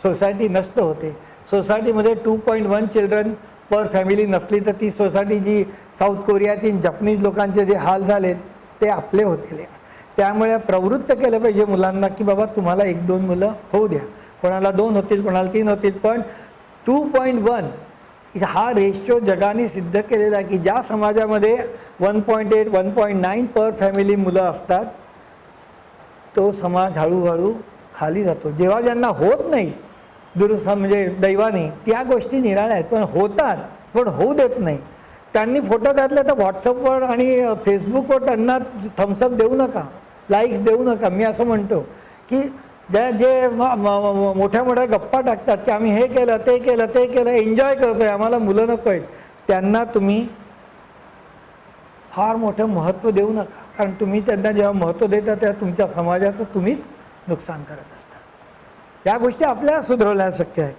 सोसायटी नष्ट होते. सोसायटीमध्ये 2.1 चिल्ड्रन पर फॅमिली नसली तर ती सोसायटी जी साऊथ कोरियाची जपनीज लोकांचे जे हाल झालेत ते आपले होतील. त्यामुळे प्रवृत्त केलं पाहिजे मुलांना की बाबा तुम्हाला 1-2 मुलं होऊ द्या, कोणाला 2 होतील, कोणाला 3 होतील, पण 2.1 हा रेशो जगाने सिद्ध केलेला आहे की ज्या समाजामध्ये 1.8 1.9 पर फॅमिली मुलं असतात तो समाज हळूहळू खाली जातो. जेव्हा ज्यांना होत नाही दुरुस्त म्हणजे दैवाने त्या गोष्टी निराळ्या आहेत, पण होतात पण होऊ देत नाही. त्यांनी फोटो घातले तर व्हॉट्सअपवर आणि फेसबुकवर त्यांना थम्सअप देऊ नका, लाईक्स देऊ नका. मी असं म्हणतो की जे मोठ्या मोठ्या गप्पा टाकतात की आम्ही हे केलं ते केलं ते केलं एन्जॉय करतोय, आम्हाला मुलं नको आहेत, त्यांना तुम्ही फार मोठं महत्त्व देऊ नका. कारण तुम्ही त्यांना जेव्हा महत्त्व देता तेव्हा तुमच्या समाजाचं तुम्हीच नुकसान करत असता. या गोष्टी आपल्याला सुधारल्या शक्य आहे.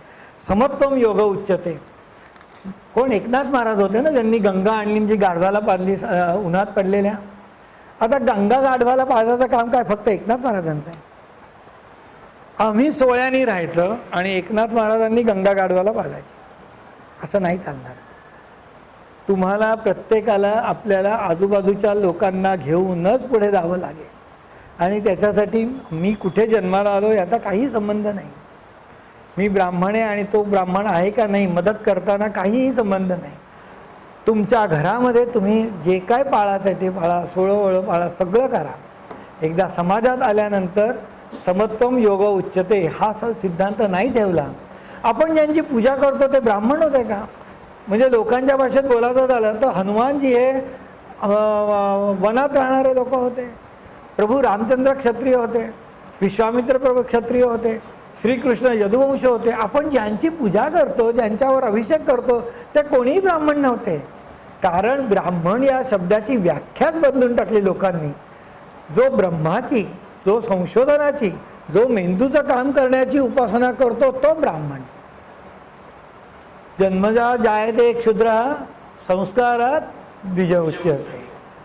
समत्वम योग उच्चते. कोण एकनाथ महाराज होते ना, ज्यांनी गंगा आणली जी गाढवाला पाडली उन्हात पडलेल्या. आता गंगा गाढवाला पाडायचं काम काय फक्त एकनाथ महाराजांचं आहे? आम्ही सोळ्यानी राहायचं आणि एकनाथ महाराजांनी गंगा गाढवाला पाडायची, असं नाही चालणार. तुम्हाला प्रत्येकाला आपल्याला आजूबाजूच्या लोकांना घेऊनच पुढे जावं लागेल. आणि त्याच्यासाठी मी कुठे जन्माला आलो याचा काही संबंध नाही. मी ब्राह्मण आहे आणि तो ब्राह्मण आहे का नाही मदत करताना काहीही संबंध नाही. तुमच्या घरामध्ये तुम्ही जे काय पाळायचं आहे ते पाळा, सोळं पाळा, सगळं करा. एकदा समाजात आल्यानंतर समत्वम योग उच्चते हा सिद्धांत नाही ठेवला. आपण ज्यांची पूजा करतो ते ब्राह्मण होते का? म्हणजे लोकांच्या भाषेत बोलायचं झालं तर हनुमानजी हे वनात राहणारे लोक होते. प्रभू रामचंद्र क्षत्रिय होते, विश्वामित्र प्रभू क्षत्रिय होते, श्रीकृष्ण यदुवंश होते. आपण ज्यांची पूजा करतो, ज्यांच्यावर अभिषेक करतो ते कोणीही ब्राह्मण नव्हते. कारण ब्राह्मण या शब्दाची व्याख्याच बदलून टाकली लोकांनी. जो ब्रह्माची, जो संशोधनाची, जो मेंदूचं काम करण्याची उपासना करतो तो ब्राह्मण. जन्मजा जायते क्षुद्र संस्कारात द्विज उच्यते.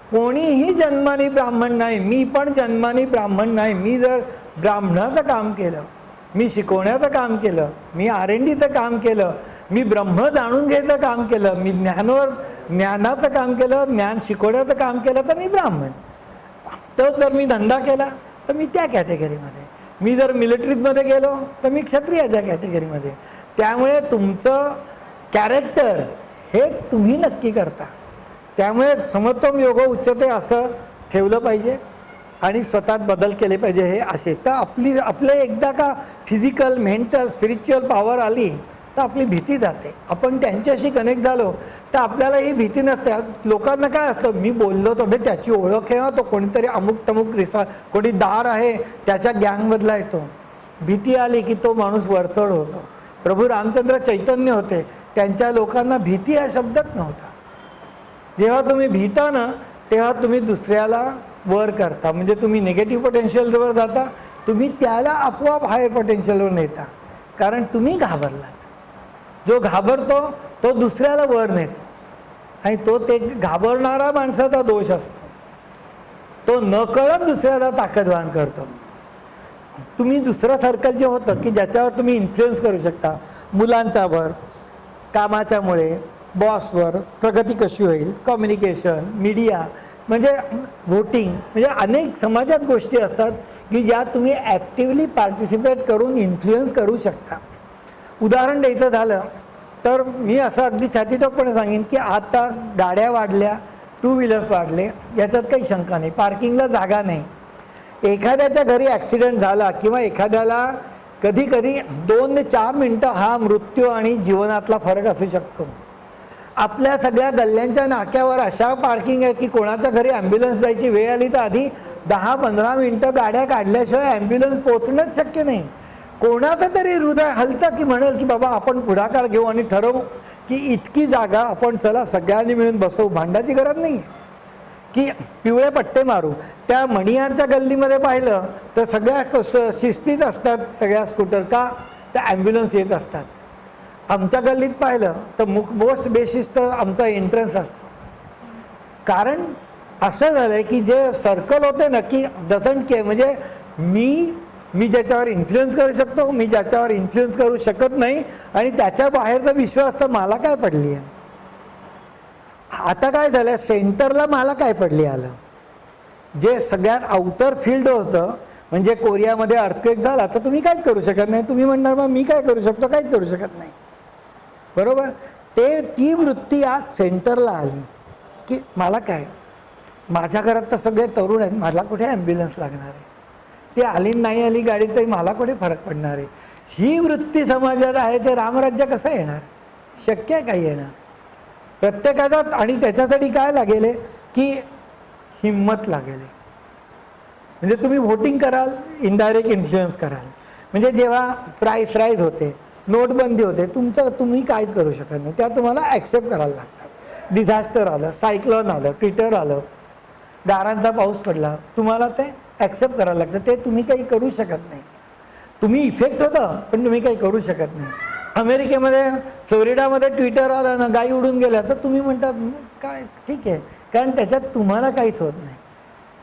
कोणीही जन्माने ब्राह्मण नाही. मी पण जन्माने ब्राह्मण नाही. मी जर ब्राह्मणाचं काम केलं, मी शिकवण्याचं काम केलं, मी R&Dचं काम केलं, मी ब्रह्म जाणून घ्यायचं काम केलं, मी ज्ञानाचं काम केलं, ज्ञान शिकवण्याचं काम केलं तर मी ब्राह्मण. तर जर मी धंदा केला तर मी त्या कॅटेगरीमध्ये. मी जर मिलिटरीमध्ये गेलो तर मी क्षत्रियाच्या कॅटेगरीमध्ये. त्यामुळे तुमचं कॅरेक्टर हे तुम्ही नक्की करता. त्यामुळे समत्वम योग उच्चते असं ठेवलं पाहिजे आणि स्वतःत बदल केले पाहिजे. हे असे तर आपले एकदा का फिजिकल, मेंटल, स्पिरिच्युअल पॉवर आली तर आपली भीती जाते. आपण त्यांच्याशी कनेक्ट झालो तर आपल्याला ही भीती नसते. लोकांना काय असतं, मी बोललो तर त्याची ओळख आहे, तो कोणीतरी अमुक तमुक कोणी दार आहे त्याच्या गँगमधला येतो. भीती आली की तो माणूस वरचढ होतो. प्रभू रामचंद्र चैतन्य होते, त्यांच्या लोकांना भीती हा शब्दच नव्हता. जेव्हा तुम्ही भीता ना तेव्हा तुम्ही दुसऱ्याला वर करता. म्हणजे तुम्ही निगेटिव्ह पोटेन्शियलवर जाता, तुम्ही त्याला आपोआप हायर पोटेन्शियलवर नेता. कारण तुम्ही घाबरलात. जो घाबरतो तो दुसऱ्याला वर नेतो आणि तो ते घाबरणारा माणसाचा दोष असतो. तो नकळत दुसऱ्याला ताकदवान करतो. तुम्ही दुसरं सर्कल जे होतं की ज्याच्यावर तुम्ही इन्फ्लुएन्स करू शकता, मुलांच्यावर, कामाच्यामुळे, बॉसवर, प्रगती कशी होईल, कम्युनिकेशन, मीडिया, म्हणजे व्होटिंग, म्हणजे अनेक समाजात गोष्टी असतात की ज्या तुम्ही ॲक्टिव्हली पार्टिसिपेट करून इन्फ्लुएन्स करू शकता. उदाहरण द्यायचं झालं तर मी असं अगदी छातीटोकपणे सांगेन की आता गाड्या वाढल्या, 2 व्हीलर्स वाढले, याच्यात काही शंका नाही. पार्किंगला जागा नाही. एखाद्याच्या घरी ॲक्सिडेंट झाला किंवा एखाद्याला कधी कधी 2 ते 4 मिनटं हा मृत्यू आणि जीवनातला फरक असू शकतो. आपल्या सगळ्या गल्ल्यांच्या नाक्यावर अशा पार्किंग आहे की कोणाच्या घरी ॲम्ब्युलन्स जायची वेळ आली तर आधी 10-15 मिनटं गाड्या काढल्याशिवाय ॲम्ब्युलन्स पोचणंच शक्य नाही. कोणाचं तरी हृदय हलतं की म्हणेल की बाबा आपण पुढाकार घेऊ आणि ठरवू की इतकी जागा आपण चला सगळ्यांनी मिळून बसवू. भांडाची गरज नाही आहे की पिवळे पट्टे मारू. त्या मणियारच्या गल्लीमध्ये पाहिलं तर सगळ्या शिस्तीत असतात सगळ्या स्कूटर, का त्या ॲम्ब्युलन्स येत असतात. आमच्या गल्लीत पाहिलं तर मोस्ट बेसिस तर आमचा एंट्रन्स असतो. कारण असं झालंय की जे सर्कल होते ना की डझंट केअर, म्हणजे मी ज्याच्यावर इन्फ्लुएन्स करू शकतो, मी ज्याच्यावर इन्फ्लुएन्स करू शकत नाही, आणि त्याच्या बाहेरचा विश्वास तर मला काय पडली आहे. आता काय झालं, सेंटरला मला काय पडली आलं. जे सगळ्यात आउटर फील्ड होतं, म्हणजे कोरियामध्ये अर्थक्वेक झाला तर तुम्ही काहीच करू शकत नाही. तुम्ही म्हणणार मग मी काय करू शकतो, काहीच करू शकत नाही, बरोबर. ती वृत्ती आज सेंटरला आली की मला काय, माझ्या घरात तर सगळे तरुण आहेत, मला कुठे ॲम्ब्युलन्स लागणार आहे, ती आली नाही आली गाडी तरी मला कुठे फरक पडणार आहे. ही वृत्ती समाजात आहे. ते रामराज्य कसं येणार, शक्य आहे काही येणार प्रत्येकाचा. आणि त्याच्यासाठी काय लागेल की हिम्मत लागेल. म्हणजे तुम्ही व्होटिंग कराल, इनडायरेक्ट इन्फ्लुएन्स कराल. म्हणजे जेव्हा प्राईस राईज होते, नोटबंदी होते, तुम्ही काहीच करू शकत नाही, त्या तुम्हाला ॲक्सेप्ट करायला लागतात. डिझास्टर आलं, सायक्लोन आलं, ट्विटर आलं, गारांचा पाऊस पडला, तुम्हाला ते ॲक्सेप्ट करायला लागतं. ते तुम्ही काही करू शकत नाही. तुम्ही इफेक्ट होतं पण तुम्ही काही करू शकत नाही. अमेरिकेमध्ये फ्लोरिडामध्ये ट्विटर आलं ना, गाई उडून गेल्या, तर तुम्ही म्हणतात काय ठीक आहे, कारण त्याच्यात तुम्हाला काहीच होत नाही.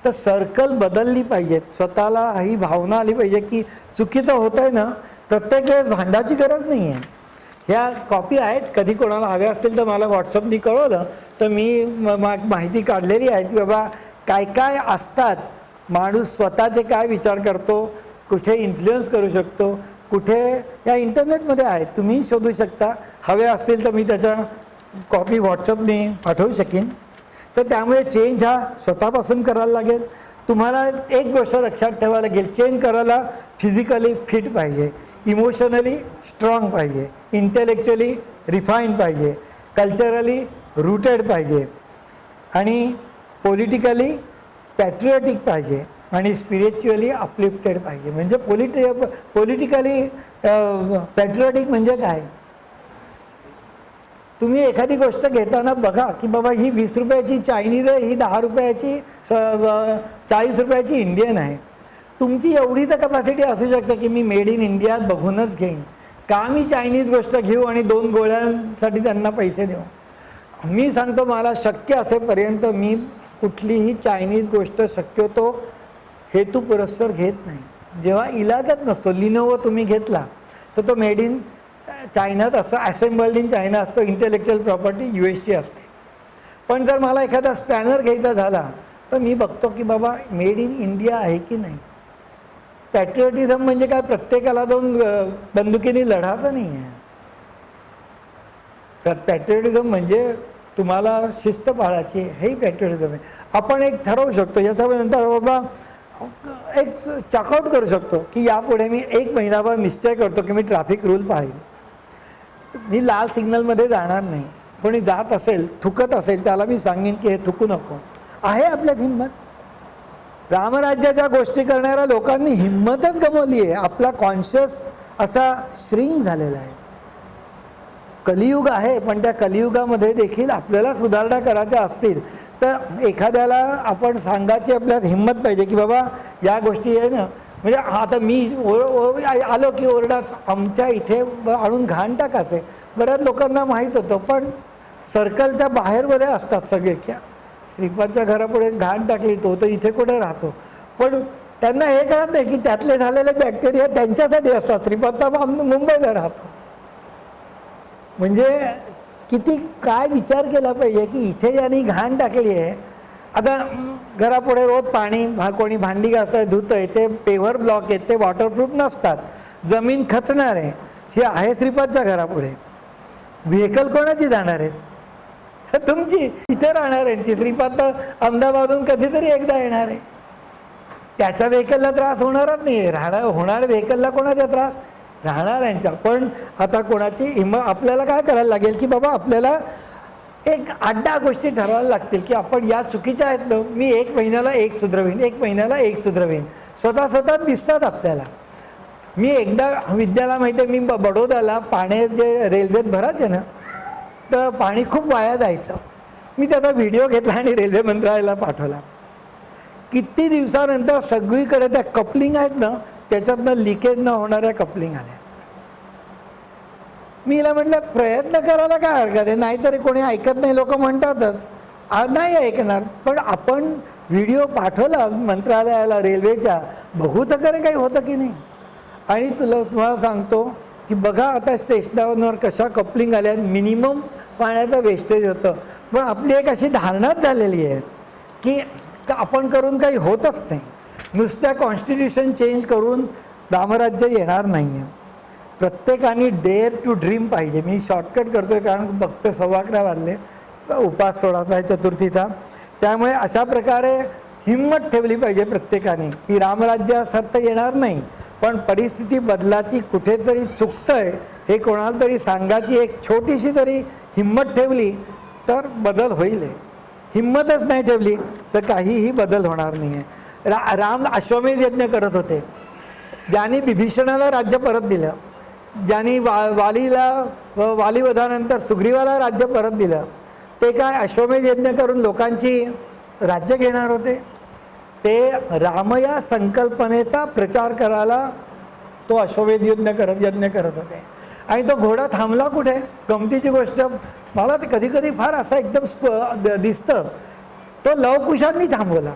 तर सर्कल बदलली पाहिजे, स्वतःला ही भावना आली पाहिजे की चुकीचं होत आहे ना. प्रत्येक वेळेस भांडाची गरज नाही आहे. ह्या कॉपी आहेत, कधी कोणाला हव्या असतील तर मला व्हॉट्सअपनी कळवलं तर मी माहिती काढलेली आहे की बाबा काय काय असतात, माणूस स्वतःचे काय विचार करतो, कुठे इन्फ्लुएन्स करू शकतो, कुठे या इंटरनेटमध्ये आहेत, तुम्ही शोधू शकता. हवे असतील तर मी त्याच्या कॉपी व्हॉट्सअपने पाठवू शकेन. तर त्यामुळे चेंज हा स्वतःपासून करायला लागेल. तुम्हाला एक गोष्ट लक्षात ठेवायला लागेल, चेंज करायला फिजिकली फिट पाहिजे, इमोशनली स्ट्रॉंग पाहिजे, इंटेलेक्च्युअली रिफाईन पाहिजे, कल्चरली रूटेड पाहिजे, आणि पॉलिटिकली पॅट्रिऑटिक पाहिजे, आणि स्पिरिच्युअली अपलिफ्टेड पाहिजे. म्हणजे पॉलिटिकली पॅट्रिऑटिक म्हणजे काय, तुम्ही एखादी गोष्ट घेताना बघा की बाबा ही 20 रुपयाची चायनीज आहे, ही 10 रुपयाची 40 रुपयाची इंडियन आहे. तुमची एवढी तर कपॅसिटी असू शकते की मी मेड इन इंडिया बघूनच घेईन, का मी चायनीज गोष्ट घेऊ आणि 2 गोळ्यांसाठी त्यांना पैसे देऊ. मी सांगतो मला शक्य असेपर्यंत मी कुठलीही चायनीज गोष्ट शक्यतो हेतुपुरस्सर घेत नाही. जेव्हा इलाजच नसतो, लिनोवो तुम्ही घेतला तर तो मेड इन चायनात असतं, असेंबल्ड इन चायना असतो, इंटेलेक्च्युअल प्रॉपर्टी US ची असते. पण जर मला एखादा स्पॅनर घ्यायचा झाला तर मी बघतो की बाबा मेड इन इंडिया आहे की नाही. पॅट्रिऑटिझम म्हणजे काय, प्रत्येकाला 2 बंदुकीने लढायचं नाही आहे. पॅट्रिऑटिझम म्हणजे तुम्हाला शिस्त पाळायची, हेही पॅट्रिऑटिझम आहे. आपण एक ठरवू शकतो, याच्यानंतर बाबा एक चॉकआउट करू शकतो की यापुढे मी 1 महिनाभर निश्चय करतो की मी ट्रॅफिक रूल पाळीन, मी लाल सिग्नलमध्ये जाणार नाही. कोणी जात असेल, थुकत असेल, त्याला मी सांगेन की हे थुकू नको. आहे आपल्यात हिंमत. रामराज्याच्या गोष्टी करणाऱ्या लोकांनी हिंमतच गमावली आहे. आपला कॉन्शियस असा श्रिंक झालेला आहे. कलियुग आहे, पण त्या कलियुगामध्ये देखील आपल्याला सुधारणा करायच्या असतील तर एखाद्याला आपण सांगायची आपल्यात हिंमत पाहिजे की बाबा या गोष्टी आहे ना. म्हणजे आता मी आलो की ओरडात आमच्या इथे आणून घाण टाकायचं आहे, बऱ्याच लोकांना माहीत होतं, पण सर्कलच्या बाहेर बरे असतात सगळे की श्रीपादच्या घरापुढे घाण टाकली, तो तर इथे कुठे राहतो. पण त्यांना हे कळत नाही की त्यातले झालेले बॅक्टेरिया त्यांच्यासाठी असतात. श्रीपाद तर मुंबईला राहतो. म्हणजे किती काय विचार केला पाहिजे की इथे ज्यांनी घाण टाकली आहे. आता घरापुढे रोज पाणी, कोणी भांडी घासत धुतं आहे, ते पेव्हर ब्लॉक आहेत, ते वॉटरप्रूफ नसतात, जमीन खचणार आहे. हे आहे श्रीपादच्या घरापुढे. व्हेकल कोणाची जाणार आहेत, तुमची, इथे राहणार यांची. श्रीपाद तर अहमदाबादहून कधीतरी एकदा येणार आहे, त्याच्या व्हेकलला त्रास होणारच नाही. होणार व्हेकलला कोणाचा त्रास, राहणाऱ्यांच्या. पण आता कोणाची हिंमत, आपल्याला काय करायला लागेल की बाबा आपल्याला एक 8-10 गोष्टी ठरवायला लागतील की आपण या चुकीच्या आहेत ना, मी 1 महिन्याला 1 सुधरवीन, 1 महिन्याला 1 सुधरवीन. स्वतः दिसतात आपल्याला. मी एकदा विद्याला माहिती आहे, मी बडोद्याला पाणी जे रेल्वेत भरायचे ना, तर पाणी खूप वाया जायचं. मी त्याचा व्हिडिओ घेतला आणि रेल्वे मंत्रालयाला पाठवला. किती दिवसानंतर सगळीकडे त्या कपलिंग आहेत ना, त्याच्यातनं लिकेज न होणाऱ्या कपलिंग आल्या. मी हिला म्हटलं प्रयत्न करायला काय हरकत आहे, नाहीतरी कोणी ऐकत नाही, लोक म्हणतातच. नाही ऐकणार. पण आपण व्हिडिओ पाठवला मंत्रालयाला रेल्वेच्या, बघू तर खरं काही होतं की नाही. आणि तुम्हाला सांगतो की बघा आता स्टेशनावर कशा कपलिंग आल्या, मिनिमम पाण्याचं वेस्टेज होतं. पण आपली एक अशी धारणाच झालेली आहे की आपण करून काही होतच नाही. नुसत्या कॉन्स्टिट्यूशन चेंज करून रामराज्य येणार नाही आहे. प्रत्येकाने डेअर टू ड्रीम पाहिजे. मी शॉर्टकट करतोय कारण फक्त 11:15 वाजले, उपास सोडायचा आहे चतुर्थीचा. त्यामुळे अशा प्रकारे हिंमत ठेवली पाहिजे प्रत्येकाने की रामराज्य सत्य येणार नाही, पण परिस्थिती बदलाची कुठेतरी चुकतंय हे कोणाला तरी सांगायची एक छोटीशी तरी हिंमत ठेवली तर बदल होईल. हिंमतच नाही ठेवली तर काहीही बदल होणार नाही आहे. राम अश्वमेध यज्ञ करत होते. ज्यांनी विभीषणाला राज्य परत दिलं, ज्यांनी वालीवधानंतर सुग्रीवाला राज्य परत दिलं, ते काय अश्वमेध यज्ञ करून लोकांची राज्य घेणार होते? ते राम या संकल्पनेचा प्रचार करायला तो अश्वमेध यज्ञ करत होते. आणि तो घोडा थांबला कुठे? गमतीची गोष्ट, मला ते कधी कधी फार असं एकदम दिसतं, तो लवकुशांनी थांबवला.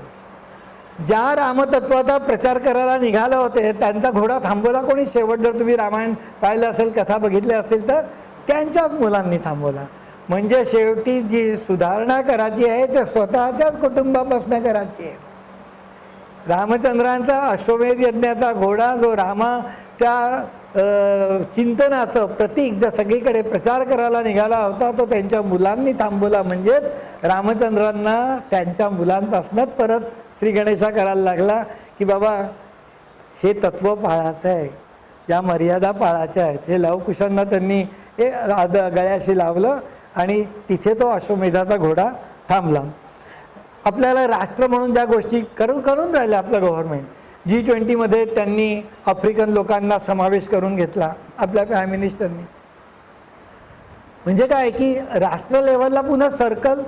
ज्या रामतत्वाचा प्रचार करायला निघाले होते त्यांचा घोडा थांबवला कोणी? शेवट जर तुम्ही रामायण पाहिलं असेल, कथा बघितल्या असतील तर त्यांच्याच मुलांनी थांबवला. म्हणजे शेवटी जी सुधारणा करायची आहे ते स्वतःच्याच कुटुंबापासून करायची आहे. रामचंद्रांचा अश्वमेध यज्ञाचा घोडा जो रामाच्या चिंतनाचं प्रतीक जर सगळीकडे प्रचार करायला निघाला होता तो त्यांच्या मुलांनी थांबवला. म्हणजेच रामचंद्रांना त्यांच्या मुलांपासूनच परत श्री गणेशा करायला लागला की बाबा हे तत्त्व पाळायचं आहे, या मर्यादा पाळायच्या आहेत. हे लवकुशांना त्यांनी हे गळ्याशी लावलं आणि तिथे तो अश्वमेधाचा घोडा थांबला. आपल्याला राष्ट्र म्हणून ज्या गोष्टी करून राहिल्या आपलं गव्हर्नमेंट, G20मध्ये त्यांनी आफ्रिकन लोकांना समावेश करून घेतला आपल्या प्राईम मिनिस्टरनी. म्हणजे काय की राष्ट्र लेवलला पुन्हा सर्कल,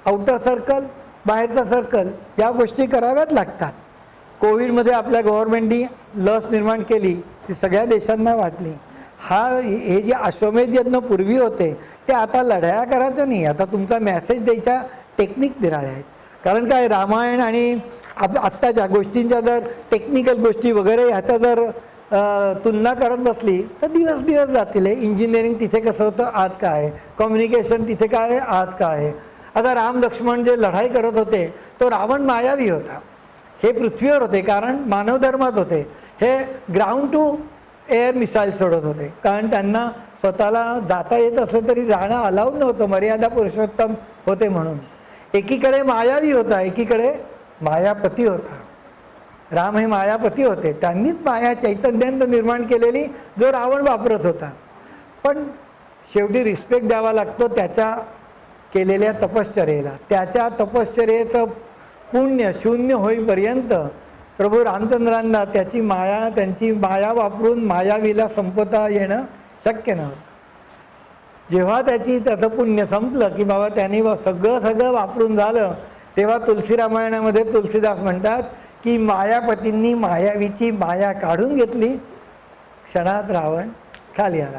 आउटर सर्कल, बाहेरचा सर्कल या गोष्टी कराव्याच लागतात. कोविडमध्ये आपल्या गव्हर्नमेंटनी लस निर्माण केली, ती सगळ्या देशांना वाटली. हे जे अश्वमेध यज्ञ पूर्वी होते ते आता लढाया करायचं नाही, आता तुमचा मेसेज द्यायच्या टेक्निक निराळ्या आहेत. कारण काय, रामायण आणि आत्ताच्या गोष्टींच्या जर टेक्निकल गोष्टी वगैरे ह्याच्या जर तुलना करत बसली तर दिवस जातील. इंजिनिअरिंग तिथे कसं होतं, आज काय आहे. कम्युनिकेशन तिथे काय आहे, आज काय आहे. आता राम लक्ष्मण जे लढाई करत होते तो रावण मायावी होता. हे पृथ्वीवर होते कारण मानवधर्मात होते. हे ग्राउंड टू एअर मिसाईल सोडत होते कारण त्यांना स्वतःला जाता येत असलं तरी जाणं अलाउड नव्हतं, मर्यादा पुरुषोत्तम होते म्हणून. एकीकडे मायावी होता, एकीकडे मायापती होता. राम हे मायापती होते, त्यांनीच माया चैतन्यात निर्माण केलेली जो रावण वापरत होता. पण शेवटी रिस्पेक्ट द्यावा लागतो त्याच्या केलेल्या तपश्चर्येला. त्याच्या तपश्चर्येचं पुण्य शून्य होईपर्यंत प्रभू रामचंद्रांना त्यांची माया वापरून मायावीला संपवता येणं शक्य नव्हतं. जेव्हा त्याचं पुण्य संपलं की बाबा त्यांनी सगळं वापरून झालं, तेव्हा तुलसी रामायणामध्ये तुलसीदास म्हणतात की मायापतींनी मायावीची माया काढून घेतली, क्षणात रावण खाली आला.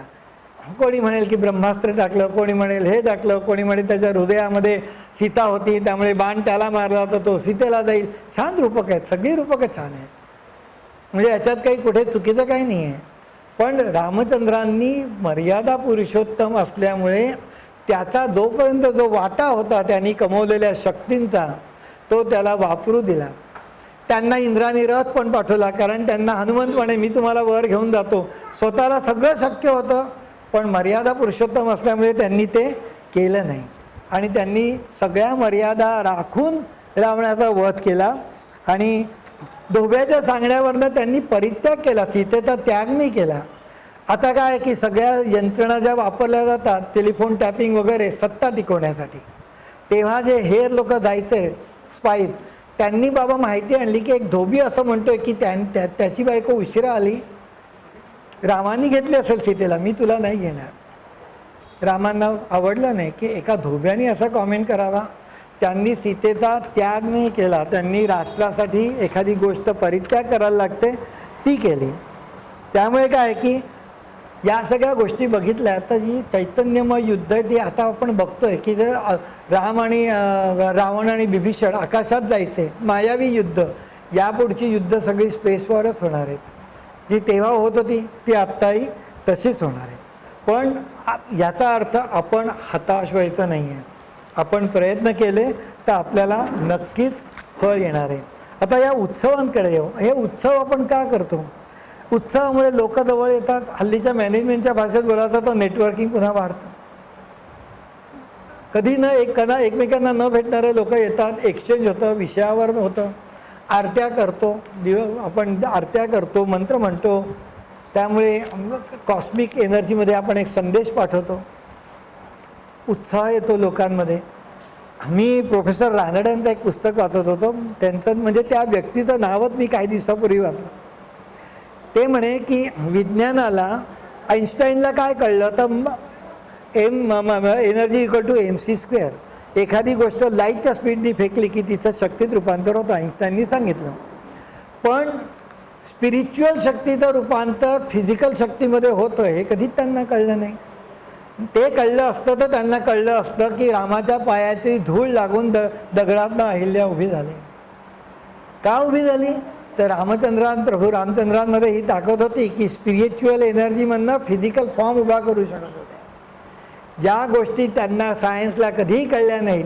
कोणी म्हणेल की ब्रह्मास्त्र टाकलं, कोणी म्हणेल हे टाकलं, कोणी म्हणेल त्याच्या हृदयामध्ये सीता होती त्यामुळे बाण त्याला मारला तर तो सीतेला जाईल. छान रूपक आहेत, सगळी रूपकं छान आहेत, म्हणजे याच्यात काही कुठे चुकीचं काही नाही आहे. पण रामचंद्रांनी मर्यादा पुरुषोत्तम असल्यामुळे त्याचा जोपर्यंत जो वाटा होता त्यांनी कमवलेल्या शक्तींचा तो त्याला वापरू दिला. त्यांना इंद्राने रथ पण पाठवला कारण त्यांना हनुमंत म्हणे मी तुम्हाला वर घेऊन जातो. स्वतःला सगळं शक्य होतं पण मर्यादा पुरुषोत्तम असल्यामुळे त्यांनी ते केलं नाही आणि त्यांनी सगळ्या मर्यादा राखून रावणाचा वध केला. आणि धोब्याच्या सांगण्यावरनं त्यांनी परित्याग केला, सीतेचा त्याग नाही केला. आता काय की सगळ्या यंत्रणा ज्या वापरल्या जातात टेलिफोन टॅपिंग वगैरे सत्ता टिकवण्यासाठी, तेव्हा जे हेर लोक जायचे स्पाईज, त्यांनी बाबा माहिती आणली की एक धोबी असं म्हणतोय की त्याची बायको उशिरा आली, रामांनी घेतली असेल सीतेला, मी तुला नाही घेणार. रामांना आवडलं नाही की एका धोब्याने असा कॉमेंट करावा. त्यांनी सीतेचा त्याग नाही केला, त्यांनी राष्ट्रासाठी एखादी गोष्ट परित्याग करायला लागते ती केली. त्यामुळे काय की या सगळ्या गोष्टी बघितल्या तर जी चैतन्यमय युद्ध आहे ती आता आपण बघतोय की राम आणि रावण आणि बिभीषण आकाशात जायचे मायावी युद्ध, यापुढची युद्ध सगळी स्पेसवरच होणार आहेत। जी तेव्हा होत होती ती आत्ताही तशीच होणार आहे। पण याचा अर्थ आपण हताश व्हायचं नाही आहे, आपण प्रयत्न केले तर आपल्याला नक्कीच फळ येणार आहे। आता या उत्सवांकडे येऊ। हे उत्सव आपण का करतो? उत्सवामुळे लोक जवळ येतात। हल्लीच्या मॅनेजमेंटच्या भाषेत बोलायचं तर नेटवर्किंग पुन्हा वाढतं। कधी एकमेकांना न भेटणारे लोक येतात, एक्सचेंज होतं, विषयावर होतं, आरत्या करतो, आपण आरत्या करतो, मंत्र म्हणतो, त्यामुळे कॉस्मिक एनर्जीमध्ये आपण एक संदेश पाठवतो, उत्साह येतो लोकांमध्ये। मी प्रोफेसर रानड्यांचं एक पुस्तक वाचत होतो, त्यांचं म्हणजे त्या व्यक्तीचं नावच मी काही दिवसापूर्वी वाचलं। ते म्हणे की विज्ञानाला आईन्स्टाईनला काय कळलं तर एनर्जी इक्वल टू mc²। एखादी गोष्ट लाईटच्या स्पीडनी फेकली की तिचं शक्तीत रूपांतर होतं, आईन्स्टाईननी सांगितलं। पण स्पिरिच्युअल शक्तीचं रूपांतर फिजिकल शक्तीमध्ये होतं हे कधीच त्यांना कळलं नाही। ते कळलं असतं तर त्यांना कळलं असतं की रामाच्या पायाची धूळ लागून दगडातनं अहिल्या उभी झाली। का उभी झाली? तर प्रभू रामचंद्रांमध्ये ही ताकद होती की स्पिरिच्युअल एनर्जीमधनं फिजिकल फॉर्म उभा करू शकत होते। ज्या गोष्टी त्यांना सायन्सला कधीही कळल्या नाहीत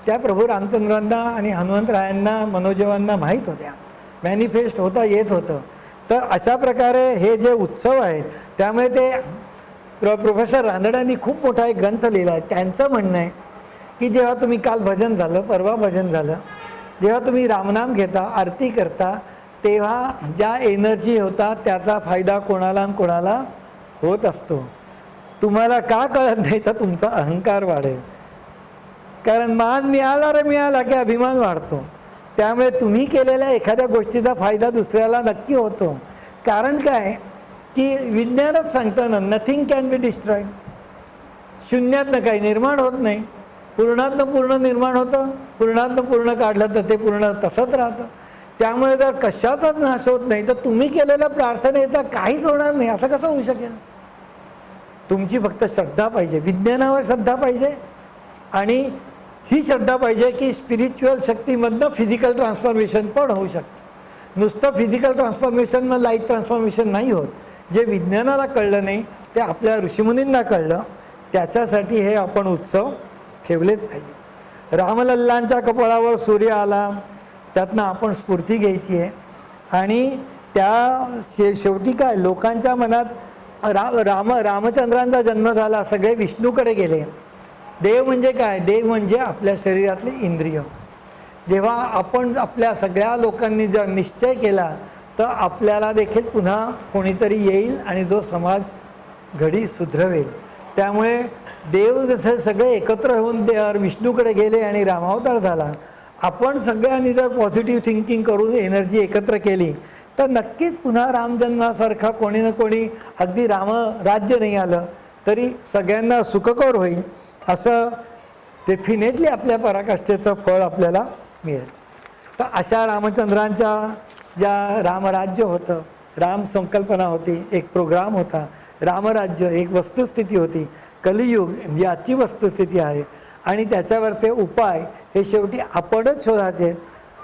त्या प्रभू रामचंद्रांना आणि हनुमंतरायांना मनोजवांना माहीत होत्या, मॅनिफेस्ट होता येत होतं। तर अशा प्रकारे हे जे उत्सव आहेत त्यामुळे ते प्रोफेसर रानड्यांनी खूप मोठा एक ग्रंथ लिहिला आहे। त्यांचं म्हणणं आहे की जेव्हा तुम्ही काल भजन झालं, परवा भजन झालं, जेव्हा तुम्ही रामनाम घेता, आरती करता, तेव्हा ज्या एनर्जी होता त्याचा फायदा कोणाला न कोणाला होत असतो। तुम्हाला का कळत नाही तर तुमचा अहंकार वाढेल, कारण मान मिळाला रे मिळाला की अभिमान वाढतो। त्यामुळे तुम्ही केलेल्या एखाद्या गोष्टीचा फायदा दुसऱ्याला नक्की होतो। कारण काय की विज्ञानच सांगतं ना, नथिंग कॅन बी डिस्ट्रॉईड। शून्यातनं काही निर्माण होत नाही, पूर्णातनं पूर्ण निर्माण होतं, पूर्णातनं पूर्ण काढलं तर ते पूर्ण तसंच राहतं। त्यामुळे जर कशाचाच नाश होत नाही तर तुम्ही केलेल्या प्रार्थनेचा काहीच होणार नाही असं कसं होऊ शकेल? तुमची फक्त श्रद्धा पाहिजे, विज्ञानावर श्रद्धा पाहिजे, आणि ही श्रद्धा पाहिजे की स्पिरिच्युअल शक्तीमधनं फिजिकल ट्रान्सफॉर्मेशन पण होऊ शकतं। नुसतं फिजिकल ट्रान्सफॉर्मेशननं लाईट ट्रान्सफॉर्मेशन नाही होत। जे विज्ञानाला कळलं नाही ते आपल्या ऋषीमुनींना कळलं, त्याच्यासाठी हे आपण उत्सव ठेवलेच पाहिजे। रामलल्लांच्या कपाळावर सूर्य आला, त्यातनं आपण स्फूर्ती घ्यायची आहे। आणि त्या शेवटी काय लोकांच्या मनात रामचंद्रांचा जन्म झाला, सगळे विष्णूकडे गेले। देव म्हणजे काय? देव म्हणजे आपल्या शरीरातले इंद्रिय। जेव्हा आपण आपल्या सगळ्या लोकांनी जर निश्चय केला तर आपल्याला देखील पुन्हा कोणीतरी येईल आणि जो समाज घडी सुधरवेल। त्यामुळे देव जसे सगळे एकत्र होऊन विष्णूकडे गेले आणि रामावतार झाला, आपण सगळ्यांनी जर पॉझिटिव्ह थिंकिंग करून एनर्जी एकत्र केली तर नक्कीच पुन्हा रामजन्मासारखा कोणी ना कोणी, अगदी रामराज्य नाही आलं तरी सगळ्यांना सुखकर होईल, असं डेफिनेटली आपल्या पराकाष्ठेचं फळ आपल्याला मिळेल। तर अशा रामचंद्रांच्या ज्या रामराज्य होतं, राम संकल्पना होती, एक प्रोग्राम होता, रामराज्य एक वस्तुस्थिती होती, कलियुग याची वस्तुस्थिती आहे, आणि त्याच्यावरचे उपाय हे शेवटी आपणच शोधायचे।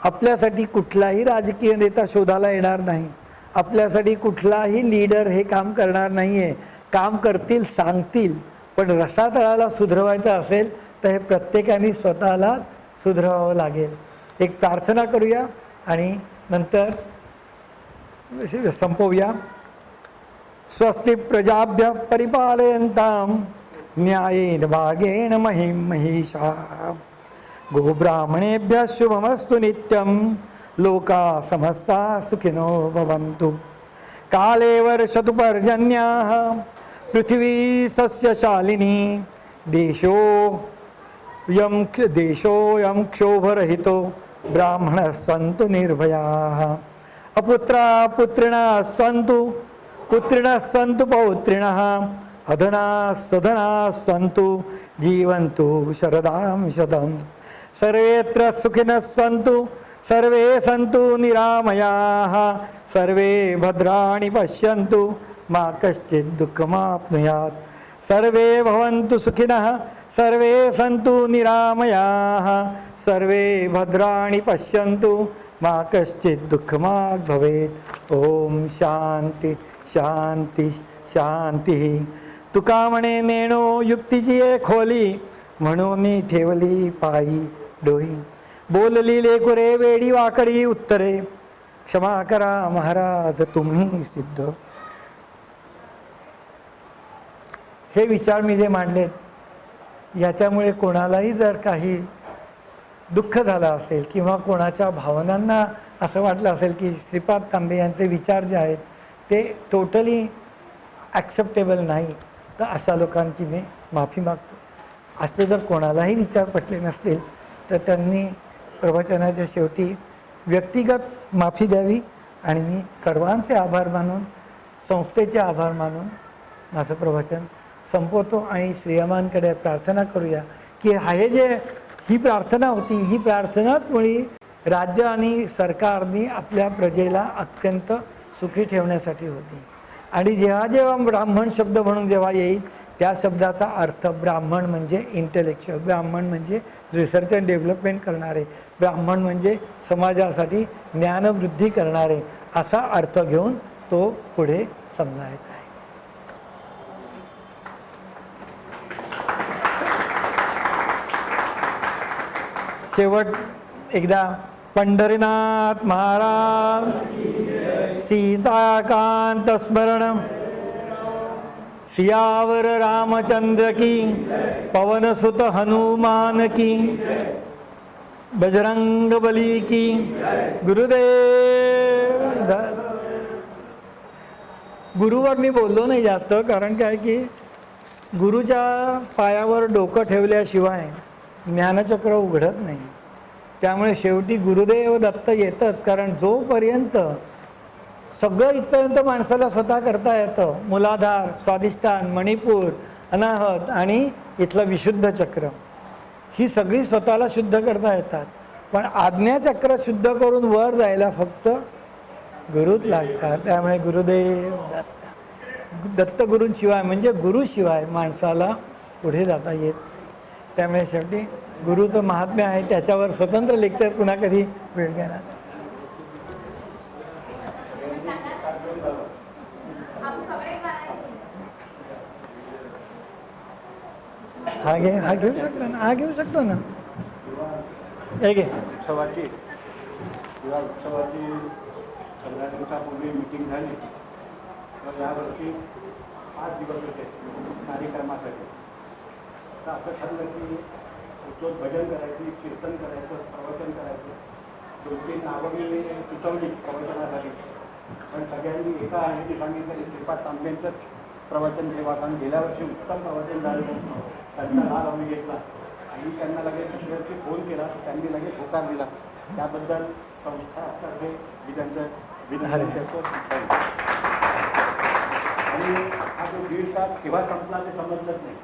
आपल्यासाठी कुठलाही राजकीय नेता शोधायला येणार नाही, आपल्यासाठी कुठलाही लीडर हे काम करणार नाही आहे। काम करतील, सांगतील, पण रसातळाला सुधरवायचं असेल तर हे प्रत्येकाने स्वतःला सुधरवावं लागेल। एक प्रार्थना करूया आणि नंतर संपवूया। स्वस्ति प्रजाभ्य परिपालयन्तां न्यायेन भागेन महिषा गोब्राह्मणेभ्यः शुभमस्तु नित्यं लोका समस्ता सुखिनो भवन्तु। काले वर्षतु पर्जन्याः पृथिवी सस्यशालिनी देशोऽयं क्षोभरहितो ब्राह्मणः सन्तु निर्भयाः। अपुत्रा पुत्रिणः सन्तु पुत्रिणः सन्तु पौत्रिणः अधनाः सधनाः सन्तु जीवन्तु शरदां शतम्। सर्वेत्र सुखिनः सन्तु सर्वे सन्तु निरामयाः सर्वे भद्राणि पश्यन्तु मा कश्चित् दुःखमाप्नुयात्। सर्वे भवन्तु सुखिनः, सर्वे सन्तु निरामयाः, सर्वे भद्राणि पश्यन्तु, मा कश्चित् दुःखमाप् भवेत्। ओम शांती शांती शांती. तुका म्हणे नेणो युक्तीची ये खोली, म्हणून ठेवली पायी डोही. बोलली लेकुरे वेडी वाकडी उत्तरे, क्षमा करा महाराज तुम्ही सिद्ध. हे विचार मी जे मांडलेत याच्यामुळे कोणालाही जर काही दुःख झालं असेल किंवा कोणाच्या भावनांना असं वाटलं असेल की श्रीपाद तांबे यांचे विचार जे आहेत ते टोटली ॲक्सेप्टेबल नाही, तर अशा लोकांची मी माफी मागतो. असे जर कोणालाही विचार पटले नसतील तर त्यांनी प्रवचनाच्या शेवटी व्यक्तिगत माफी द्यावी आणि मी सर्वांचे आभार मानून, संस्थेचे आभार मानून माझं प्रवचन संपवतो आणि श्रीयमांकडे प्रार्थना करूया की ही प्रार्थना होती, ही प्रार्थनाच मुळी राज्य आणि सरकारने आपल्या प्रजेला अत्यंत सुखी ठेवण्यासाठी होती. आणि जेव्हा जेव्हा ब्राह्मण शब्द म्हणून जेव्हा येईल त्या शब्दाचा अर्थ ब्राह्मण म्हणजे इंटेलेक्च्युअल, ब्राह्मण म्हणजे रिसर्च अँड डेव्हलपमेंट करणारे, ब्राह्मण म्हणजे समाजासाठी ज्ञानवृद्धी करणारे असा अर्थ घेऊन तो पुढे समजायचा आहे. शेवट एकदा पंढरीनाथ महाराज, सीताकांत स्मरण, सियावर रामचंद्र की, पवनसुत हनुमान की, बजरंग बली की, गुरुदेव दत्त. गुरुवर मी बोललो नाही जास्त, कारण काय की गुरुच्या पायावर डोकं ठेवल्याशिवाय ज्ञानचक्र उघडत नाही. त्यामुळे शेवटी गुरुदेव दत्त येतच, कारण जोपर्यंत सगळं इथपर्यंत माणसाला स्वतः करता येतं, मूलाधार, स्वाधिष्ठान, मणिपूर, अनाहत आणि इथलं विशुद्ध चक्र, ही सगळी स्वतःला शुद्ध करता येतात. पण आज्ञाचक्र शुद्ध करून वर जायला फक्त गुरुच लागतात. त्यामुळे गुरुदेव दत्त, दत्तगुरूंशिवाय म्हणजे गुरुशिवाय माणसाला पुढे जाता येत. त्यामुळे शेवटी गुरुचं महात्म्य आहे, त्याच्यावर स्वतंत्र लेक्चर पुन्हा कधी वेळ घेणार. हा घेऊ शकतो ना, हा घेऊ शकतो ना. हे घे. उत्सवाची 15 दिवसापूर्वी मीटिंग झाली, तर यावर्षी 5 दिवस होते कार्यक्रमासाठी. तर असं ठरलं की उच्चोत भजन करायची, कीर्तन करायचं, प्रवचन करायचं. 2-3 नावं मी सुचवली प्रवचनासाठी, पण सगळ्यांनी एका ह्याची सांगितलं की श्रीपाद तांबेंचंच प्रवचन ठेवा, कारण गेल्या वर्षी उत्तम प्रवचन झालं. त्यांचा लाभ आम्ही घेतला आणि त्यांना लगेच दुसऱ्यावरती फोन केला, त्यांनी लगेच होकार दिला. त्याबद्दल संस्थातर्फे मी त्यांचं विनंती करतो. आणि हा जो 1.5 तास केव्हा संपला ते समजलंच नाही.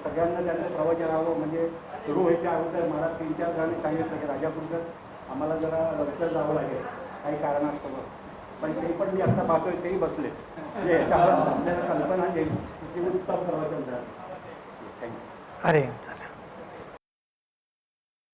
सगळ्यांना त्यांचं प्रवचन हवं, म्हणजे सुरू व्हायच्या अगोदर मला 3-4 जणांनी सांगितलं की राजापूरकर आम्हाला जरा लवकर जावं लागेल काही कारणास्तव, पण ते पण मी आता पाहतोय तेही बसले. म्हणजे ह्याच्यावर आपल्याला कल्पना येईल की उत्तम प्रवचन झालं. थँक्यू. अरे